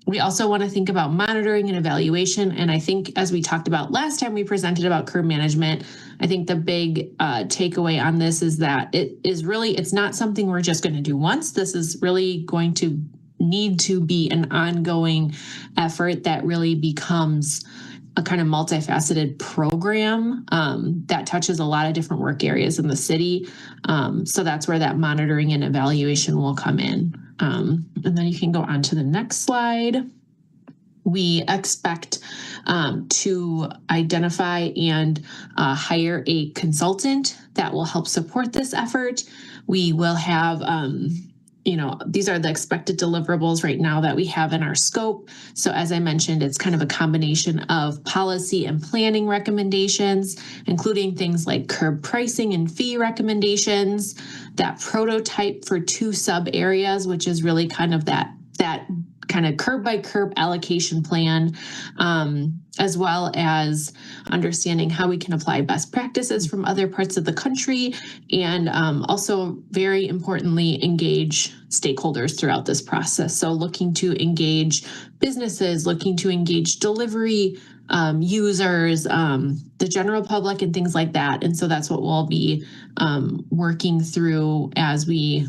We also want to think about monitoring and evaluation. And I think, as we talked about last time we presented about curb management, I think the big takeaway on this is that it's not something we're just going to do once. This is really going to need to be an ongoing effort that really becomes a kind of multifaceted program that touches a lot of different work areas in the city. So that's where that monitoring and evaluation will come in. And then you can go on to the next slide. We expect to identify and hire a consultant that will help support this effort. We will have these are the expected deliverables right now that we have in our scope. So as I mentioned, it's kind of a combination of policy and planning recommendations, including things like curb pricing and fee recommendations, that prototype for 2 sub areas, which is really kind of that kind of curb by curb allocation plan, as well as understanding how we can apply best practices from other parts of the country, and also, very importantly, engage stakeholders throughout this process. So looking to engage businesses, looking to engage delivery users, the general public, and things like that. And so that's what we'll be working through as we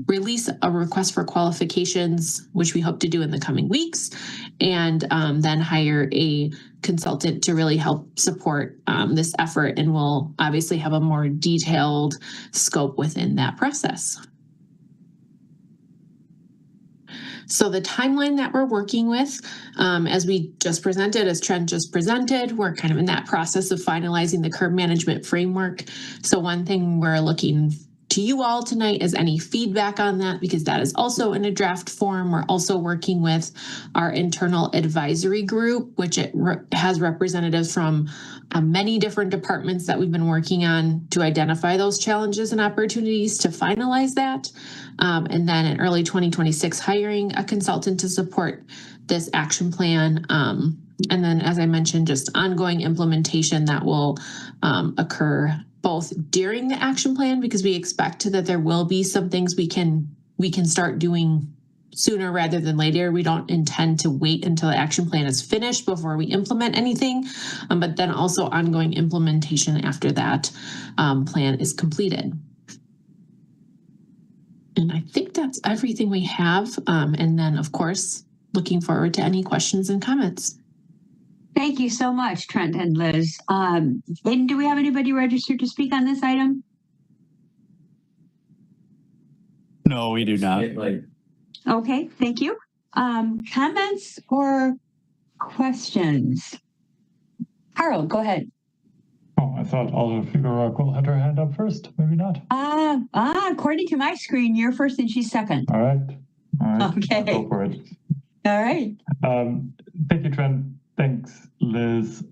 release a request for qualifications, which we hope to do in the coming weeks, and then hire a consultant to really help support this effort. And we'll obviously have a more detailed scope within that process. So the timeline that we're working with, as we just presented, as Trent just presented, we're kind of in that process of finalizing the curb management framework. So one thing we're looking to you all tonight is any feedback on that, because that is also in a draft form. We're also working with our internal advisory group, which has representatives from many different departments that we've been working on to identify those challenges and opportunities to finalize that. And then in early 2026, hiring a consultant to support this action plan. And then, as I mentioned, just ongoing implementation that will occur both during the action plan, because we expect that there will be some things we can start doing sooner rather than later. We don't intend to wait until the action plan is finished before we implement anything, but then also ongoing implementation after that plan is completed. And I think that's everything we have. And then, of course, looking forward to any questions and comments. Thank you so much, Trent and Liz. And do we have anybody registered to speak on this item? No, we do not. Okay, thank you. Comments or questions? Harold, go ahead. Oh, I thought Alder Figueroa had her hand up first. Maybe not. According to my screen, you're first and she's second. All right. Okay. I'll go for it. All right. Thank you, Trent. Thanks, Liz.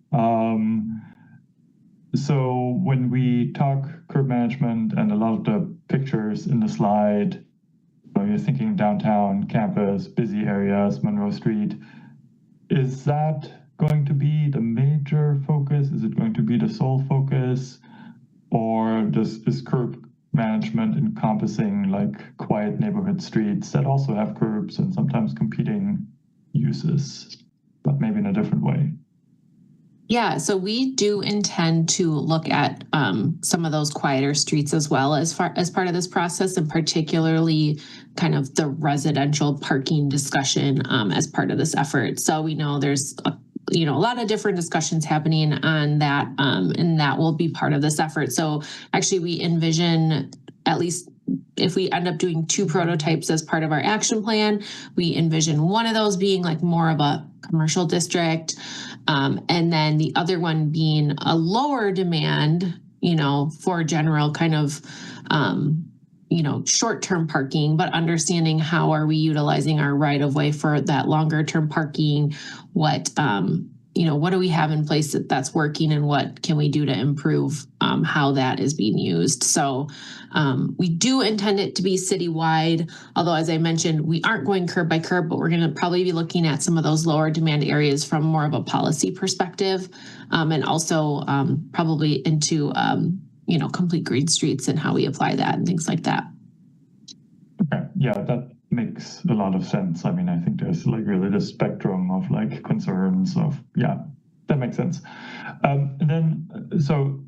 So when we talk curb management and a lot of the pictures in the slide, you're thinking downtown, campus, busy areas, Monroe Street. Is that going to be the major focus? Is it going to be the sole focus? Or is curb management encompassing like quiet neighborhood streets that also have curbs and sometimes competing uses, but maybe in a different way? Yeah, so we do intend to look at some of those quieter streets as well as part of this process, and particularly kind of the residential parking discussion as part of this effort. So we know there's a lot of different discussions happening on that, and that will be part of this effort. So actually, we envision, at least if we end up doing 2 prototypes as part of our action plan, we envision one of those being like more of a commercial district, and then the other one being a lower demand, for general kind of, short-term parking, but understanding how are we utilizing our right-of-way for that longer-term parking, what do we have in place that's working, and what can we do to improve how that is being used. So we do intend it to be citywide, although as I mentioned, we aren't going curb by curb, but we're going to probably be looking at some of those lower demand areas from more of a policy perspective, and also probably into complete green streets and how we apply that and things like that. Okay, yeah, that makes a lot of sense. I mean, I think there's like really the spectrum of like concerns of, yeah, that makes sense. And then, so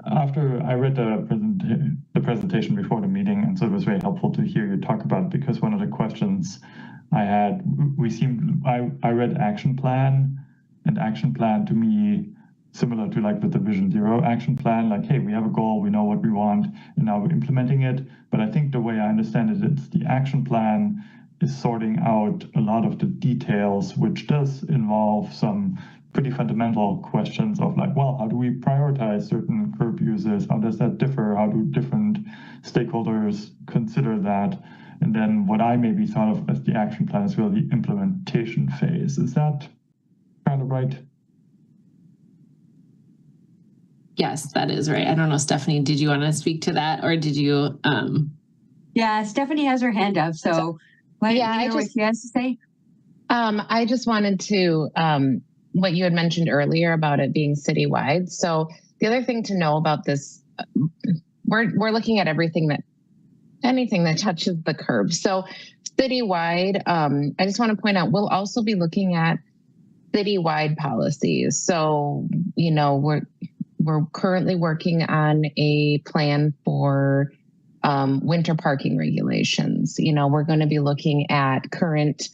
after I read the presentation before the meeting, and so it was very helpful to hear you talk about it, because one of the questions I had, I read action plan, and action plan to me, similar to like the Vision Zero action plan, like, hey, we have a goal, we know what we want, and now we're implementing it. But I think the way I understand it, it's the action plan is sorting out a lot of the details, which does involve some pretty fundamental questions of like, well, how do we prioritize certain curb uses? How does that differ? How do different stakeholders consider that? And then what I maybe thought of as the action plan is really the implementation phase. Is that kind of right? Yes, that is right. I don't know, Stephanie, did you want to speak to that, or did you? Yeah, Stephanie has her hand up. So what she has to say? I just wanted to, what you had mentioned earlier about it being citywide. So the other thing to know about this, we're looking at anything that touches the curb. So citywide, I just want to point out, we'll also be looking at citywide policies. So, we're currently working on a plan for winter parking regulations. We're going to be looking at current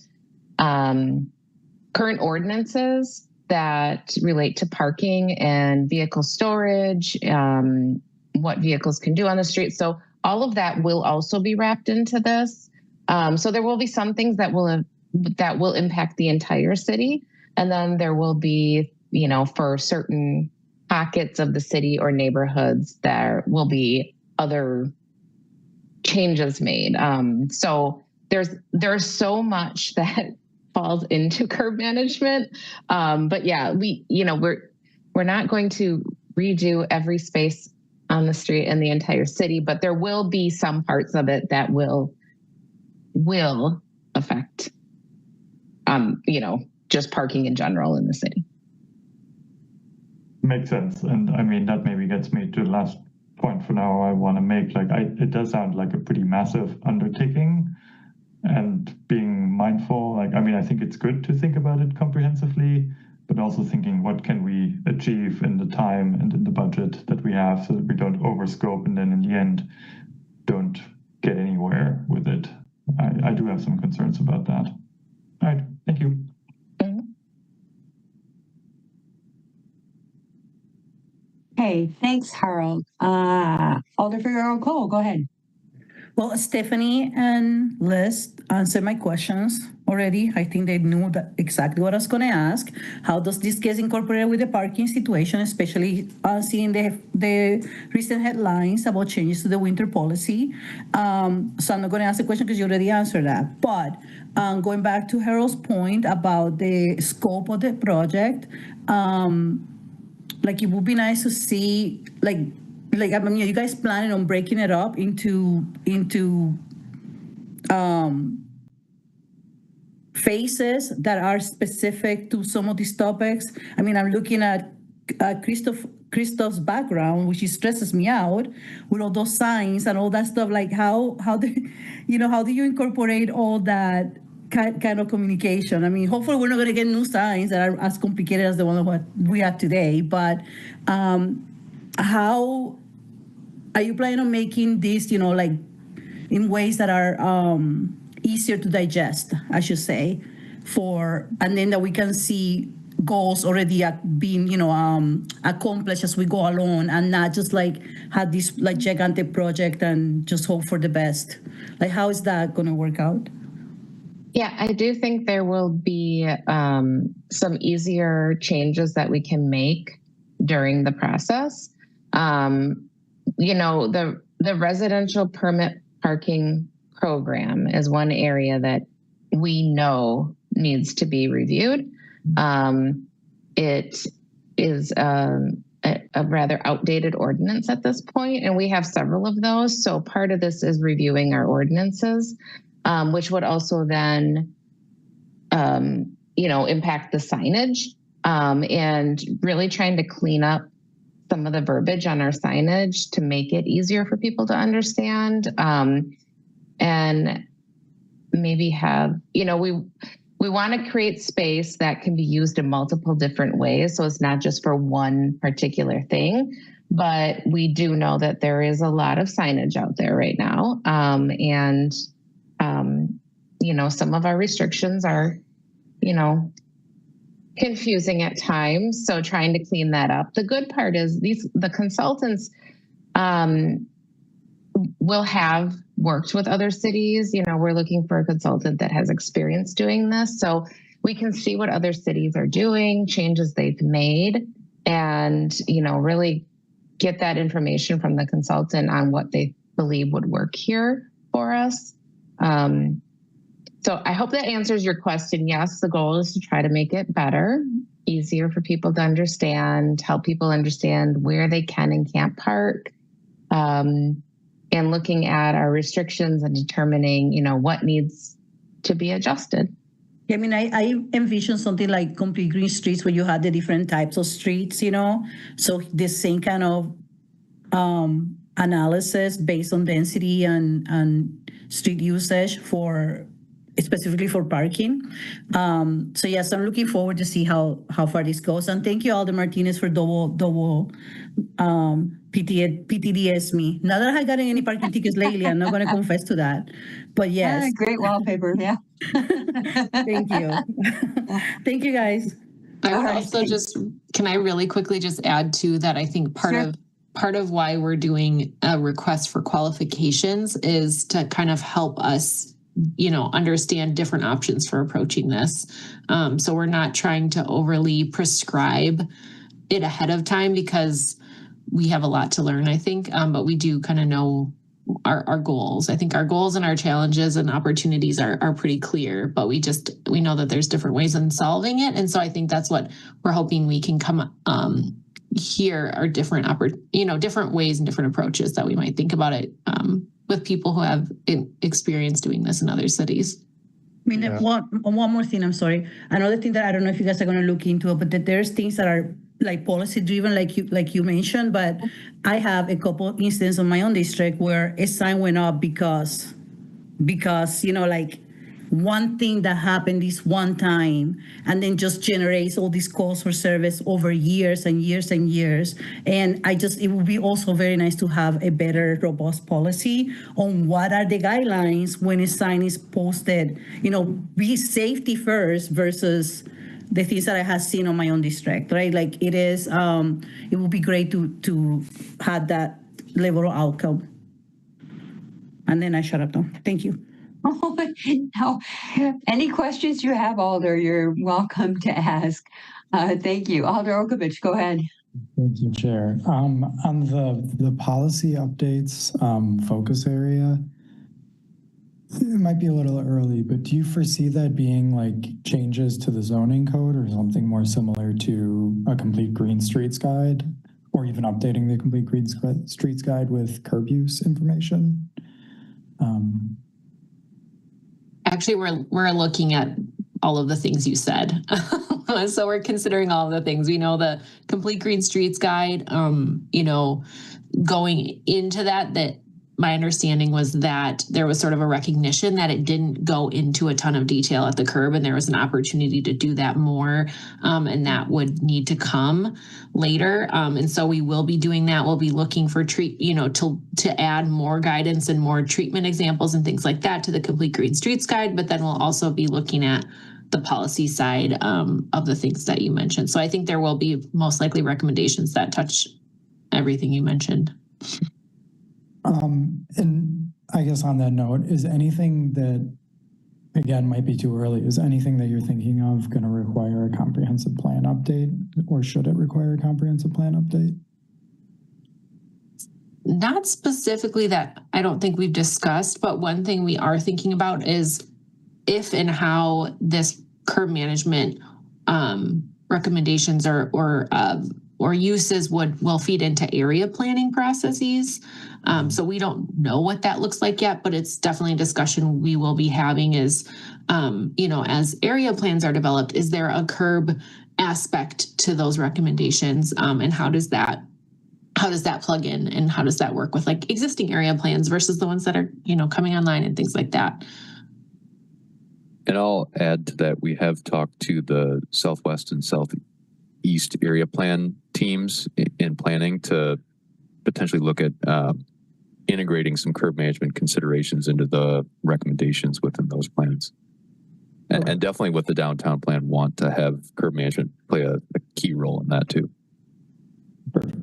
ordinances that relate to parking and vehicle storage, what vehicles can do on the street. So all of that will also be wrapped into this. So there will be some things that will impact the entire city, and then there will be, for certain pockets of the city or neighborhoods, there will be other changes made. So there's so much that falls into curb management. But yeah, we're not going to redo every space on the street in the entire city, but there will be some parts of it that will affect, just parking in general in the city. Makes sense. And I mean, that maybe gets me to the last point for now I want to make. Like, it does sound like a pretty massive undertaking, and being mindful. Like, I mean, I think it's good to think about it comprehensively, but also thinking what can we achieve in the time and in the budget that we have so that we don't overscope and then in the end don't get anywhere with it. I do have some concerns about that. All right, thank you. Okay, thanks, Harold. Alder Figueroa-Cole, go ahead. Well, Stephanie and Liz answered my questions already. I think they knew that exactly what I was going to ask. How does this get incorporated with the parking situation, especially seeing the recent headlines about changes to the winter policy? So I'm not going to ask the question because you already answered that. But going back to Harold's point about the scope of the project, like it would be nice to see, like I mean, you guys planning on breaking it up into phases that are specific to some of these topics? I mean, I'm looking at Christoph's background, which stresses me out with all those signs and all that stuff. Like how do you incorporate all that kind of communication? I mean, hopefully we're not going to get new signs that are as complicated as the one that we have today, but how are you planning on making this, like in ways that are easier to digest, I should say, and then that we can see goals already being, accomplished as we go along, and not just like have this like gigantic project and just hope for the best. Like, how is that going to work out? Yeah, I do think there will be some easier changes that we can make during the process. The residential permit parking program is one area that we know needs to be reviewed. It is a rather outdated ordinance at this point, and we have several of those. So part of this is reviewing our ordinances, which would also then, impact the signage, and really trying to clean up some of the verbiage on our signage to make it easier for people to understand, and maybe have, we want to create space that can be used in multiple different ways. So it's not just for one particular thing, but we do know that there is a lot of signage out there right now. Some of our restrictions are, confusing at times. So trying to clean that up. The good part is the consultants will have worked with other cities. We're looking for a consultant that has experience doing this. So we can see what other cities are doing, changes they've made, and, really get that information from the consultant on what they believe would work here for us. So I hope that answers your question. Yes, the goal is to try to make it better, easier for people to understand, help people understand where they can and can't park, and looking at our restrictions and determining, what needs to be adjusted. I mean, I envision something like complete green streets where you had the different types of streets, so the same kind of analysis based on density and street usage specifically for parking. So yes, I'm looking forward to see how far this goes. And thank you, Alder Martinez, for double PTDS me. Not that I gotten any parking tickets lately, I'm not going to confess to that. But yes. Great wallpaper, yeah. Thank you. Thank you, guys. I would also can I really quickly just add to that? I think part of why we're doing a request for qualifications is to kind of help us understand different options for approaching this. So we're not trying to overly prescribe it ahead of time because we have a lot to learn, I think. But we do kind of know our goals. I think our goals and our challenges and opportunities are pretty clear, but we know that there's different ways in solving it. And so I think that's what we're hoping we can come here are different ways and different approaches that we might think about it with people who have experience doing this in other cities. I mean, one more thing, I'm sorry. Another thing that I don't know if you guys are going to look into it, but that there's things that are like policy driven, like you mentioned, but I have a couple instances on my own district where a sign went up because like one thing that happened this one time and then just generates all these calls for service over years and years and years. And it would be also very nice to have a better, robust policy on what are the guidelines when a sign is posted, be safety first versus the things that I have seen on my own district, right? Like it would be great to have that level of outcome. And then I shut up now. Thank you. Oh, no. Any questions you have, Alder, you're welcome to ask. Thank you. Alder Okovich, go ahead. Thank you, Chair. On the policy updates focus area, it might be a little early, but do you foresee that being like changes to the zoning code or something more similar to a complete green streets guide, or even updating the complete green streets guide with curb use information? Actually, we're looking at all of the things you said. So we're considering all of the things. We know the complete green streets guide, going into that my understanding was that there was sort of a recognition that it didn't go into a ton of detail at the curb, and there was an opportunity to do that more, and that would need to come later. And so we will be doing that. We'll be looking for to add more guidance and more treatment examples and things like that to the complete green streets guide. But then we'll also be looking at the policy side of the things that you mentioned. So I think there will be most likely recommendations that touch everything you mentioned. And I guess on that note, is anything that, again, might be too early, is anything that you're thinking of going to require a comprehensive plan update, or should it require a comprehensive plan update? Not specifically that I don't think we've discussed, but one thing we are thinking about is if and how this curb management recommendations or uses will feed into area planning processes. So we don't know what that looks like yet, but it's definitely a discussion we will be having is, as area plans are developed, is there a curb aspect to those recommendations? And how does that plug in, and how does that work with like existing area plans versus the ones that are, coming online and things like that? And I'll add to that, we have talked to the Southwest and Southeast area plan teams in planning to potentially look at integrating some curb management considerations into the recommendations within those plans. And definitely with the downtown plan, want to have curb management play a key role in that too. Perfect.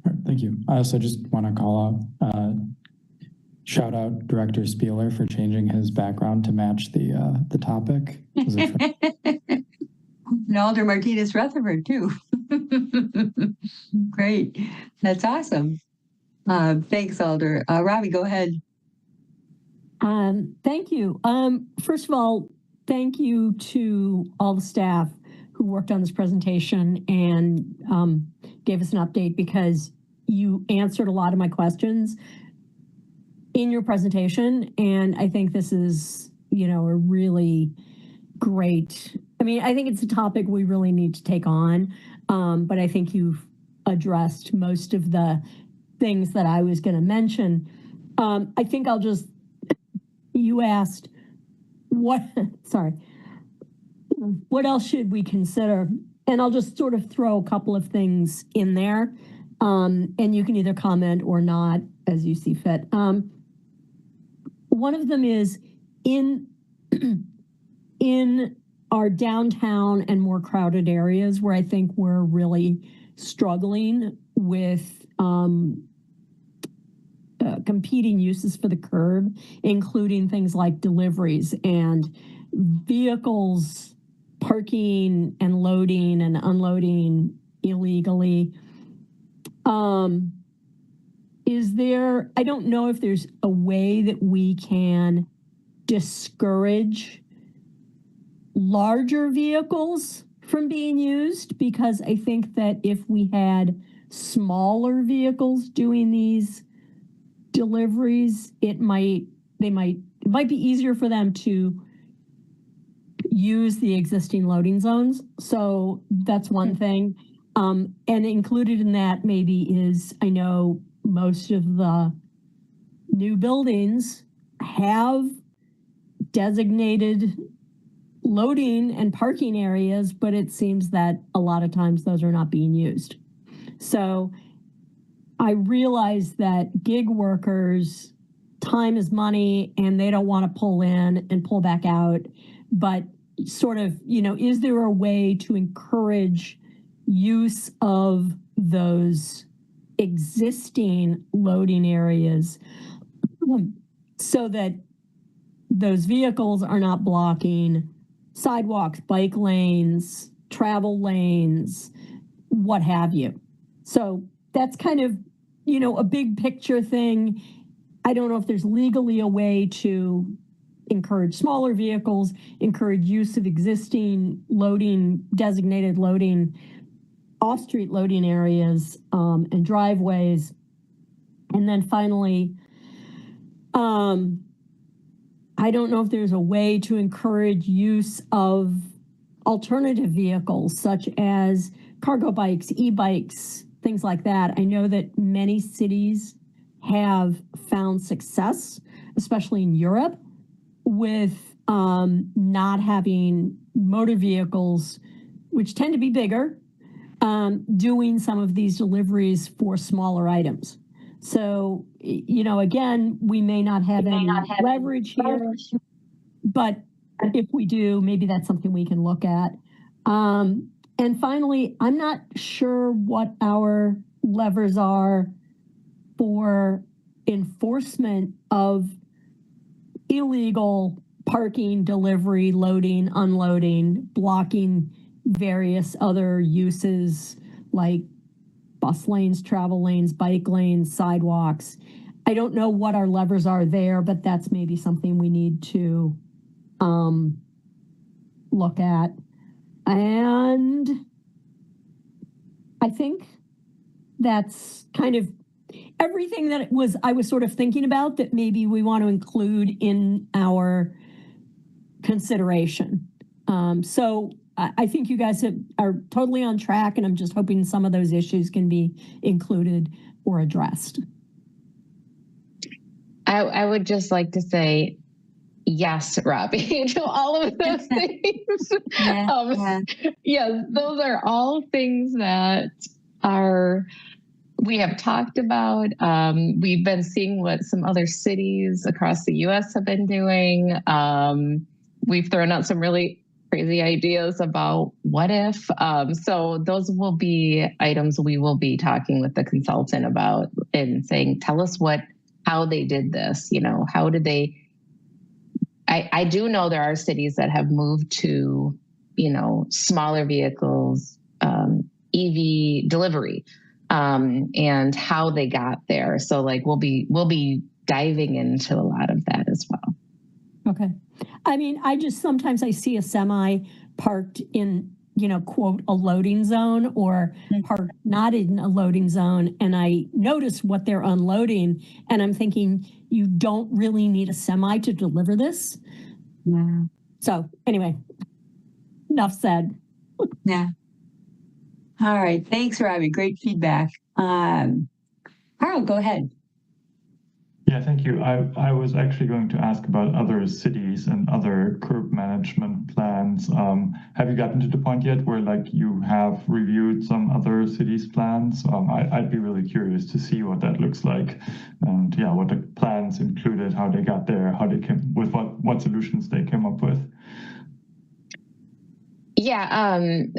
All right, thank you. I also just want to call out, shout out Director Spieler for changing his background to match the topic. And Alder Martinez Rutherford too. Great. That's awesome. Thanks, Alder. Robbie, go ahead. Thank you. First of all, thank you to all the staff who worked on this presentation and gave us an update, because you answered a lot of my questions in your presentation. And I think this is, a really great, I think it's a topic we really need to take on. But I think you've addressed most of the things that I was going to mention. I think you asked what else should we consider? And I'll just sort of throw a couple of things in there. And you can either comment or not as you see fit. One of them is in our downtown and more crowded areas where I think we're really struggling with competing uses for the curb, including things like deliveries and vehicles parking and loading and unloading illegally. I don't know if there's a way that we can discourage larger vehicles from being used, because I think that if we had smaller vehicles doing these deliveries, it might be easier for them to use the existing loading zones. So that's one thing. And included in that maybe is, I know most of the new buildings have designated loading and parking areas, but it seems that a lot of times those are not being used. So I realize that gig workers, time is money and they don't want to pull in and pull back out. But sort of, is there a way to encourage use of those existing loading areas so that those vehicles are not blocking sidewalks, bike lanes, travel lanes, what have you? So that's kind of, a big picture thing. I don't know if there's legally a way to encourage smaller vehicles, encourage use of existing designated loading, off-street loading areas and driveways. And then finally, I don't know if there's a way to encourage use of alternative vehicles such as cargo bikes, e-bikes, things like that. I know that many cities have found success, especially in Europe, with not having motor vehicles, which tend to be bigger, doing some of these deliveries for smaller items. So, again, we may not have any leverage here, but if we do, maybe that's something we can look at. And finally, I'm not sure what our levers are for enforcement of illegal parking, delivery, loading, unloading, blocking various other uses like bus lanes, travel lanes, bike lanes, sidewalks. I don't know what our levers are there, but that's maybe something we need to look at. And I think that's kind of everything that I was sort of thinking about that maybe we want to include in our consideration. So I think you guys are totally on track, and I'm just hoping some of those issues can be included or addressed. I would just like to say yes, Robbie, to all of those things. Yes, those are all things that we have talked about. We've been seeing what some other cities across the U.S. have been doing. We've thrown out some really crazy ideas about what if. So those will be items we will be talking with the consultant about and saying, tell us how they did this. How did they? I do know there are cities that have moved to, smaller vehicles, EV delivery, and how they got there. So we'll be diving into a lot of that as well. Okay. I mean, sometimes I see a semi parked in, quote, a loading zone or parked not in a loading zone. And I notice what they're unloading. And I'm thinking, you don't really need a semi to deliver this. Yeah. So anyway, enough said. Yeah. All right. Thanks, Robbie. Great feedback. Carl, go ahead. Yeah, thank you. I was actually going to ask about other cities and other curb management plans. Have you gotten to the point yet where you have reviewed some other cities' plans? I'd be really curious to see what that looks like, and what the plans included, how they got there, how they came with what solutions they came up with. Yeah, when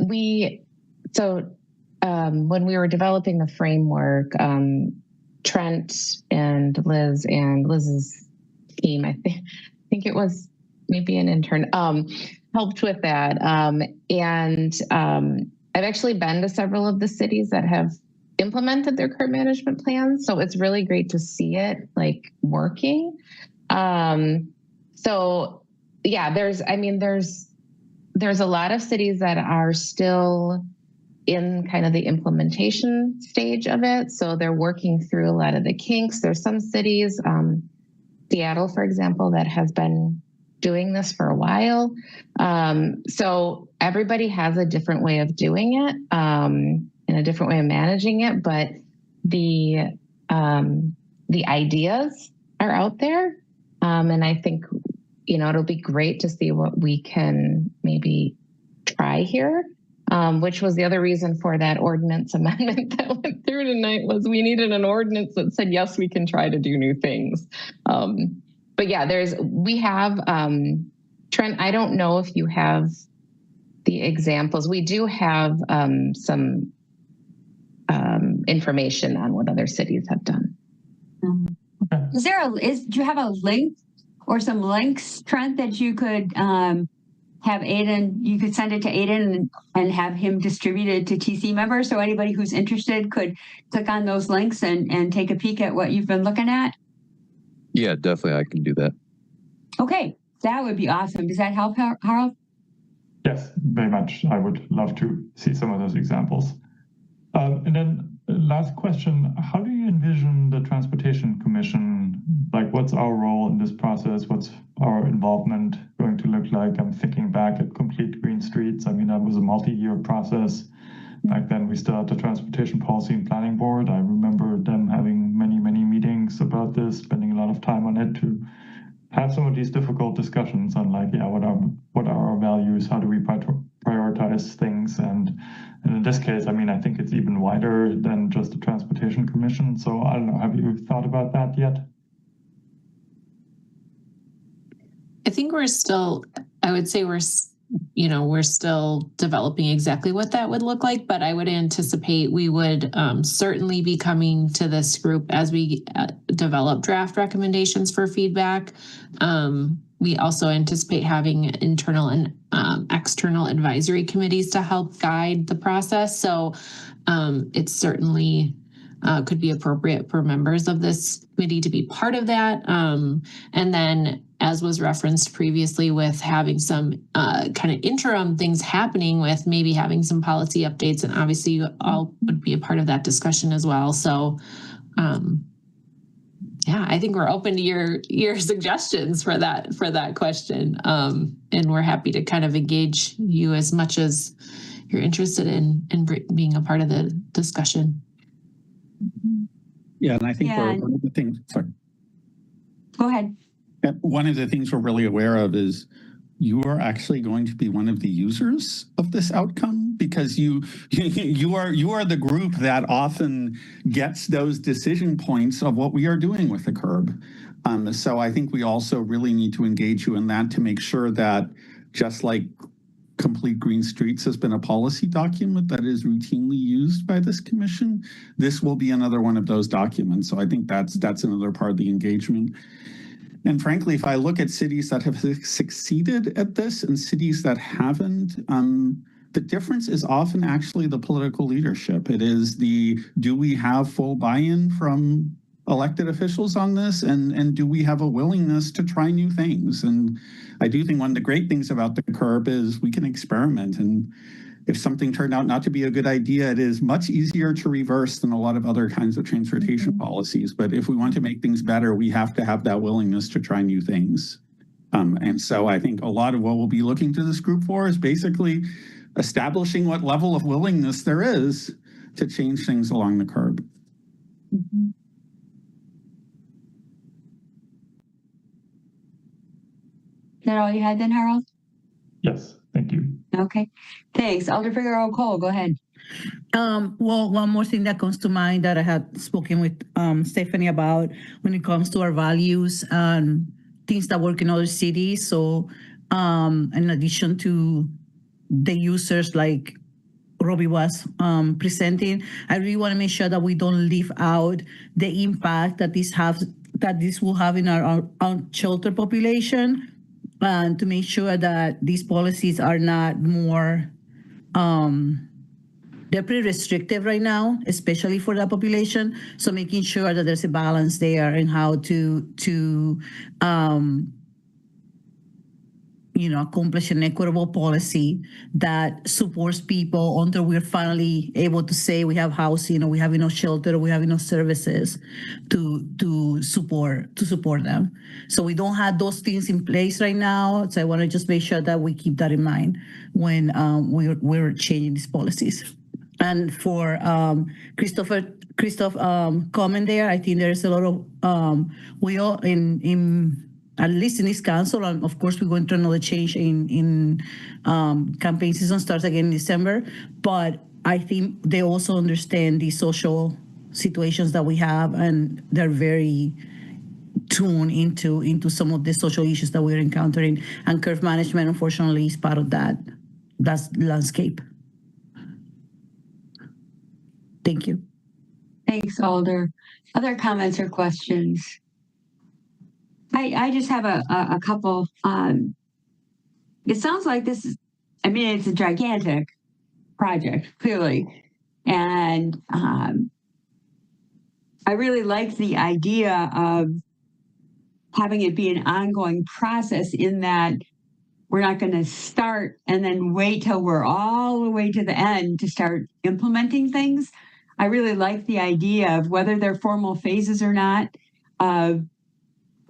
we were developing the framework, Trent and Liz's team, I think it was maybe an intern, helped with that. And I've actually been to several of the cities that have implemented their curb management plans. So it's really great to see it working. So yeah, there's a lot of cities that are still in kind of the implementation stage of it. So they're working through a lot of the kinks. There's some cities, Seattle, for example, that has been doing this for a while. So everybody has a different way of doing it and a different way of managing it. But the ideas are out there. And I think, it'll be great to see what we can maybe try here. Which was the other reason for that ordinance amendment that went through tonight, was we needed an ordinance that said, yes, we can try to do new things. But yeah, we have, Trent, I don't know if you have the examples. We do have some information on what other cities have done. Do you have a link or some links, Trent, that you could have Aiden, you could send it to Aiden and have him distributed to TC members, so anybody who's interested could click on those links and take a peek at what you've been looking at? Yeah, definitely, I can do that. Okay, that would be awesome. Does that help, Harold? Yes, very much. I would love to see some of those examples. And then last question, how do you envision the Transportation Commission? Like, what's our role in this process? What's our involvement going to look like? I'm thinking back at Complete Green Streets. I mean, that was a multi-year process. Back then, we still had the Transportation Policy and Planning Board. I remember them having many, many meetings about this, spending a lot of time on it to have some of these difficult discussions on, like, yeah, what are our values? How do we prioritize things? And in this case, I mean, I think it's even wider than just the Transportation Commission. So I don't know, have you thought about that yet? I think I would say we're still developing exactly what that would look like, but I would anticipate we would certainly be coming to this group as we develop draft recommendations for feedback. We also anticipate having internal and external advisory committees to help guide the process. So it certainly could be appropriate for members of this committee to be part of that. And then, as was referenced previously, with having some kind of interim things happening, with maybe having some policy updates, and obviously you all would be a part of that discussion as well. So yeah, I think we're open to your suggestions for that question. And we're happy to kind of engage you as much as you're interested in being a part of the discussion. Yeah, and I think one of the things, sorry. Go ahead. One of the things we're really aware of is you are actually going to be one of the users of this outcome, because you are the group that often gets those decision points of what we are doing with the curb. So I think we also really need to engage you in that to make sure that, just like Complete Green Streets has been a policy document that is routinely used by this commission, this will be another one of those documents. So I think that's another part of the engagement. And frankly, if I look at cities that have succeeded at this and cities that haven't, the difference is often actually the political leadership. It is do we have full buy-in from elected officials on this, and do we have a willingness to try new things? And I do think one of the great things about the curb is we can experiment, and if something turned out not to be a good idea, it is much easier to reverse than a lot of other kinds of transportation policies. But if we want to make things better, we have to have that willingness to try new things. And so I think a lot of what we'll be looking to this group for is basically establishing what level of willingness there is to change things along the curb. Mm-hmm. Is that all you had then, Harold? Yes, thank you. Okay, thanks. Alder Figueroa Cole, go ahead. Well, one more thing that comes to mind that I had spoken with Stephanie about when it comes to our values and things that work in other cities. So in addition to the users like Robbie was presenting, I really want to make sure that we don't leave out the impact that this will have in our shelter population, and to make sure that these policies are not more, they're pretty restrictive right now, especially for that population. So making sure that there's a balance there and how to accomplish an equitable policy that supports people until we're finally able to say we have housing, or we have enough shelter, or we have enough services to support them. So we don't have those things in place right now. So I want to just make sure that we keep that in mind when we're changing these policies. And for Christoph comment there, I think there's a lot of we all in at least in this council, and of course we're going to another change in campaign season starts again in December. But I think they also understand the social situations that we have, and they're very tuned into some of the social issues that we're encountering. And curve management, unfortunately, is part of that landscape. Thank you. Thanks, Alder. Other comments or questions? I just have a couple. It sounds like this is, I mean, it's a gigantic project, clearly. And I really like the idea of having it be an ongoing process, in that we're not going to start and then wait till we're all the way to the end to start implementing things. I really like the idea of, whether they're formal phases or not,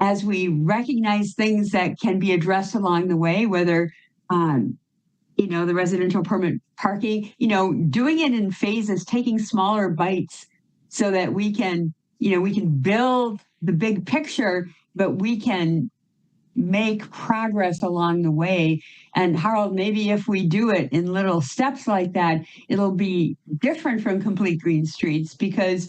as we recognize things that can be addressed along the way, whether, the residential permit parking, doing it in phases, taking smaller bites so that we can build the big picture, but we can make progress along the way. And Harold, maybe if we do it in little steps like that, it'll be different from Complete Green Streets, because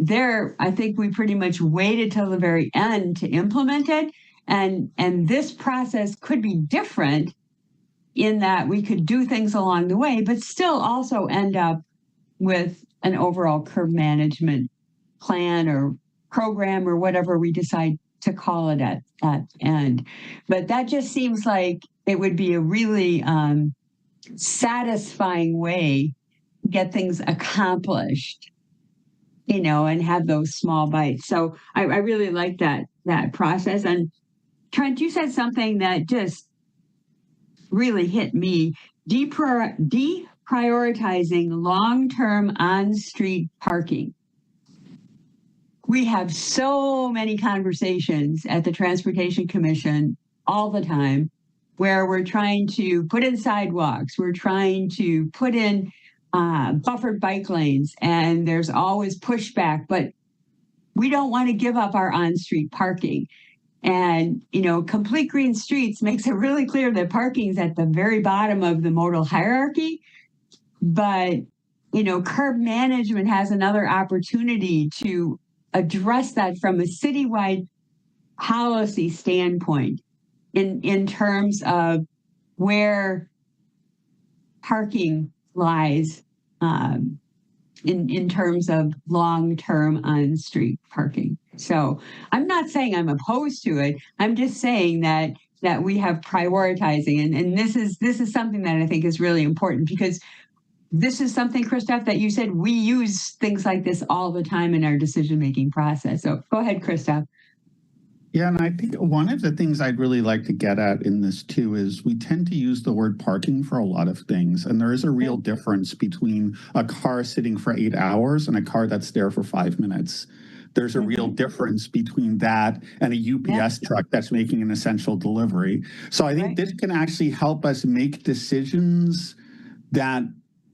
there, I think we pretty much waited till the very end to implement it. And this process could be different, in that we could do things along the way, but still also end up with an overall curb management plan or program, or whatever we decide to call it at end. But that just seems like it would be a really satisfying way to get things accomplished, and have those small bites. So I really like that process. And Trent, you said something that just really hit me: deprioritizing long-term on-street parking. We have so many conversations at the Transportation Commission all the time, where we're trying to put in sidewalks, we're trying to put in buffered bike lanes, and there's always pushback, but we don't want to give up our on-street parking. And, Complete Green Streets makes it really clear that parking is at the very bottom of the modal hierarchy. But, curb management has another opportunity to address that from a citywide policy standpoint, in terms of where parking lies, in terms of long-term on-street parking. So I'm not saying I'm opposed to it. I'm just saying that we have prioritizing, and this is something that I think is really important, because this is something, Christoph, that you said we use things like this all the time in our decision-making process. So go ahead, Christoph. Yeah, and I think one of the things I'd really like to get at in this too is we tend to use the word parking for a lot of things. And there is a real difference between a car sitting for 8 hours and a car that's there for 5 minutes. There's a real difference between that and a UPS truck that's making an essential delivery. So I think this can actually help us make decisions that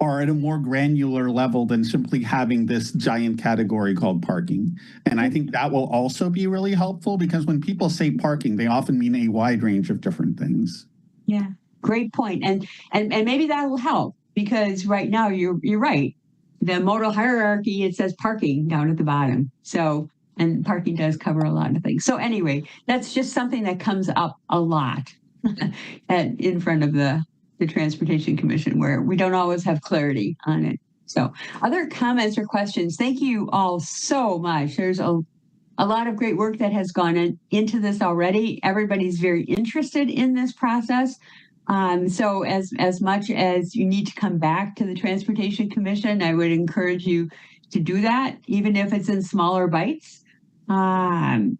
are at a more granular level than simply having this giant category called parking. And I think that will also be really helpful, because when people say parking, they often mean a wide range of different things. Yeah, great point. And maybe that will help, because right now you're right. The modal hierarchy, it says parking down at the bottom. So, and parking does cover a lot of things. So anyway, that's just something that comes up a lot in front of the Transportation Commission, where we don't always have clarity on it. So other comments or questions? Thank you all so much. There's a lot of great work that has gone into this already. Everybody's very interested in this process. So as much as you need to come back to the Transportation Commission, I would encourage you to do that, even if it's in smaller bites. We're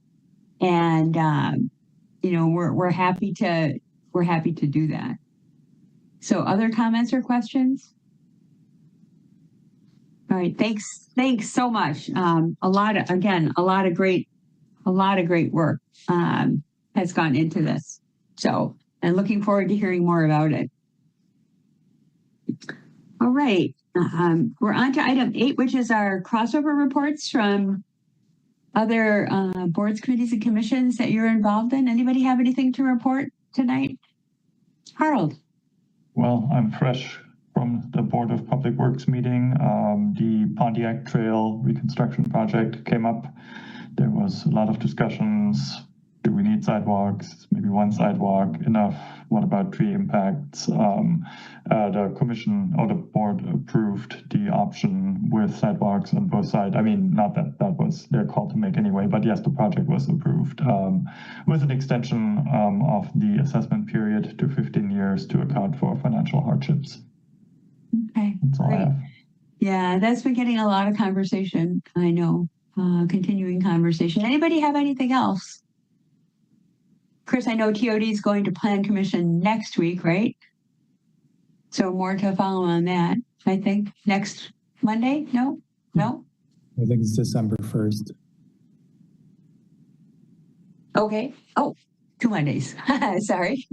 happy to do that. So other comments or questions? All right, thanks so much. A lot of great work has gone into this. So, and looking forward to hearing more about it. All right, we're on to item 8, which is our crossover reports from other boards, committees, and commissions that you're involved in? Anybody have anything to report tonight? Harold. Well, I'm fresh from the Board of Public Works meeting. The Pontiac Trail reconstruction project came up. There was a lot of discussions. Do we need sidewalks? Maybe one sidewalk enough? What about tree impacts? The commission or the board approved the option with sidewalks on both sides. I mean, not that that was their call to make anyway, but yes, the project was approved with an extension of the assessment period to 15 years to account for financial hardships. Okay, That's all I have. Yeah, that's been getting a lot of conversation. I know, continuing conversation. Anybody have anything else? Chris, I know TOD is going to Plan Commission next week, right? So more to follow on that, I think. Next Monday? No? I think it's December 1st. Okay. Oh, 2 Mondays. Sorry.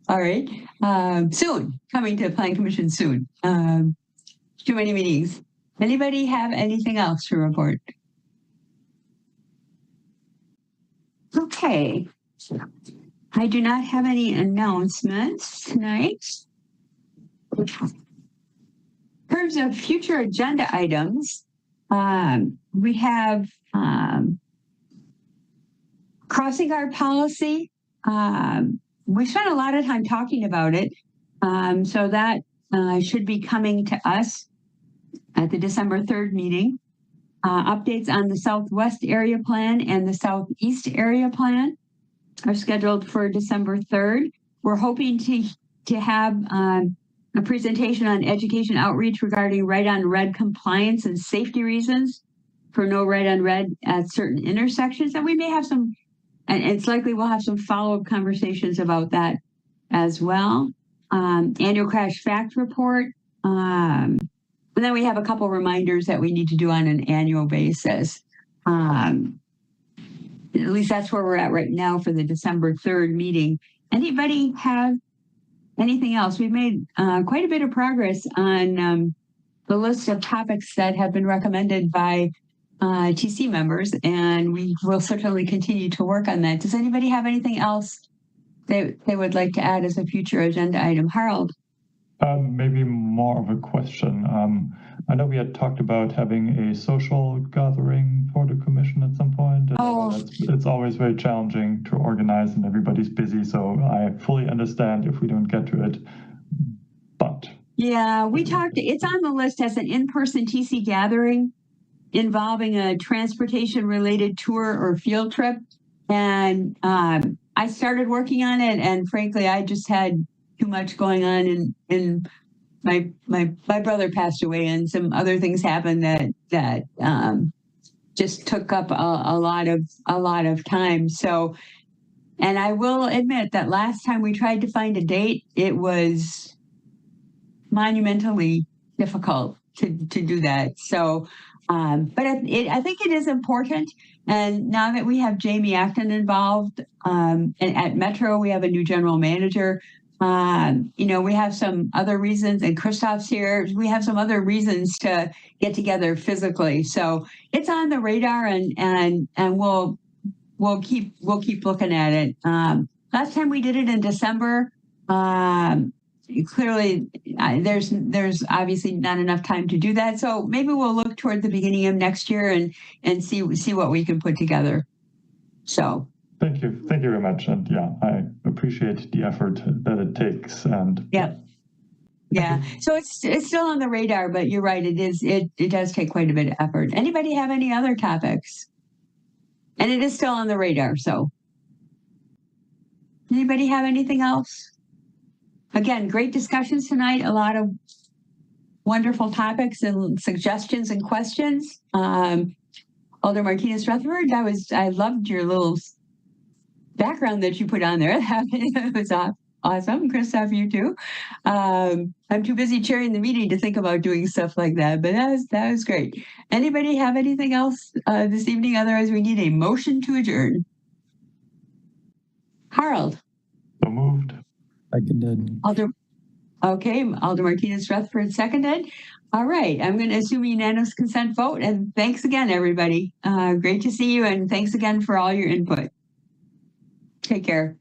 All right. Soon. Coming to Plan Commission soon. Too many meetings. Anybody have anything else to report? Okay. I do not have any announcements tonight. In terms of future agenda items, we have crossing guard policy. We spent a lot of time talking about it. So that should be coming to us at the December 3rd meeting. Updates on the Southwest Area Plan and the Southeast Area Plan are scheduled for December 3rd. We're hoping to have a presentation on education outreach regarding right on red compliance and safety reasons for no right on red at certain intersections. And we may have some, and it's likely we'll have some follow-up conversations about that as well. Annual crash fact report. And then we have a couple reminders that we need to do on an annual basis. At least that's where we're at right now for the December 3rd meeting. Anybody have anything else? We've made quite a bit of progress on the list of topics that have been recommended by TC members, and we will certainly continue to work on that. Does anybody have anything else they would like to add as a future agenda item? Harold? Maybe more of a question. I know we had talked about having a social gathering for the commission at some point. It's always very challenging to organize and everybody's busy, so I fully understand if we don't get to it. But yeah, we talked, it's on the list as an in-person TC gathering involving a transportation related tour or field trip. And I started working on it, and frankly, I just had too much going on, and my brother passed away, and some other things happened that just took up a lot of time. So, and I will admit that last time we tried to find a date, it was monumentally difficult to do that. So, but I think it is important. And now that we have Jamie Acton involved, and at Metro, we have a new general manager. We have some other reasons, and Christoph's here. We have some other reasons to get together physically. So it's on the radar, and we'll keep looking at it. Last time we did it in December. Clearly, there's obviously not enough time to do that. So maybe we'll look toward the beginning of next year and see what we can put together. So. Thank you very much, and yeah, I appreciate the effort that it takes. And yeah. So it's still on the radar, but you're right. It does take quite a bit of effort. Anybody have any other topics? And it is still on the radar. So, anybody have anything else? Again, great discussions tonight. A lot of wonderful topics and suggestions and questions. Alder Martinez Rutherford, I loved your little background that you put on there. It was awesome. Christoph, you too. I'm too busy chairing the meeting to think about doing stuff like that, but that was great. Anybody have anything else this evening? Otherwise, we need a motion to adjourn. Harold. So moved. Seconded. Okay, Alder Martinez Rutherford seconded. All right, I'm going to assume unanimous consent vote. And thanks again, everybody. Great to see you. And thanks again for all your input. Take care.